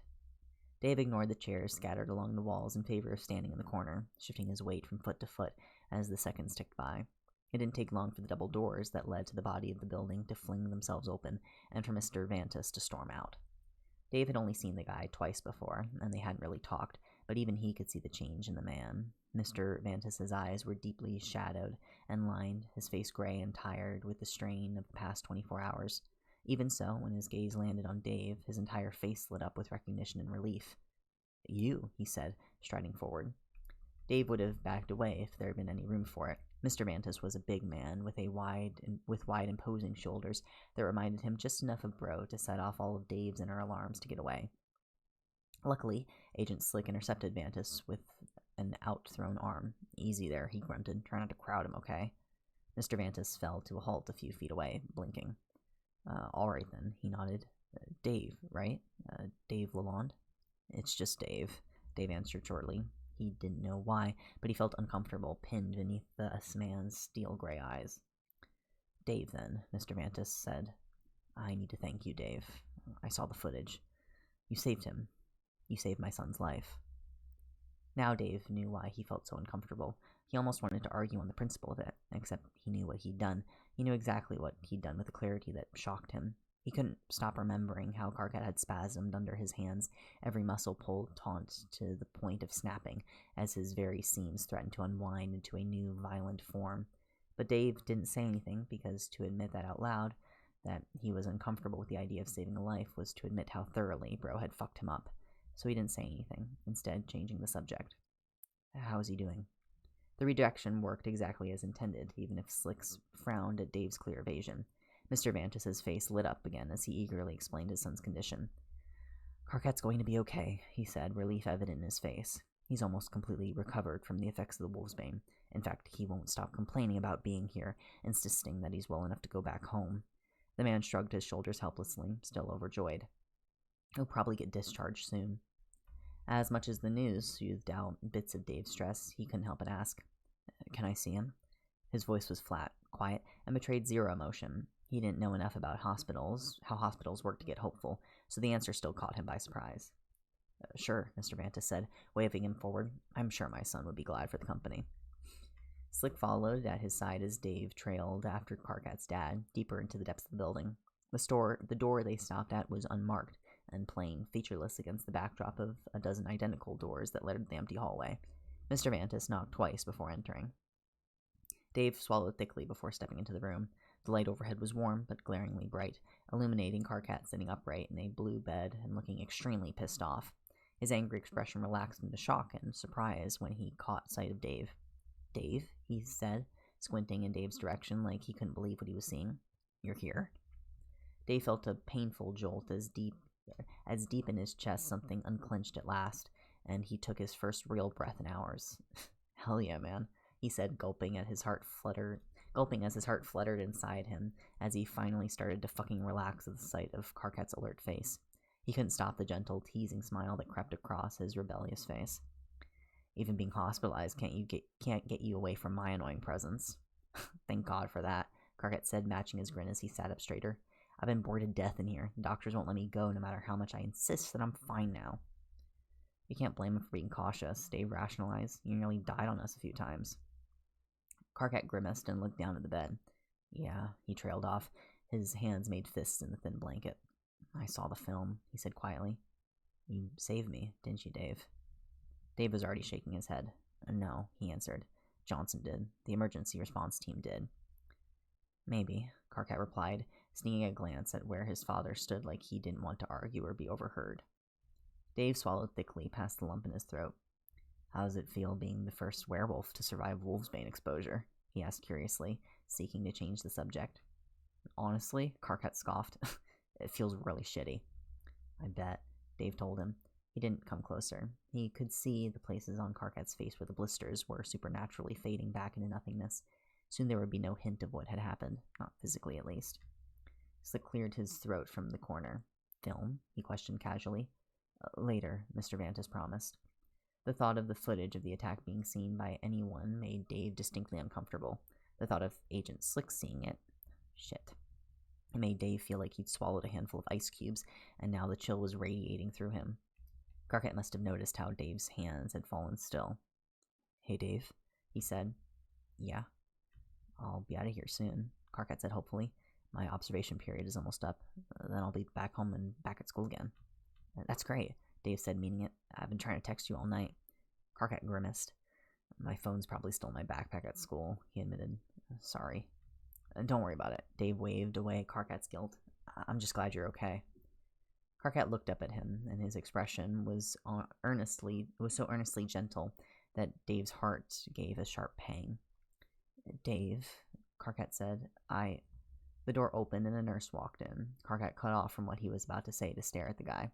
Dave ignored the chairs scattered along the walls in favor of standing in the corner, shifting his weight from foot to foot as the seconds ticked by. It didn't take long for the double doors that led to the body of the building to fling themselves open and for Mr. Vantis to storm out. Dave had only seen the guy twice before, and they hadn't really talked, but even he could see the change in the man. Mr. Vantis's eyes were deeply shadowed and lined, his face gray and tired with the strain of the past 24 hours. Even so, when his gaze landed on Dave, his entire face lit up with recognition and relief. "You," he said, striding forward. Dave would have backed away if there had been any room for it. Mr. Vantis was a big man with wide, imposing shoulders that reminded him just enough of Bro to set off all of Dave's inner alarms to get away. Luckily, Agent Slick intercepted Vantis with an out-thrown arm. "Easy there," he grunted. "Try not to crowd him, okay?" Mr. Vantis fell to a halt a few feet away, blinking. All right then, he nodded. Dave, right? Dave Lalonde? It's just Dave, Dave answered shortly. He didn't know why, but he felt uncomfortable, pinned beneath this man's steel-gray eyes. Dave, then, Mr. Mantis said. I need to thank you, Dave. I saw the footage. You saved him. You saved my son's life. Now Dave knew why he felt so uncomfortable. He almost wanted to argue on the principle of it, except he knew what he'd done. He knew exactly what he'd done with a clarity that shocked him. He couldn't stop remembering how Karkat had spasmed under his hands, every muscle pulled taut to the point of snapping, as his very seams threatened to unwind into a new, violent form. But Dave didn't say anything, because to admit that out loud, that he was uncomfortable with the idea of saving a life, was to admit how thoroughly Bro had fucked him up. So he didn't say anything, instead changing the subject. How is he doing? The redirection worked exactly as intended, even if Slicks frowned at Dave's clear evasion. Mr. Vantis's face lit up again as he eagerly explained his son's condition. Karkat's going to be okay, he said, relief evident in his face. He's almost completely recovered from the effects of the wolfsbane. In fact, he won't stop complaining about being here, insisting that he's well enough to go back home. The man shrugged his shoulders helplessly, still overjoyed. He'll probably get discharged soon. As much as the news soothed out bits of Dave's stress, he couldn't help but ask, Can I see him? His voice was flat, quiet, and betrayed zero emotion. He didn't know enough about how hospitals work to get hopeful, so the answer still caught him by surprise. Sure, Mr. Mantis said, waving him forward. I'm sure my son would be glad for the company. Slick followed at his side as Dave trailed after Karkat's dad, deeper into the depths of the building. The door they stopped at was unmarked and plain, featureless against the backdrop of a dozen identical doors that littered the empty hallway. Mr. Mantis knocked twice before entering. Dave swallowed thickly before stepping into the room. The light overhead was warm, but glaringly bright, illuminating Karkat sitting upright in a blue bed and looking extremely pissed off. His angry expression relaxed into shock and surprise when he caught sight of Dave. Dave, he said, squinting in Dave's direction like he couldn't believe what he was seeing. You're here? Dave felt a painful jolt as deep in his chest something unclenched at last, and he took his first real breath in hours. Hell yeah, man, he said, gulping as his heart fluttered inside him as he finally started to fucking relax at the sight of Karkat's alert face. He couldn't stop the gentle, teasing smile that crept across his rebellious face. Even being hospitalized can't get you away from my annoying presence. Thank God for that, Karkat said, matching his grin as he sat up straighter. I've been bored to death in here. The doctors won't let me go no matter how much I insist that I'm fine now. You can't blame him for being cautious, Dave rationalized. You nearly died on us a few times. Karkat grimaced and looked down at the bed. Yeah, he trailed off. His hands made fists in the thin blanket. I saw the film, he said quietly. You saved me, didn't you, Dave? Dave was already shaking his head. No, he answered. Johnson did. The emergency response team did. Maybe, Karkat replied, sneaking a glance at where his father stood like he didn't want to argue or be overheard. Dave swallowed thickly past the lump in his throat. How does it feel being the first werewolf to survive wolfsbane exposure? He asked curiously, seeking to change the subject. Honestly, Karkat scoffed. It feels really shitty. I bet, Dave told him. He didn't come closer. He could see the places on Karkat's face where the blisters were supernaturally fading back into nothingness. Soon there would be no hint of what had happened, not physically at least. Slick cleared his throat from the corner. Film? He questioned casually. Later, Mr. Vantis promised. The thought of the footage of the attack being seen by anyone made Dave distinctly uncomfortable. The thought of Agent Slick seeing it. Shit. It made Dave feel like he'd swallowed a handful of ice cubes, and now the chill was radiating through him. Karkat must have noticed how Dave's hands had fallen still. Hey, Dave, he said. Yeah? I'll be out of here soon, Karkat said hopefully. My observation period is almost up. Then I'll be back home and back at school again. That's great, Dave said, meaning it. I've been trying to text you all night. Karkat grimaced. My phone's probably still in my backpack at school, he admitted. Sorry. Don't worry about it. Dave waved away Karkat's guilt. I'm just glad you're okay. Karkat looked up at him, and his expression was so earnestly gentle that Dave's heart gave a sharp pang. Dave, Karkat said, The door opened and a nurse walked in. Karkat cut off from what he was about to say to stare at the guy.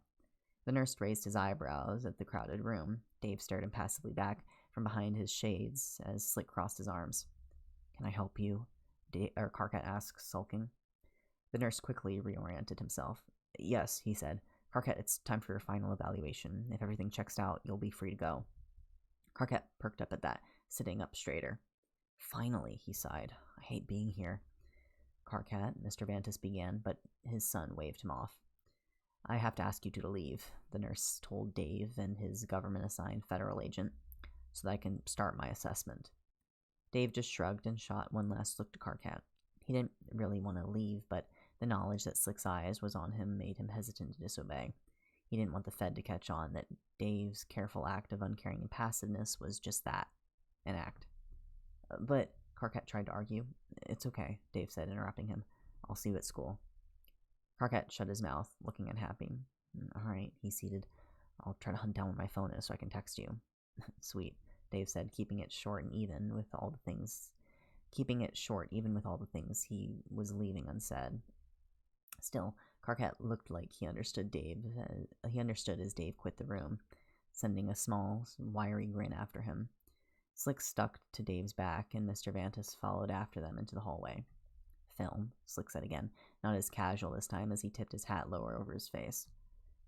The nurse raised his eyebrows at the crowded room. Dave stared impassively back from behind his shades as Slick crossed his arms. Can I help you? Karkat asked, sulking. The nurse quickly reoriented himself. Yes, he said. Carquette, it's time for your final evaluation. If everything checks out, you'll be free to go. Carquette perked up at that, sitting up straighter. Finally, he sighed. I hate being here. Carquette, Mr. Vantis began, but his son waved him off. I have to ask you two to leave, the nurse told Dave and his government-assigned federal agent, so that I can start my assessment. Dave just shrugged and shot one last look to Carquette. He didn't really want to leave, but the knowledge that Slick's eyes was on him made him hesitant to disobey. He didn't want the Fed to catch on that Dave's careful act of uncaring impassiveness was just that, an act. But, Carquette tried to argue. It's okay, Dave said, interrupting him. I'll see you at school. Carquette shut his mouth, looking unhappy. All right, he ceded. I'll try to hunt down where my phone is so I can text you. Sweet, Dave said, keeping it short even with all the things he was leaving unsaid. Still, Carquette looked like he understood as Dave quit the room, sending a small, wiry grin after him. Slick stuck to Dave's back, and Mr. Vantis followed after them into the hallway. Film, Slick said again, not as casual this time as he tipped his hat lower over his face.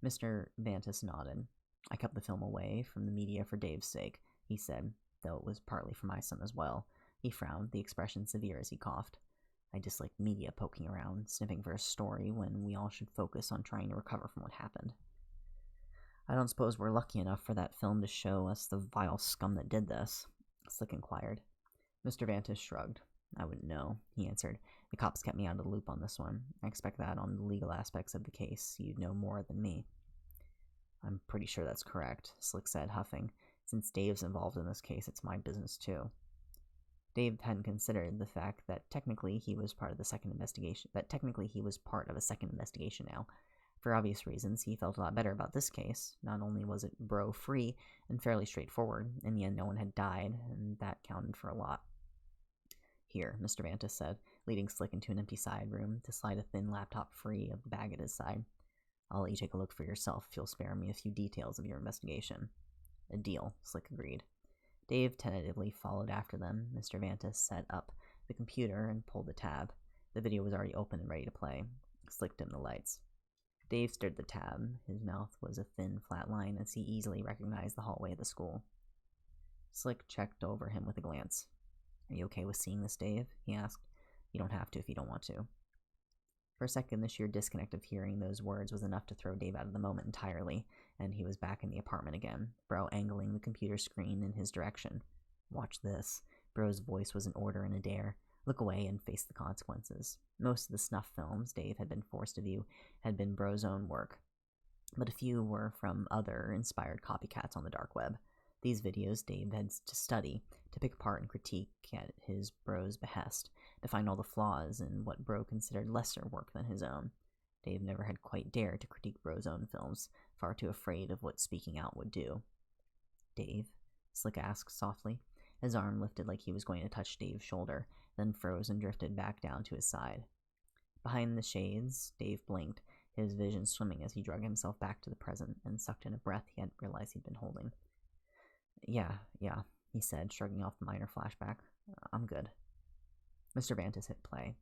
Mr. Vantis nodded. I kept the film away from the media for Dave's sake, he said, though it was partly for my son as well. He frowned, the expression severe as he coughed. I dislike media poking around, sniffing for a story when we all should focus on trying to recover from what happened. I don't suppose we're lucky enough for that film to show us the vile scum that did this, Slick inquired. Mr. Vantis shrugged. I wouldn't know, he answered. The cops kept me out of the loop on this one. I expect that on the legal aspects of the case, you'd know more than me. I'm pretty sure that's correct, Slick said, huffing. Since Dave's involved in this case, it's my business too. Dave hadn't considered the fact that technically he was part of a second investigation now. For obvious reasons, he felt a lot better about this case. Not only was it bro-free and fairly straightforward, in the end no one had died, and that counted for a lot. Here, Mr. Vantis said, leading Slick into an empty side room to slide a thin laptop free of the bag at his side. I'll let you take a look for yourself if you'll spare me a few details of your investigation. A deal, Slick agreed. Dave tentatively followed after them. Mr. Vantis set up the computer and pulled the tab. The video was already open and ready to play. Slick dimmed the lights. Dave stared at the tab. His mouth was a thin, flat line as he easily recognized the hallway of the school. Slick checked over him with a glance. Are you okay with seeing this, Dave? He asked. You don't have to if you don't want to. For a second, the sheer disconnect of hearing those words was enough to throw Dave out of the moment entirely, and he was back in the apartment again, Bro angling the computer screen in his direction. Watch this. Bro's voice was an order and a dare. Look away and face the consequences. Most of the snuff films Dave had been forced to view had been Bro's own work, but a few were from other inspired copycats on the dark web. These videos Dave had to study, to pick apart and critique at his Bro's behest, to find all the flaws in what Bro considered lesser work than his own. Dave never had quite dared to critique Bro's own films, far too afraid of what speaking out would do. Dave? Slick asked softly. His arm lifted like he was going to touch Dave's shoulder, then froze and drifted back down to his side. Behind the shades, Dave blinked, his vision swimming as he drug himself back to the present and sucked in a breath he hadn't realized he'd been holding. Yeah, he said, shrugging off the minor flashback. I'm good. Mr. Vantis hit play.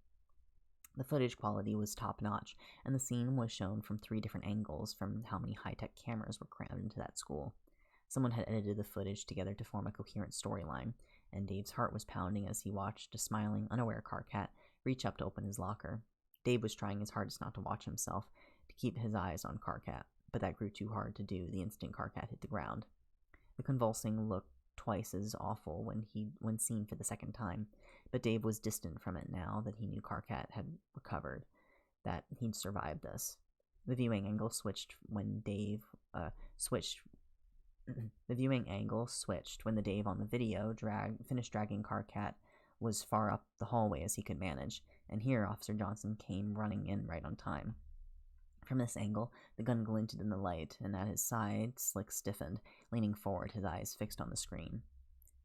The footage quality was top-notch, and the scene was shown from 3 different angles from how many high-tech cameras were crammed into that school. Someone had edited the footage together to form a coherent storyline, and Dave's heart was pounding as he watched a smiling, unaware Carquette reach up to open his locker. Dave was trying his hardest not to watch himself, to keep his eyes on Carquette, but that grew too hard to do the instant Carquette hit the ground. The convulsing looked twice as awful when seen for the second time, but Dave was distant from it now that he knew Carquette had recovered, that he'd survived this. The viewing angle switched when the Dave on the video finished dragging Carquette was far up the hallway as he could manage, and here Officer Johnson came running in right on time. From this angle, the gun glinted in the light, and at his side, Slick stiffened, leaning forward, his eyes fixed on the screen.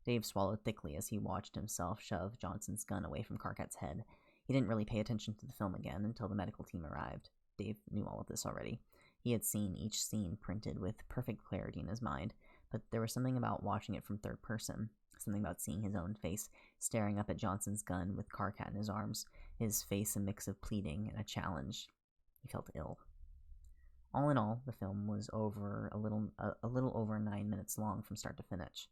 Dave swallowed thickly as he watched himself shove Johnson's gun away from Carquette's head. He didn't really pay attention to the film again until the medical team arrived. Dave knew all of this already. He had seen each scene printed with perfect clarity in his mind, but there was something about watching it from third person. Something about seeing his own face staring up at Johnson's gun with Karkat in his arms, his face a mix of pleading and a challenge. He felt ill. All in all, the film was a little over 9 minutes long from start to finish.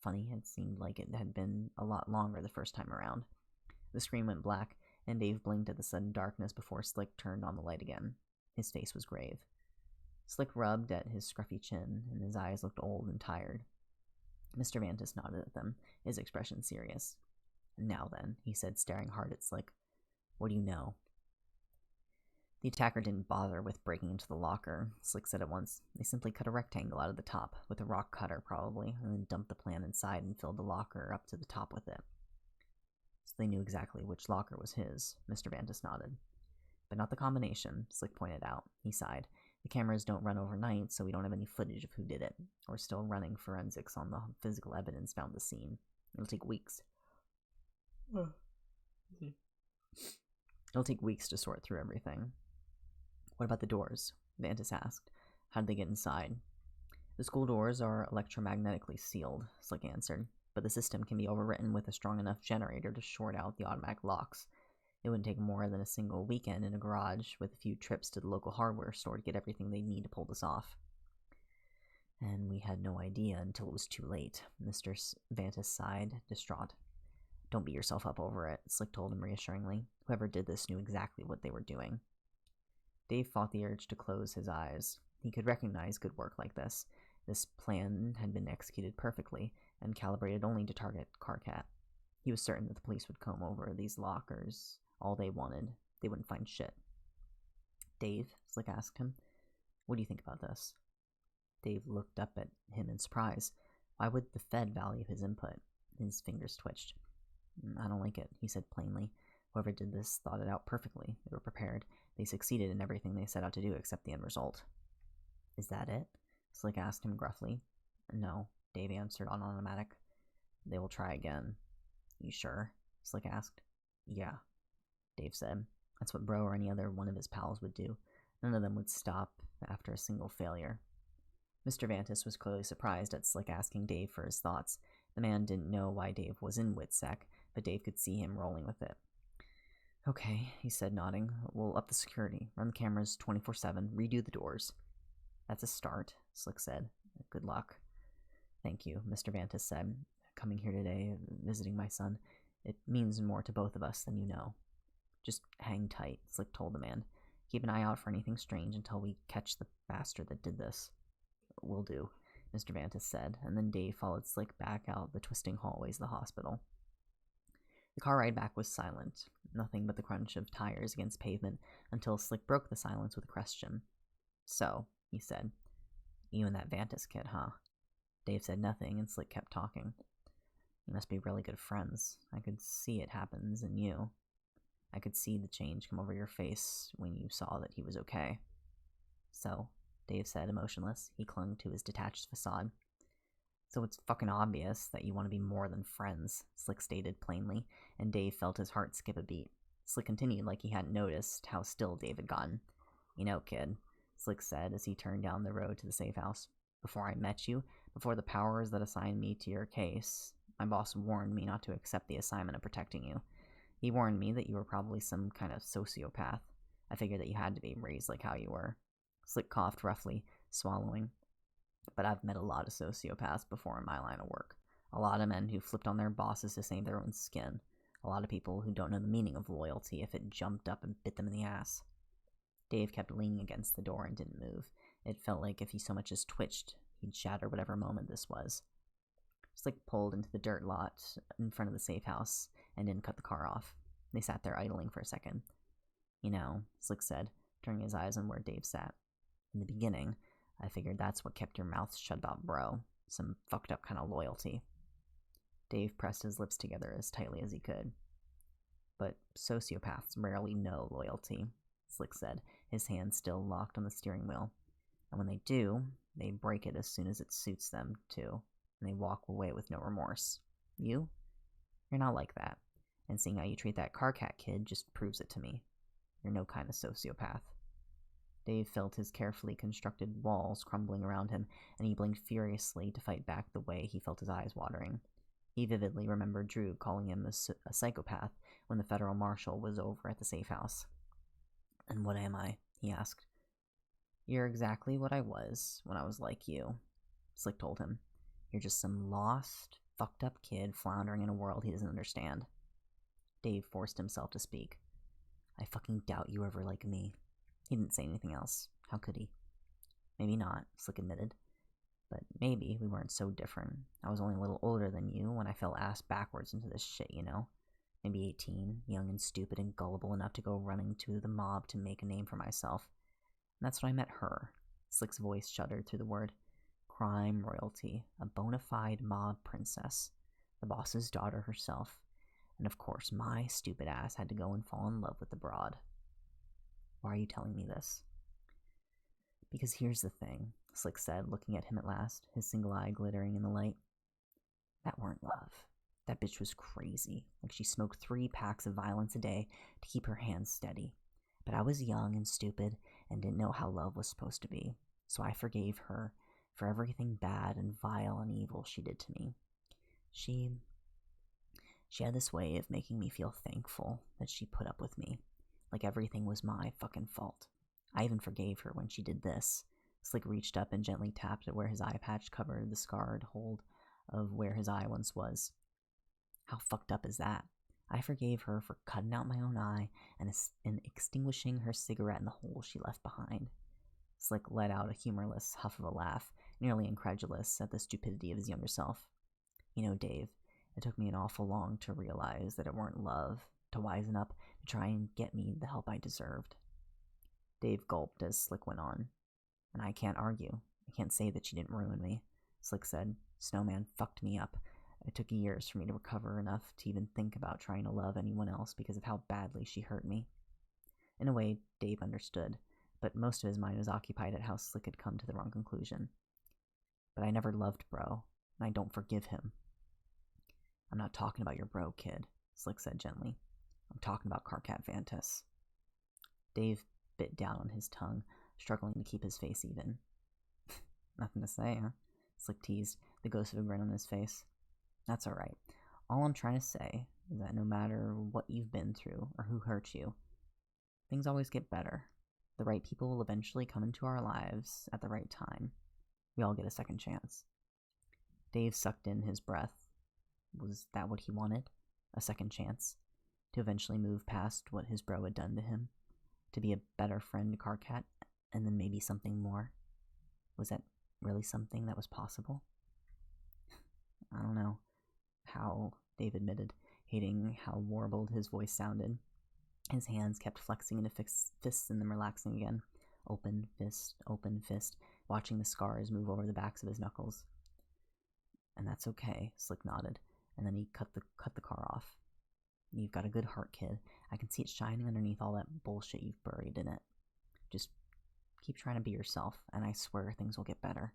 Funny, it seemed like it had been a lot longer the first time around. The screen went black, and Dave blinked at the sudden darkness before Slick turned on the light again. His face was grave. Slick rubbed at his scruffy chin, and his eyes looked old and tired. Mr. Vantis nodded at them, his expression serious. "Now then," he said, staring hard at Slick. "What do you know?" The attacker didn't bother with breaking into the locker, Slick said at once. They simply cut a rectangle out of the top, with a rock cutter probably, and then dumped the plan inside and filled the locker up to the top with it. So they knew exactly which locker was his, Mr. Vantis nodded. But not the combination, Slick pointed out. He sighed. The cameras don't run overnight, so we don't have any footage of who did it. We're still running forensics on the physical evidence found at the scene. It'll take weeks. It'll take weeks to sort through everything. What about the doors? Vantis asked. How did they get inside? The school doors are electromagnetically sealed, Slick answered, but the system can be overwritten with a strong enough generator to short out the automatic locks. It wouldn't take more than a single weekend in a garage with a few trips to the local hardware store to get everything they need to pull this off. And we had no idea until it was too late, Mr. Vantis sighed, distraught. Don't beat yourself up over it, Slick told him reassuringly. Whoever did this knew exactly what they were doing. Dave fought the urge to close his eyes. He could recognize good work like this. This plan had been executed perfectly and calibrated only to target Karkat. He was certain that the police would comb over these lockers all they wanted. They wouldn't find shit. Dave, Slick asked him, what do you think about this? Dave looked up at him in surprise. Why would the Fed value his input? His fingers twitched. I don't like it, he said plainly. Whoever did this thought it out perfectly. They were prepared. They succeeded in everything they set out to do except the end result. Is that it? Slick asked him gruffly. No, Dave answered on automatic. They will try again. You sure? Slick asked. Yeah, Dave said. That's what Bro or any other one of his pals would do. None of them would stop after a single failure. Mr. Vantis was clearly surprised at Slick asking Dave for his thoughts. The man didn't know why Dave was in WITSEC, but Dave could see him rolling with it. Okay, he said, nodding. We'll up the security, run the cameras 24/7, redo the doors. That's a start, Slick said. Good luck. Thank you, Mr. Vantis said. Coming here today, visiting my son, it means more to both of us than you know. Just hang tight, Slick told the man. Keep an eye out for anything strange until we catch the bastard that did this. Will do, Mr. Vantis said, and then Dave followed Slick back out the twisting hallways of the hospital. The car ride back was silent, nothing but the crunch of tires against pavement, until Slick broke the silence with a question. So, he said, you and that Vantis kid, huh? Dave said nothing, and Slick kept talking. You must be really good friends. I could see it happens in you. I could see the change come over your face when you saw that he was okay. So, Dave said, emotionless. He clung to his detached facade. So it's fucking obvious that you want to be more than friends, Slick stated plainly, and Dave felt his heart skip a beat. Slick continued like he hadn't noticed how still Dave had gotten. You know, kid, Slick said as he turned down the road to the safe house. Before I met you, before the powers that assigned me to your case, my boss warned me not to accept the assignment of protecting you. He warned me that you were probably some kind of sociopath. I figured that you had to be raised like how you were. Slick coughed roughly, swallowing. But I've met a lot of sociopaths before in my line of work. A lot of men who flipped on their bosses to save their own skin. A lot of people who don't know the meaning of loyalty if it jumped up and bit them in the ass. Dave kept leaning against the door and didn't move. It felt like if he so much as twitched, he'd shatter whatever moment this was. Slick pulled into the dirt lot in front of the safe house and didn't cut the car off. They sat there idling for a second. You know, Slick said, turning his eyes on where Dave sat. In the beginning, I figured that's what kept your mouth shut about Bro. Some fucked up kind of loyalty. Dave pressed his lips together as tightly as he could. But sociopaths rarely know loyalty, Slick said, his hands still locked on the steering wheel. And when they do, they break it as soon as it suits them to, and they walk away with no remorse. You? You're not like that. And seeing how you treat that Karkat kid just proves it to me. You're no kind of sociopath. Dave felt his carefully constructed walls crumbling around him, and he blinked furiously to fight back the way he felt his eyes watering. He vividly remembered Drew calling him a psychopath when the federal marshal was over at the safe house. "And what am I?" he asked. "You're exactly what I was when I was like you," Slick told him. "You're just some lost, fucked up kid floundering in a world he doesn't understand." Dave forced himself to speak. "I fucking doubt you ever like me." He didn't say anything else. How could he? "Maybe not," Slick admitted. "But maybe we weren't so different. I was only a little older than you when I fell ass backwards into this shit, you know? Maybe 18, young and stupid and gullible enough to go running to the mob to make a name for myself. And that's when I met her." Slick's voice shuddered through the word. "Crime royalty, a bona fide mob princess, the boss's daughter herself. And of course, my stupid ass had to go and fall in love with the broad." "Why are you telling me this?" "Because here's the thing," Slick said, looking at him at last, his single eye glittering in the light. "That weren't love. That bitch was crazy, like she smoked 3 packs of violence a day to keep her hands steady. But I was young and stupid and didn't know how love was supposed to be, so I forgave her for everything bad and vile and evil she did to me. She had this way of making me feel thankful that she put up with me, like everything was my fucking fault. I even forgave her when she did this." Slick reached up and gently tapped at where his eye patch covered the scarred hold of where his eye once was. "How fucked up is that? I forgave her for cutting out my own eye and extinguishing her cigarette in the hole she left behind." Slick let out a humorless huff of a laugh, nearly incredulous at the stupidity of his younger self. "You know, Dave, it took me an awful long to realize that it weren't love, to wisen up, to try and get me the help I deserved." Dave gulped as Slick went on. "And I can't argue. I can't say that she didn't ruin me," Slick said. "Snowman fucked me up. It took years for me to recover enough to even think about trying to love anyone else because of how badly she hurt me." In a way, Dave understood, but most of his mind was occupied at how Slick had come to the wrong conclusion. "But I never loved Bro, and I don't forgive him." "I'm not talking about your bro, kid," Slick said gently. "I'm talking about Carcat Vantis." Dave bit down on his tongue, struggling to keep his face even. "Nothing to say, huh?" Slick teased, the ghost of a grin on his face. "That's alright. All I'm trying to say is that no matter what you've been through or who hurt you, things always get better. The right people will eventually come into our lives at the right time. We all get a second chance." Dave sucked in his breath. Was that what he wanted? A second chance? To eventually move past what his bro had done to him? To be a better friend to Carcat? And then maybe something more? Was that really something that was possible? "I don't know how," Dave admitted, hating how warbled his voice sounded. His hands kept flexing into fists and then relaxing again. Open fist, watching the scars move over the backs of his knuckles. "And that's okay," Slick nodded, and then he cut the car off. "You've got a good heart, kid. I can see it shining underneath all that bullshit you've buried in it. Just keep trying to be yourself, and I swear things will get better."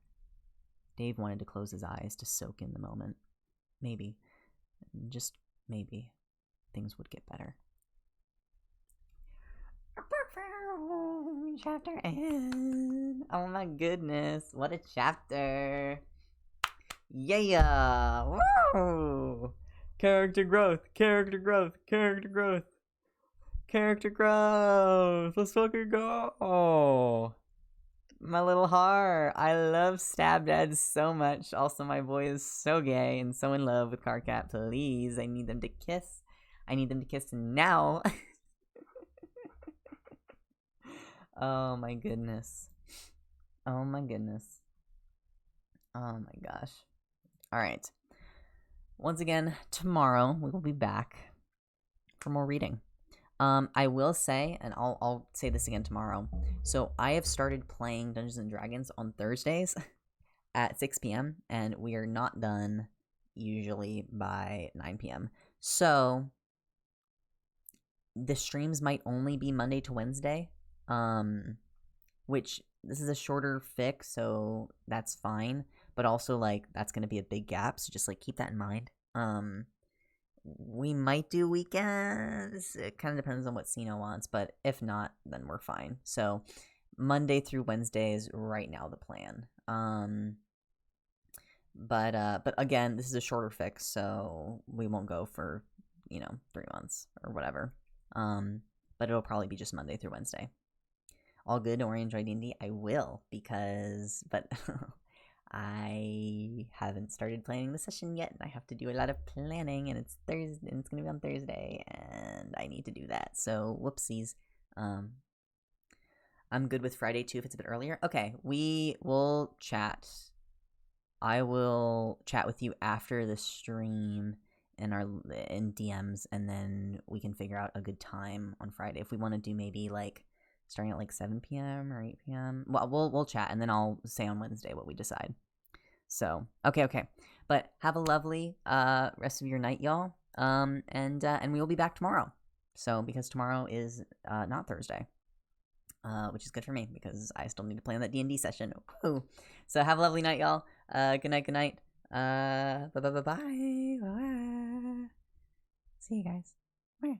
Dave wanted to close his eyes to soak in the moment. Maybe, just maybe, things would get better. Chapter end. Oh my goodness, what a chapter. Yeah. Woo! Character growth. Let's fucking go. My little heart. I love Stab Dad so much. Also, my boy is so gay and so in love with Carcat. Please, I need them to kiss. I need them to kiss now. Oh my goodness. Oh my goodness. Oh my gosh. Alright. Once again, tomorrow we will be back for more reading. I will say, and I'll say this again tomorrow. So I have started playing Dungeons and Dragons on Thursdays at 6 p.m. and we are not done usually by 9 p.m. So the streams might only be Monday to Wednesday, which this is a shorter fic, so that's fine. But also, like, that's gonna be a big gap, so just like keep that in mind. We might do weekends. It kind of depends on what Sino wants, but if not, then we're fine. So Monday through Wednesday is right now the plan. But again, this is a shorter fix, so we won't go for 3 months or whatever. But it'll probably be just Monday through Wednesday. All good, don't worry, enjoy D&D. I will, but I haven't started planning the session yet, and I have to do a lot of planning, and it's Thursday, and it's gonna be on Thursday, and I need to do that. So whoopsies. I'm good with Friday too if it's a bit earlier. Okay, we will chat. I will chat with you after the stream in DMs, and then we can figure out a good time on Friday. If we want to do maybe like starting at like 7 p.m. or 8 p.m. Well, we'll chat, and then I'll say on Wednesday what we decide. So okay. But have a lovely rest of your night, y'all. And we will be back tomorrow. So because tomorrow is not Thursday. Which is good for me because I still need to play on that D&D session. Woo. So have a lovely night, y'all. Good night. Bye. See you guys. Bye.